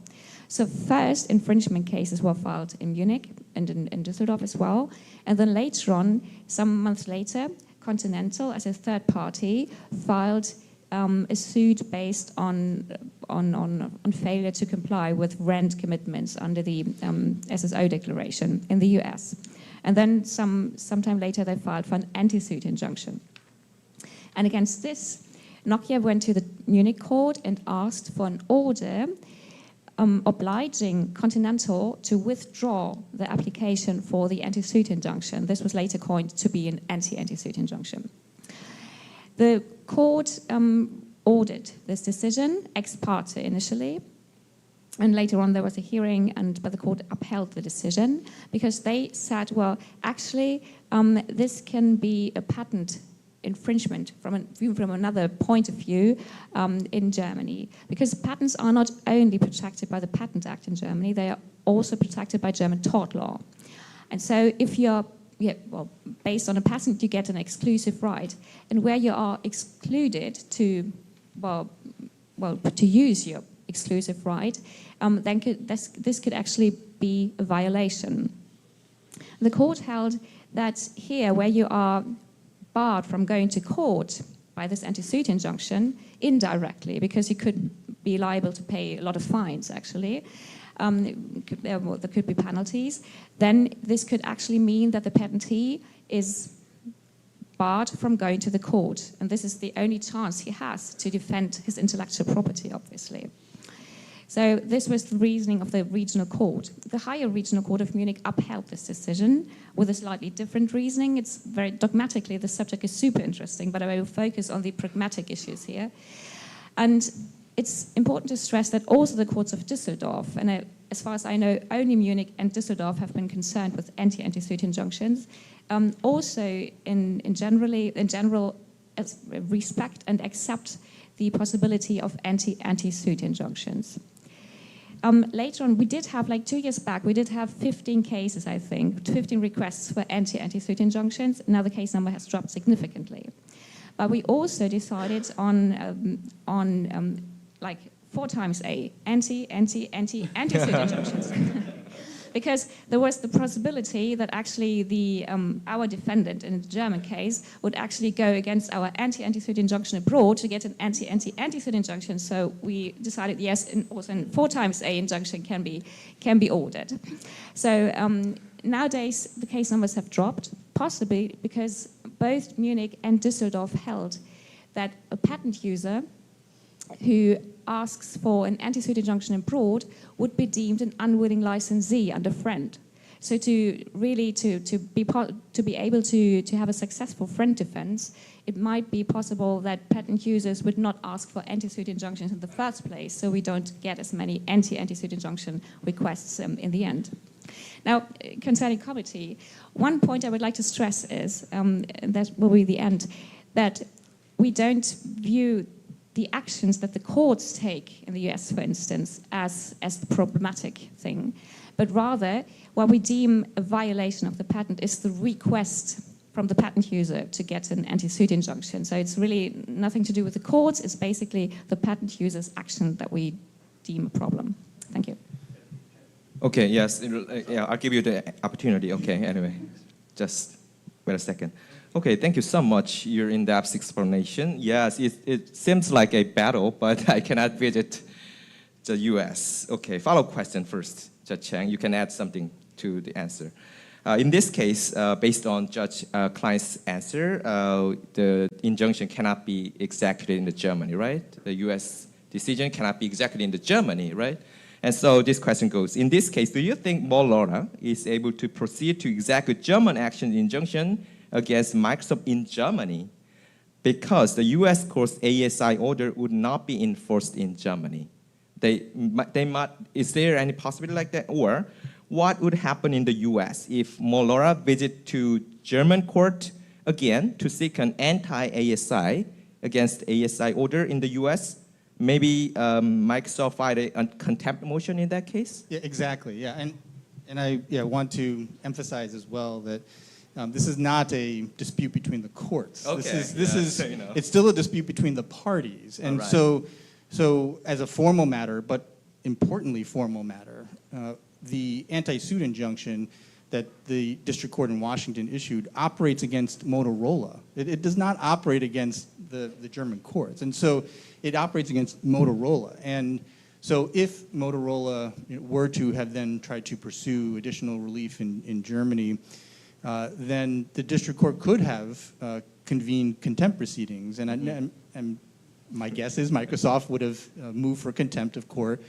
So first, infringement cases were filed in Munich and in Düsseldorf as well. And then later on, some months later, Continental, as a third party, filed a suit based on failure to comply with rent commitments under the SSO declaration in the US. And then sometime later, they filed for an anti-suit injunction. And against this, Nokia went to the Munich court and asked for an order obliging Continental to withdraw the application for the anti-suit injunction. This was later coined to be an anti-suit injunction. The court ordered this decision ex parte initially, and later on there was a hearing, but the court upheld the decision because they said, well, actually, this can be a patent infringement from another point of view in Germany, because patents are not only protected by the Patent Act in Germany, they are also protected by German tort law. And so if you're based on a patent, you get an exclusive right, and where you are excluded to use your exclusive right, then this could actually be a violation. The court held that here, where you are barred from going to court by this anti-suit injunction indirectly, because you could be liable to pay a lot of fines, actually. There could be penalties. Then this could actually mean that the patentee is barred from going to the court. And this is the only chance he has to defend his intellectual property, obviously. So this was the reasoning of the regional court. The higher regional court of Munich upheld this decision with a slightly different reasoning. It's very dogmatically, the subject is super interesting, but I will focus on the pragmatic issues here. And it's important to stress that also the courts of Düsseldorf, and as far as I know, only Munich and Düsseldorf have been concerned with anti-suit injunctions, also in general respect and accept the possibility of anti-suit injunctions. Later on, we did have, 2 years back, we did have 15 cases, I think, 15 requests for anti-suit injunctions. Now the case number has dropped significantly. But we also decided on 4 times A, anti-suit injunctions. Because there was the possibility that actually our defendant in the German case would actually go against our anti-suit injunction abroad to get an anti-suit injunction. So we decided, yes, also 4 times A injunction can be ordered. So nowadays the case numbers have dropped, possibly because both Munich and Düsseldorf held that a patent user who asks for an anti-suit injunction abroad would be deemed an unwilling licensee under Friend. So to be able to have a successful Friend defense, it might be possible that patent users would not ask for anti-suit injunctions in the first place, so we don't get as many anti-suit injunction requests in the end. Now, concerning comity, one point I would like to stress is, and that will be the end, that we don't view the actions that the courts take in the US, for instance, as the problematic thing, but rather what we deem a violation of the patent is the request from the patent user to get an anti-suit injunction. So it's really nothing to do with the courts, it's basically the patent user's action that we deem a problem. Thank you. Okay, yes, I'll give you the opportunity. Okay, anyway, just wait a second. Okay, thank you so much. Your in-depth explanation. Yes, it seems like a battle, but I cannot visit the US. Okay, follow-up question first, Judge Chang. You can add something to the answer. In this case, based on Judge Klein's answer, the injunction cannot be executed in Germany, right? The US decision cannot be executed in Germany, right? And so this question goes, in this case, do you think Motorola is able to proceed to execute German action injunction against Microsoft in Germany because the US court's ASI order would not be enforced in Germany? Is there any possibility like that? Or what would happen in the US if Motorola visit to German court again to seek an anti-ASI against ASI order in the US? Maybe Microsoft filed a contempt motion in that case? Yeah, exactly. Yeah, and I want to emphasize as well that this is not a dispute between the courts. Okay. This is so you know. it's still a dispute between the parties, and Alright. so as a formal matter, but importantly formal matter, the anti-suit injunction that the district court in Washington issued operates against Motorola. It does not operate against the German courts, and so it operates against Motorola. And so if Motorola were to have then tried to pursue additional relief in Germany, then the district court could have convened contempt proceedings. And my guess is Microsoft would have moved for contempt of court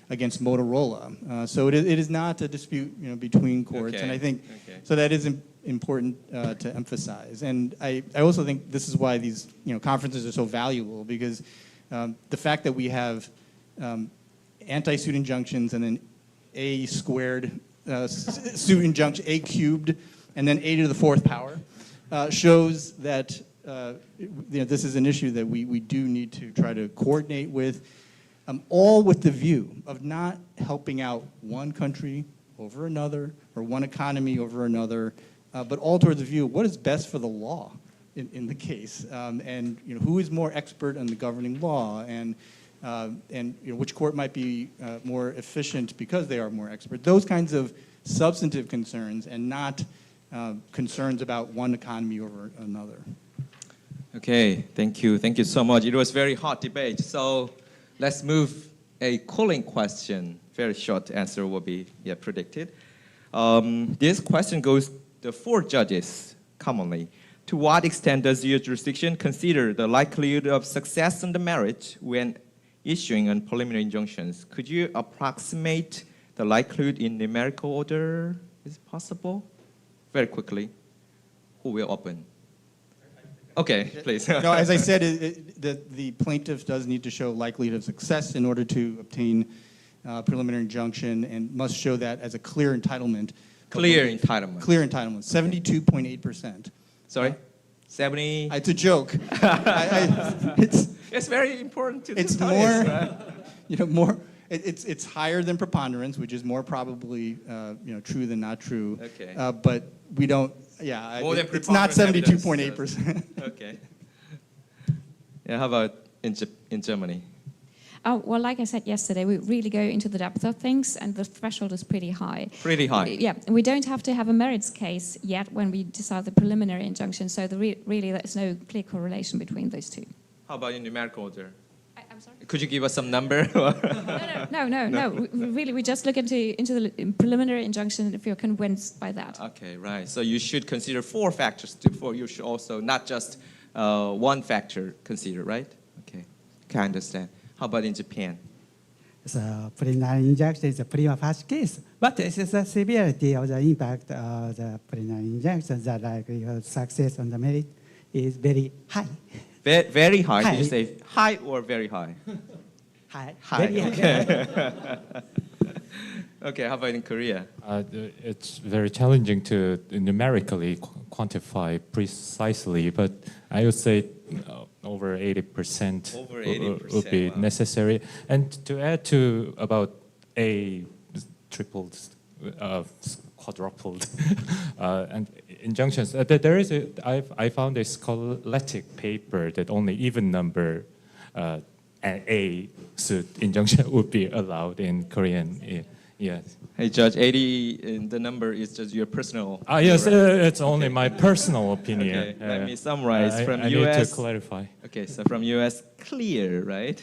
against Motorola. So it is not a dispute between courts. Okay. And I think so that is important to emphasize. And I also think this is why these conferences are so valuable, because the fact that we have anti-suit injunctions and then A squared suit injunction, A cubed, and then A to the fourth power, shows that this is an issue that we do need to try to coordinate with, all with the view of not helping out one country over another or one economy over another, but all towards the view of what is best for the law in the case, and who is more expert in the governing law, and which court might be more efficient because they are more expert. Those kinds of substantive concerns, and not concerns about one economy over another. Okay, thank you so much. It was very hot debate. So let's move a cooling question. Very short answer will be predicted. This question goes to 4 judges commonly. To what extent does your jurisdiction consider the likelihood of success on the merit when issuing on preliminary injunctions? Could you approximate the likelihood in numerical order? Is it possible? Very quickly. Who will open? Okay, please. No, as I said, the plaintiff does need to show likelihood of success in order to obtain preliminary injunction, and must show that as a clear entitlement. Clear entitlement. Clear entitlement, 72.8%. Sorry? 70? It's a joke. It's very important to it's studies, more, right? more. It's higher than preponderance, which is more probably true than not true. Okay. But we don't. Yeah, it's not 72.8%. Okay. Yeah. How about in Germany? Oh, well, like I said yesterday, we really go into the depth of things, and the threshold is pretty high. Pretty high. Yeah, and we don't have to have a merits case yet when we decide the preliminary injunction, so really there's no clear correlation between those two. How about in numerical order? I'm sorry? Could you give us some number? No. Really, we just look into the preliminary injunction if you're convinced by that. Okay, right. So you should consider 4 factors before you should also not just one factor consider, right? Okay, I understand. How about in Japan? So preliminary injunction is a prima facie case, but the severity of the impact of the preliminary injunction, the likelihood of success on the merit, is very high. Very high. High. Did you say high or very high? High. High. Very Okay. high. Okay. How about in Korea? It's very challenging to numerically quantify precisely, but I would say over 80% Over would be 80%, wow. necessary. And to add to about a tripled, quadrupled, and injunctions, there is I found a scholastic paper that only even number A suit injunction would be allowed in Korean. Yes. Hey, Judge, 80, the number is just your personal. Yes, right? it's only my personal opinion. Okay, let me summarize. From I US, need to clarify. Okay, so from US, clear, right?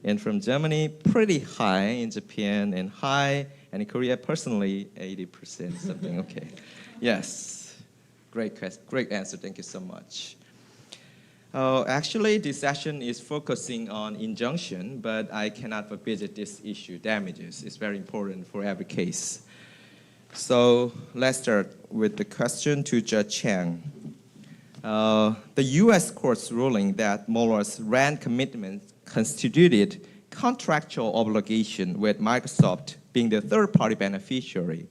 And from Germany, pretty high. In Japan, and high. And in Korea, personally, 80% something. Okay. Yes. Great question. Great answer. Thank you so much. Actually, this session is focusing on injunction, but I cannot revisit this issue, damages. It's very important for every case. So let's start with the question to Judge Chang. The U.S. court's ruling that Motorola's rent commitment constituted contractual obligation with Microsoft being the third-party beneficiary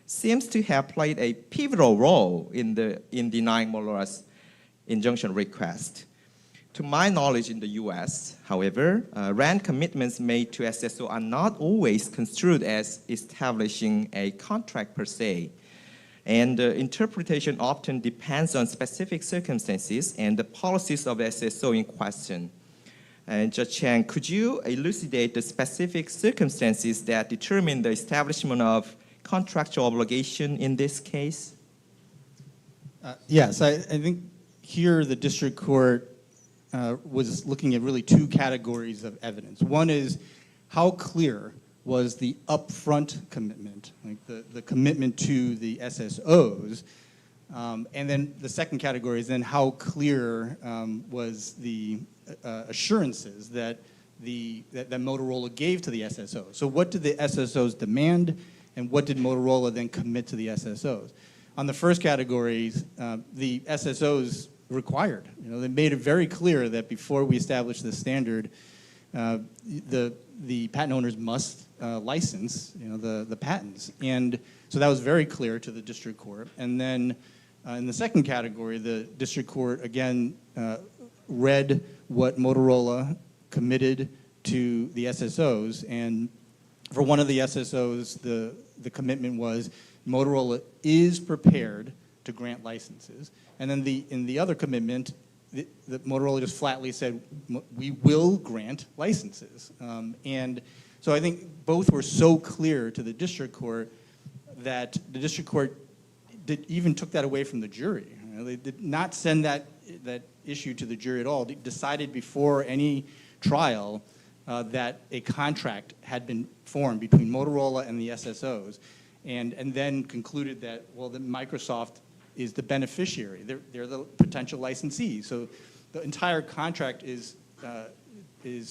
seems to have played a pivotal role in denying Motorola's injunction request. To my knowledge in the US, however, rent commitments made to SSO are not always construed as establishing a contract per se. And interpretation often depends on specific circumstances and the policies of the SSO in question. And Judge Chang, could you elucidate the specific circumstances that determine the establishment of contractual obligation in this case? Yes, I think here the district court was looking at really two categories of evidence. One is how clear was the upfront commitment, like the commitment to the SSOs, and then the second category is then how clear was the assurances that that Motorola gave to the SSOs. So what did the SSOs demand, and what did Motorola then commit to the SSOs? On the first categories, the SSOs required. They made it very clear that before we established the standard, the patent owners must license, the patents, and so that was very clear to the district court. And then in the second category, the district court again read what Motorola committed to the SSOs, and for one of the SSOs, the commitment was Motorola is prepared to grant licenses, and then in the other commitment, the Motorola just flatly said, we will grant licenses. And so I think both were so clear to the district court that the district court even took that away from the jury. They did not send that issue to the jury at all. They decided before any trial that a contract had been formed between Motorola and the SSOs, and then concluded that, well, that Microsoft is the beneficiary. They're the potential licensee. So the entire contract is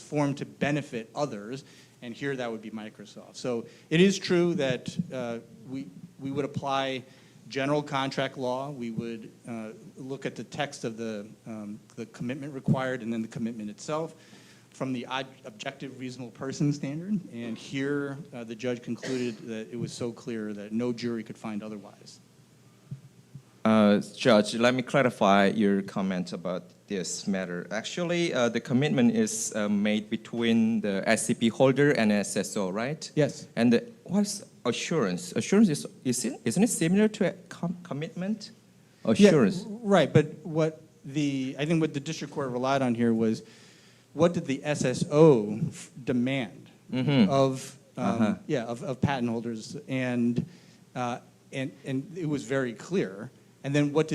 formed to benefit others, and here that would be Microsoft. So it is true that we would apply general contract law. We would look at the text of the commitment required and then the commitment itself from the objective reasonable person standard. And here the judge concluded that it was so clear that no jury could find otherwise. Judge, let me clarify your comment about this matter. Actually, the commitment is made between the SCP holder and SSO, right? Yes. And what's assurance? Assurance isn't it similar to a commitment? Assurance. Yeah, right, but I think what the district court relied on here was what did the SSO demand of patent holders, and it was very clear. And then what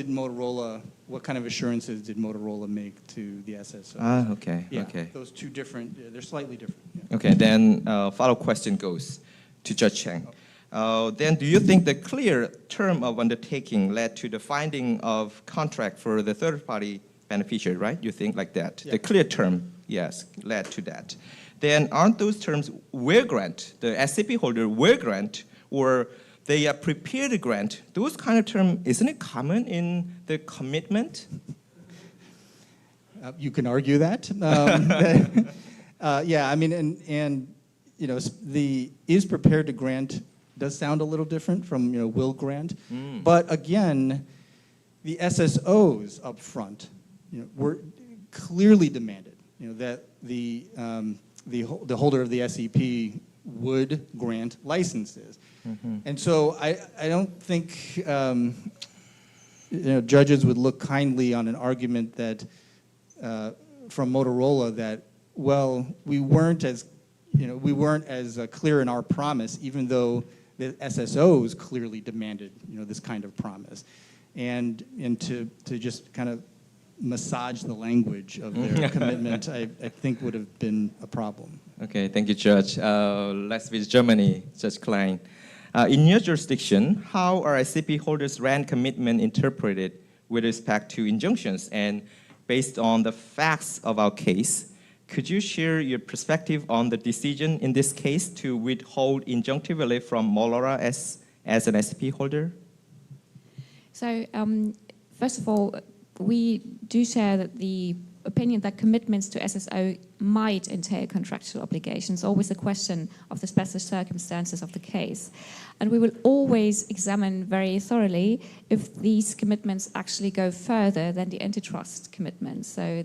kind of assurances did Motorola make to the SSO? Okay, yeah, okay. Those two different, they're slightly different. Yeah. Okay, then follow-up question goes to Judge Chang. Then do you think the clear term of undertaking led to the finding of contract for the third-party beneficiary, right? You think like that? Yeah. The clear term, yes, led to that. Then aren't those terms will grant, the SCP holder will grant, or they are prepared to grant? Those kind of terms, isn't it common in the commitment? You can argue that. Yeah, I mean, and the is prepared to grant does sound a little different from will grant, but again, the SSOs up front were clearly demanded that the holder of the SEP would grant licenses. And so I don't think judges would look kindly on an argument that from Motorola that, well, we weren't as clear in our promise, even though the SSOs clearly demanded this kind of promise, and to just kind of massage the language of their commitment, I think would have been a problem. Okay, thank you, Judge. Let's visit Germany, Judge Klein. In your jurisdiction, how are SCP holders' rent commitment interpreted with respect to injunctions? And based on the facts of our case, could you share your perspective on the decision in this case to withhold injunctive relief from Motorola as an SCP holder? So, first of all, we do share that the opinion that commitments to SSO might entail contractual obligations, always a question of the special circumstances of the case. And we will always examine very thoroughly if these commitments actually go further than the antitrust commitments. So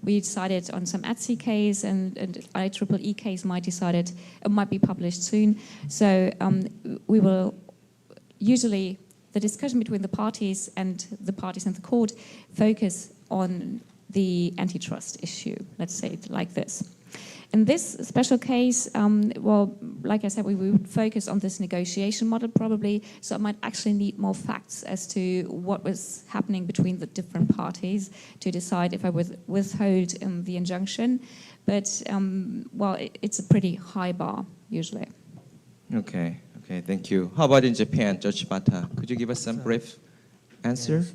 we decided on some ETSI case, and IEEE case might be published soon. So we will usually, the discussion between the parties and the court focus on the antitrust issue, let's say it like this. In this special case, well, like I said, we would focus on this negotiation model probably, so I might actually need more facts as to what was happening between the different parties to decide if I would withhold the injunction. But, well, it's a pretty high bar, usually. Okay, thank you. How about in Japan, Judge Bata? Could you give us some brief answer? Yes.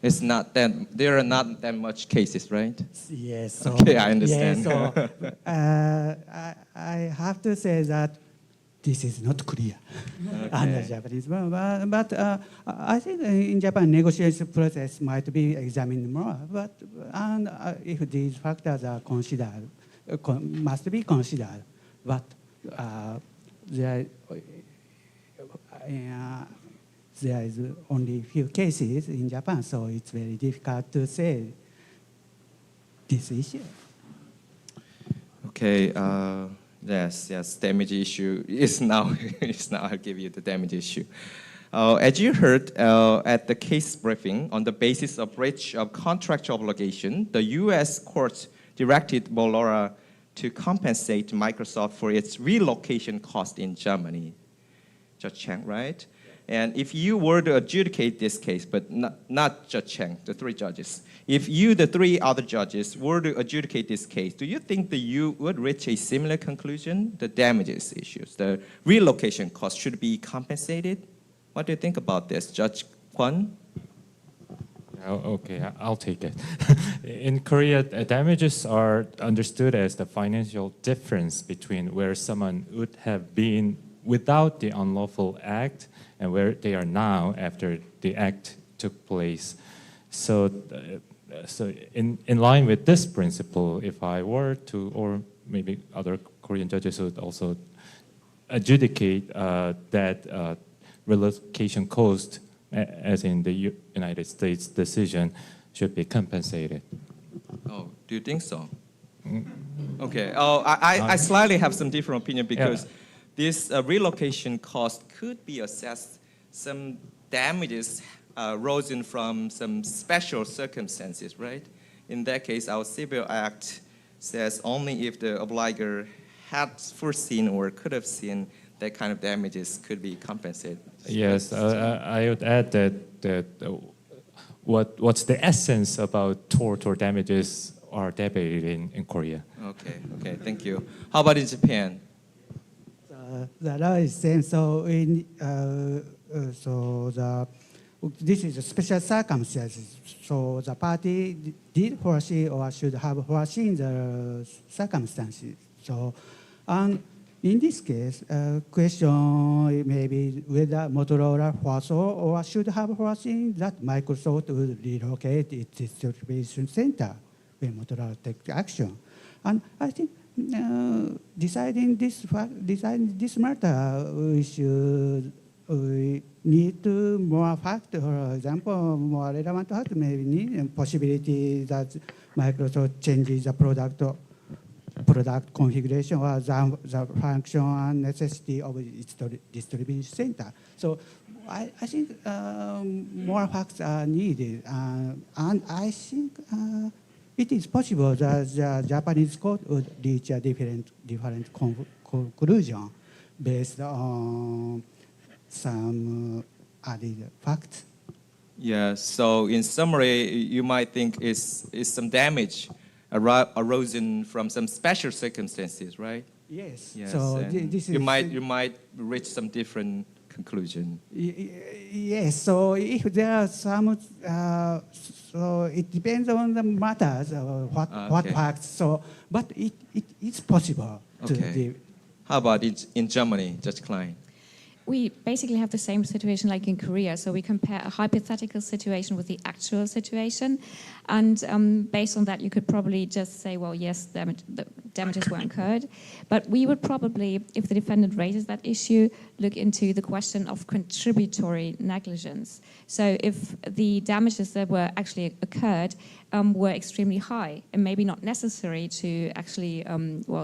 It's not that, there are not that much cases, right? Yes. So, Okay, I understand. Yes, so, I have to say that this is not clear under Japanese. But I think in Japan, negotiation process might be examined more. But if these factors are considered, must be considered. But there is only few cases in Japan, so it's very difficult to say this issue. Okay, yes, damage issue is now, I'll give you the damage issue. As you heard at the case briefing, on the basis of breach of contractual obligation, the U.S. court directed Motorola to compensate Microsoft for its relocation cost in Germany. Judge Chang, right? And if you were to adjudicate this case, but not Judge Chang, the three judges, if you, the three other judges, were to adjudicate this case, do you think that you would reach a similar conclusion? The damages issues, the relocation cost should be compensated? What do you think about this, Judge Kwon? Okay, I'll take it. In Korea, damages are understood as the financial difference between where someone would have been without the unlawful act and where they are now after the act took place. So in line with this principle, if I were to, or maybe other Korean judges would also adjudicate that relocation cost, as in the United States decision, should be compensated. Oh, do you think so? Okay. Oh, I slightly have some different opinion because this relocation cost could be assessed some damages arisen from some special circumstances, right? In that case, our Civil Act says only if the obliger had foreseen or could have seen that kind of damages could be compensated. Yes, I would add that what's the essence about tort or damages are debated in Korea. Okay, thank you. How about in Japan? The law is same. So this is a special circumstances. So the party did foresee or should have foreseen the circumstances. So, and in this case, question may be whether Motorola foresaw or should have foreseen that Microsoft would relocate its distribution center when Motorola takes action. And I think deciding this matter, we need to more fact. For example, more relevant fact maybe need a possibility that Microsoft changes the product configuration or the function and necessity of its distribution center. So I think more facts are needed, and I think it is possible that the Japanese court would reach a different conclusion based on some added facts. Yeah, so in summary, you might think is some damage arisen from some special circumstances, right? Yes. Yes, So this is you might reach some different conclusion. Yes. So if there are some, so it depends on the matters, what facts. So, but it's possible. Okay. How about in Germany, Judge Klein? we basically have the same situation like in Korea. So we compare a hypothetical situation with the actual situation. And based on that, you could probably just say, well, yes, the damages were incurred. But we would probably, if the defendant raises that issue, look into the question of contributory negligence. So if the damages that were actually occurred were extremely high and maybe not necessary to actually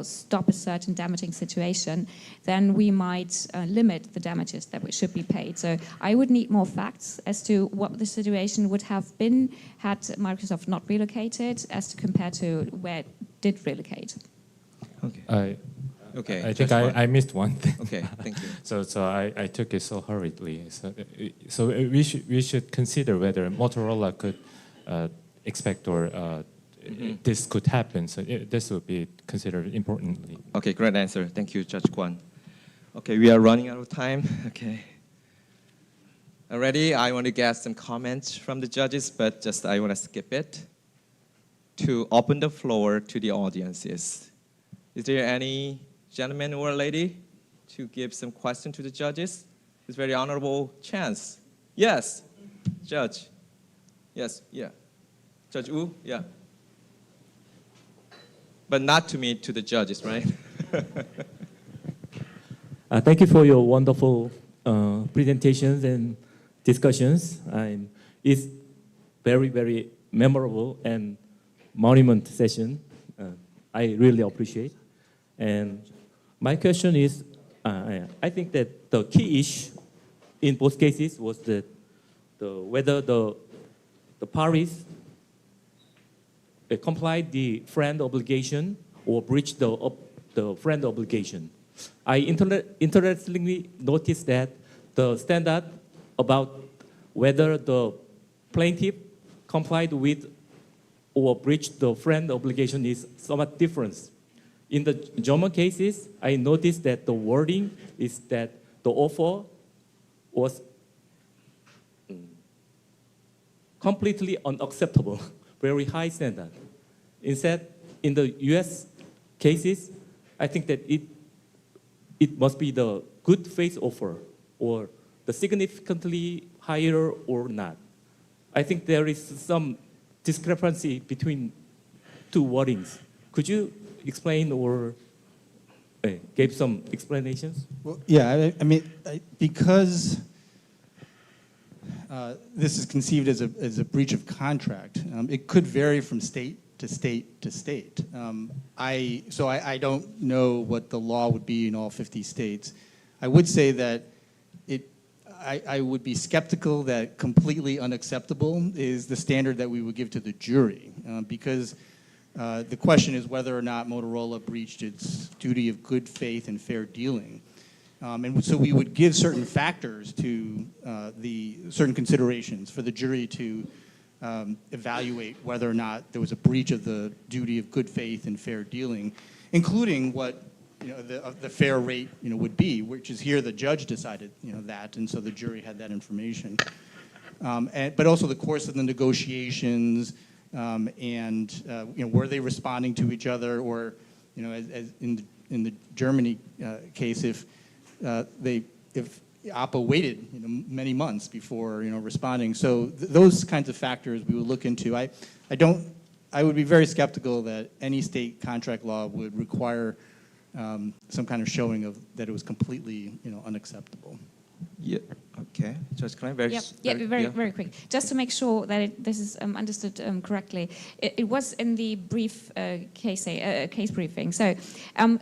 stop a certain damaging situation, then we might limit the damages that should be paid. So I would need more facts as to what the situation would have been had Microsoft not relocated as to compare to where it did relocate. Okay. I think I missed one thing. Okay, thank you. So I took it so hurriedly. So we should consider whether Motorola could expect or this could happen. So this would be considered importantly. Okay, great answer. Thank you, Judge Kwon. Okay, we are running out of time. Okay. Already, I want to get some comments from the judges, but just I want to skip it to open the floor to the audiences. Is there any gentleman or lady to give some question to the judges? It's a very honorable chance. Yes, Judge. Yes, yeah. Judge Wu, yeah. But not to me, to the judges, right? Thank you for your wonderful presentations and discussions. It's very, very memorable and monument session. I really appreciate. And my question is, I think that the key issue in both cases was that whether the parties complied the friend obligation or breached the friend obligation. I interestingly noticed that the standard about whether the plaintiff complied with or breached the friend obligation is somewhat different. In the German cases, I noticed that the wording is that the offer was completely unacceptable, very high standard. Instead, in the US cases, I think that it must be the good faith offer or the significantly higher or not. I think there is some discrepancy between two wordings. Could you explain or give some explanations? Well, yeah, I mean, because this is conceived as a breach of contract, it could vary from state to state to state. So I don't know what the law would be in all 50 states. I would say that I would be skeptical that completely unacceptable is the standard that we would give to the jury, because the question is whether or not Motorola breached its duty of good faith and fair dealing. And so we would give certain factors to certain considerations for the jury to evaluate whether or not there was a breach of the duty of good faith and fair dealing, including what the fair rate would be, which is here the judge decided that, and so the jury had that information. But also the course of the negotiations, and were they responding to each other, or as in the Germany case, if APA waited many months before responding. So those kinds of factors we would look into. I would be very skeptical that any state contract law would require some kind of showing of that it was completely unacceptable. Yeah. Okay. Judge, can I very quick. Just to make sure that this is understood correctly. It was in the brief case briefing. So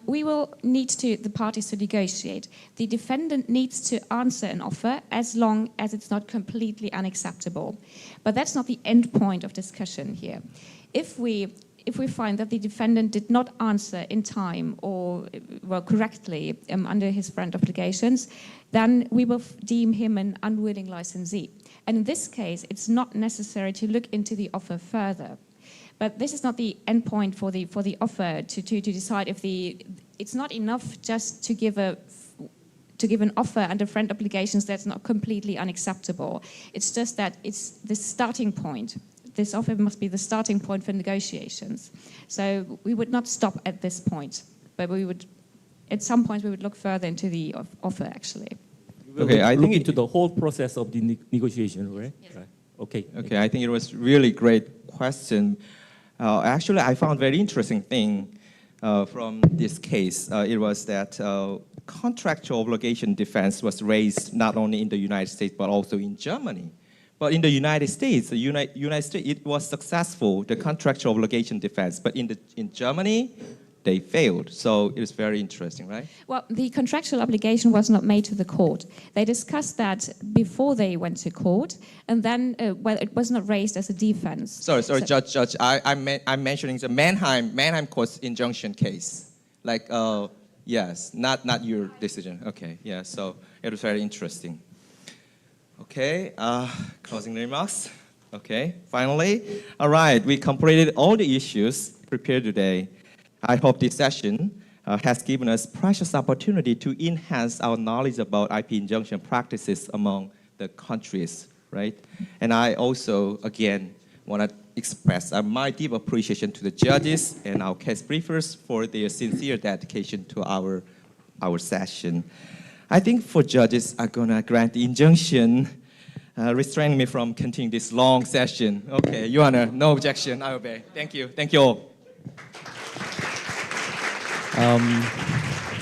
we will need the parties to negotiate. The defendant needs to answer an offer as long as it's not completely unacceptable. But that's not the end point of discussion here. If we find that the defendant did not answer in time or correctly under his friend obligations, then we will deem him an unwilling licensee. And in this case, it's not necessary to look into the offer further. But this is not the end point for the offer to decide if it's not enough just to give an offer under friend obligations that's not completely unacceptable. It's just that it's the starting point. This offer must be the starting point for negotiations. So we would not stop at this point, but we would, at some point, we would look further into the offer, actually. We'll Okay, I look think into the whole process of the negotiation, right? Yes. Right. Okay. Okay, I think it was really great question. Actually, I found very interesting thing from this case. It was that contractual obligation defense was raised not only in the United States but also in Germany. But in the United States, United States, it was successful, the contractual obligation defense. But in Germany, they failed. So it is very interesting, right? Well, the contractual obligation was not made to the court. They discussed that before they went to court, and then, well, it was not raised as a defense. Sorry, So- Judge. I'm mentioning the Mannheim Court's injunction case. Like, yes, not your decision. Okay, yeah. So it was very interesting. Okay, closing remarks. Okay, finally, all right. We completed all the issues prepared today. I hope this session has given us precious opportunity to enhance our knowledge about IP injunction practices among the countries, right? And I also, again, want to express my deep appreciation to the judges and our case briefers for their sincere dedication to our session. I think for judges are going to grant the injunction restraining me from continuing this long session. Okay, Your Honor, no objection, I obey. Thank you. Thank you all.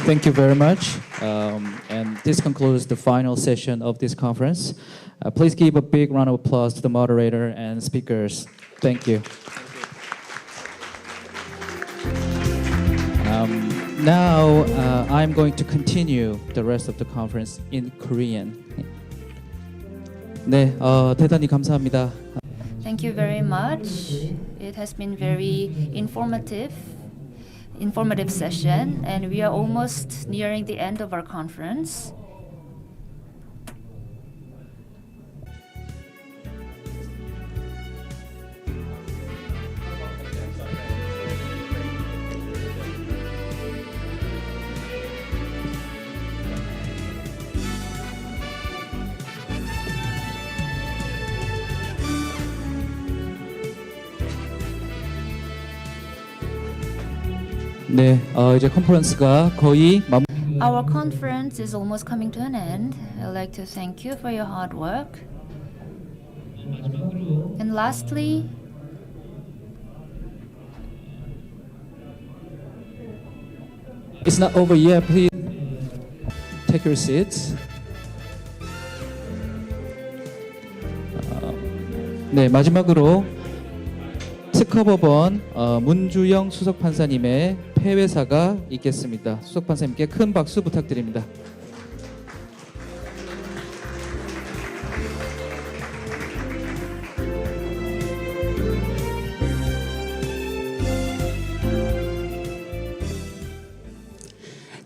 Thank you very much. And this concludes the final session of this conference. Please give a big round of applause to the moderator and speakers. Thank you. Now, I'm going to continue the rest of the conference in Korean. 네, 대단히 감사합니다. Thank you very much. It has been very informative session, and we are almost nearing the end of our conference. 네, 이제 컨퍼런스가 거의 Our conference is almost coming to an end. I'd like to thank you for your hard work. And lastly, It's not over yet. Please take your seats. 네, 마지막으로 특허법원 문주영 수석판사님의 폐회사가 있겠습니다. 수석판사님께 큰 박수 부탁드립니다.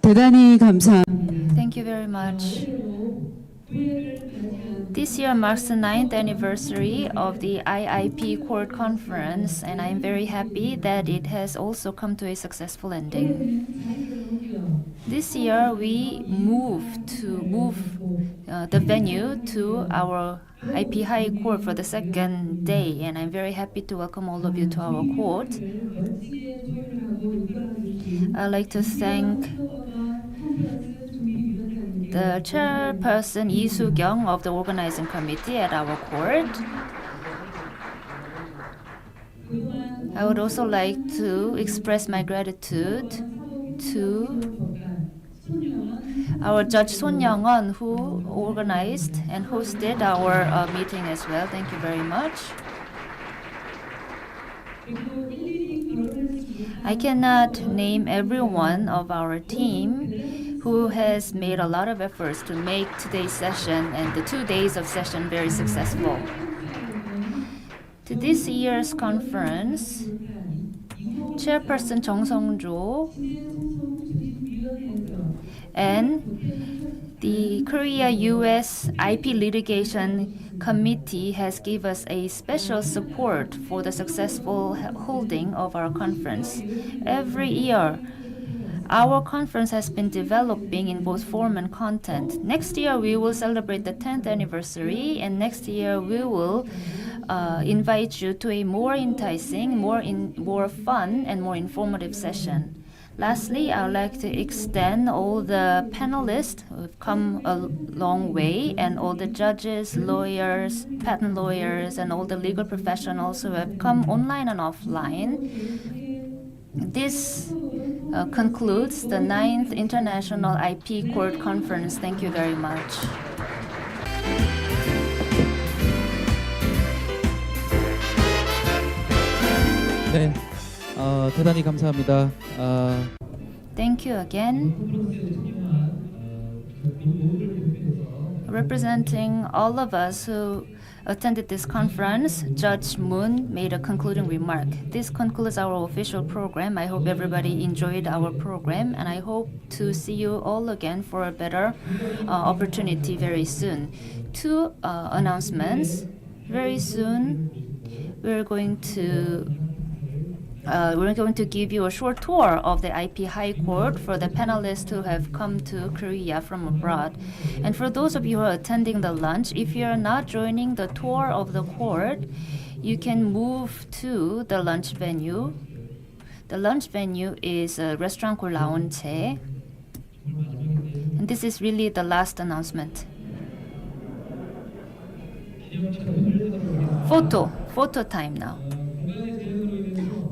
대단히 감사합니다. thank you very much. This year marks the 9th anniversary of the IIP Court Conference, and I'm very happy that it has also come to a successful ending. This year, we move the venue to our IP High Court for the second day, and I'm very happy to welcome all of you to our court. I'd like to thank the chairperson Lee Soo-kyung of the organizing committee at our court. I would also like to express my gratitude to our Judge Son Young-won, who organized and hosted our meeting as well. Thank you very much. I cannot name every one of our team who has made a lot of efforts to make today's session and the 2 days of session very successful. To this year's conference, Chairperson Jung Sung-jo and the Korea-US IP Litigation Committee has given us a special support for the successful holding of our conference. Every year, our conference has been developing in both form and content. Next year, we will celebrate the 10th anniversary, and next year, we will invite you to a more enticing, more fun, and more informative session. Lastly, I would like to extend all the panelists who have come a long way, and all the judges, lawyers, patent lawyers, and all the legal professionals who have come online and offline. This concludes the 9th International IP Court Conference. Thank you very much. 네, 대단히 감사합니다. Thank you again. Representing all of us who attended this conference, Judge Moon made a concluding remark. This concludes our official program. I hope everybody enjoyed our program, and I hope to see you all again for a better opportunity very soon. Two announcements. Very soon, we're going to give you a short tour of the IP High Court for the panelists who have come to Korea from abroad. And for those of you who are attending the lunch, if you are not joining the tour of the court, you can move to the lunch venue. The lunch venue is a restaurant called Laonche. And this is really the last announcement. Photo time now.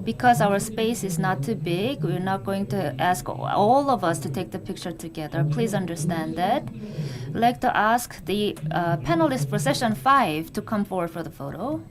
Because our space is not too big, we're not going to ask all of us to take the picture together. Please understand that. I'd like to ask the panelists for session 5 to come forward for the photo.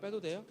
빼도 돼요?